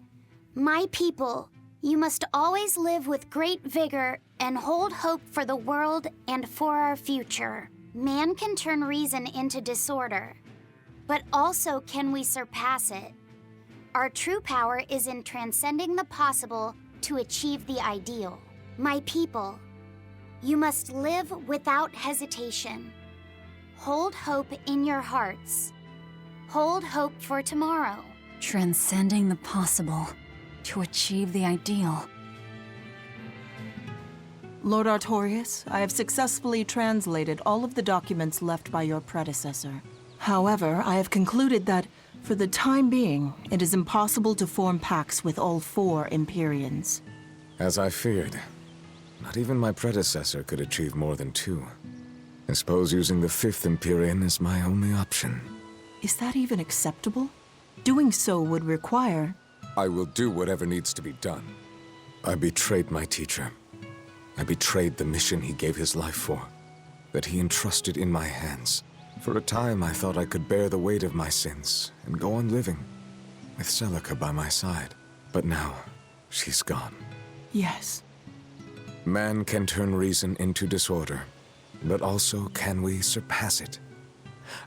Speaker 6: "My people, you must always live with great vigor and hold hope for the world and for our future. Man can turn reason into disorder, but also can we surpass it. Our true power is in transcending the possible to achieve the ideal. My people, you must live without hesitation. Hold hope in your hearts. Hold hope for tomorrow."
Speaker 1: Transcending the possible to achieve the ideal.
Speaker 15: Lord Artorius, I have successfully translated all of the documents left by your predecessor. However, I have concluded that, for the time being, it is impossible to form pacts with all 4 Empyreans.
Speaker 19: As I feared, not even my predecessor could achieve more than 2. I suppose using the 5th Empyrean is my only option.
Speaker 15: Is that even acceptable? Doing so would require...
Speaker 19: I will do whatever needs to be done. I betrayed my teacher. I betrayed the mission he gave his life for, that he entrusted in my hands. For a time, I thought I could bear the weight of my sins and go on living, with Celica by my side. But now, she's gone.
Speaker 15: Yes.
Speaker 19: Man can turn reason into disorder, but also can we surpass it?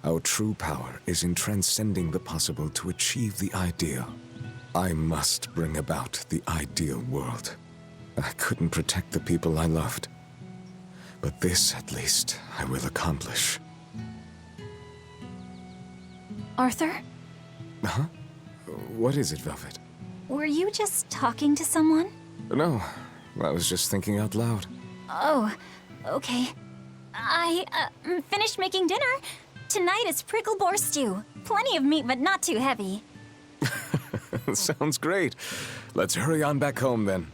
Speaker 19: Our true power is in transcending the possible to achieve the ideal. I must bring about the ideal world. I couldn't protect the people I loved, but this, at least, I will accomplish.
Speaker 1: Arthur?
Speaker 19: Huh? What is it, Velvet?
Speaker 1: Were you just talking to someone?
Speaker 19: No, I was just thinking out loud.
Speaker 1: Oh, okay. I finished making dinner. Tonight is prickle boar stew. Plenty of meat, but not too heavy.
Speaker 19: Sounds great. Let's hurry on back home, then.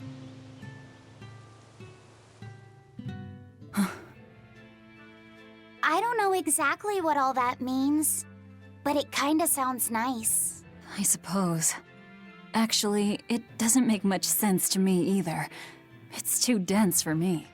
Speaker 6: exactly what all that means, but it kinda sounds nice.
Speaker 1: I suppose. Actually, it doesn't make much sense to me either. It's too dense for me.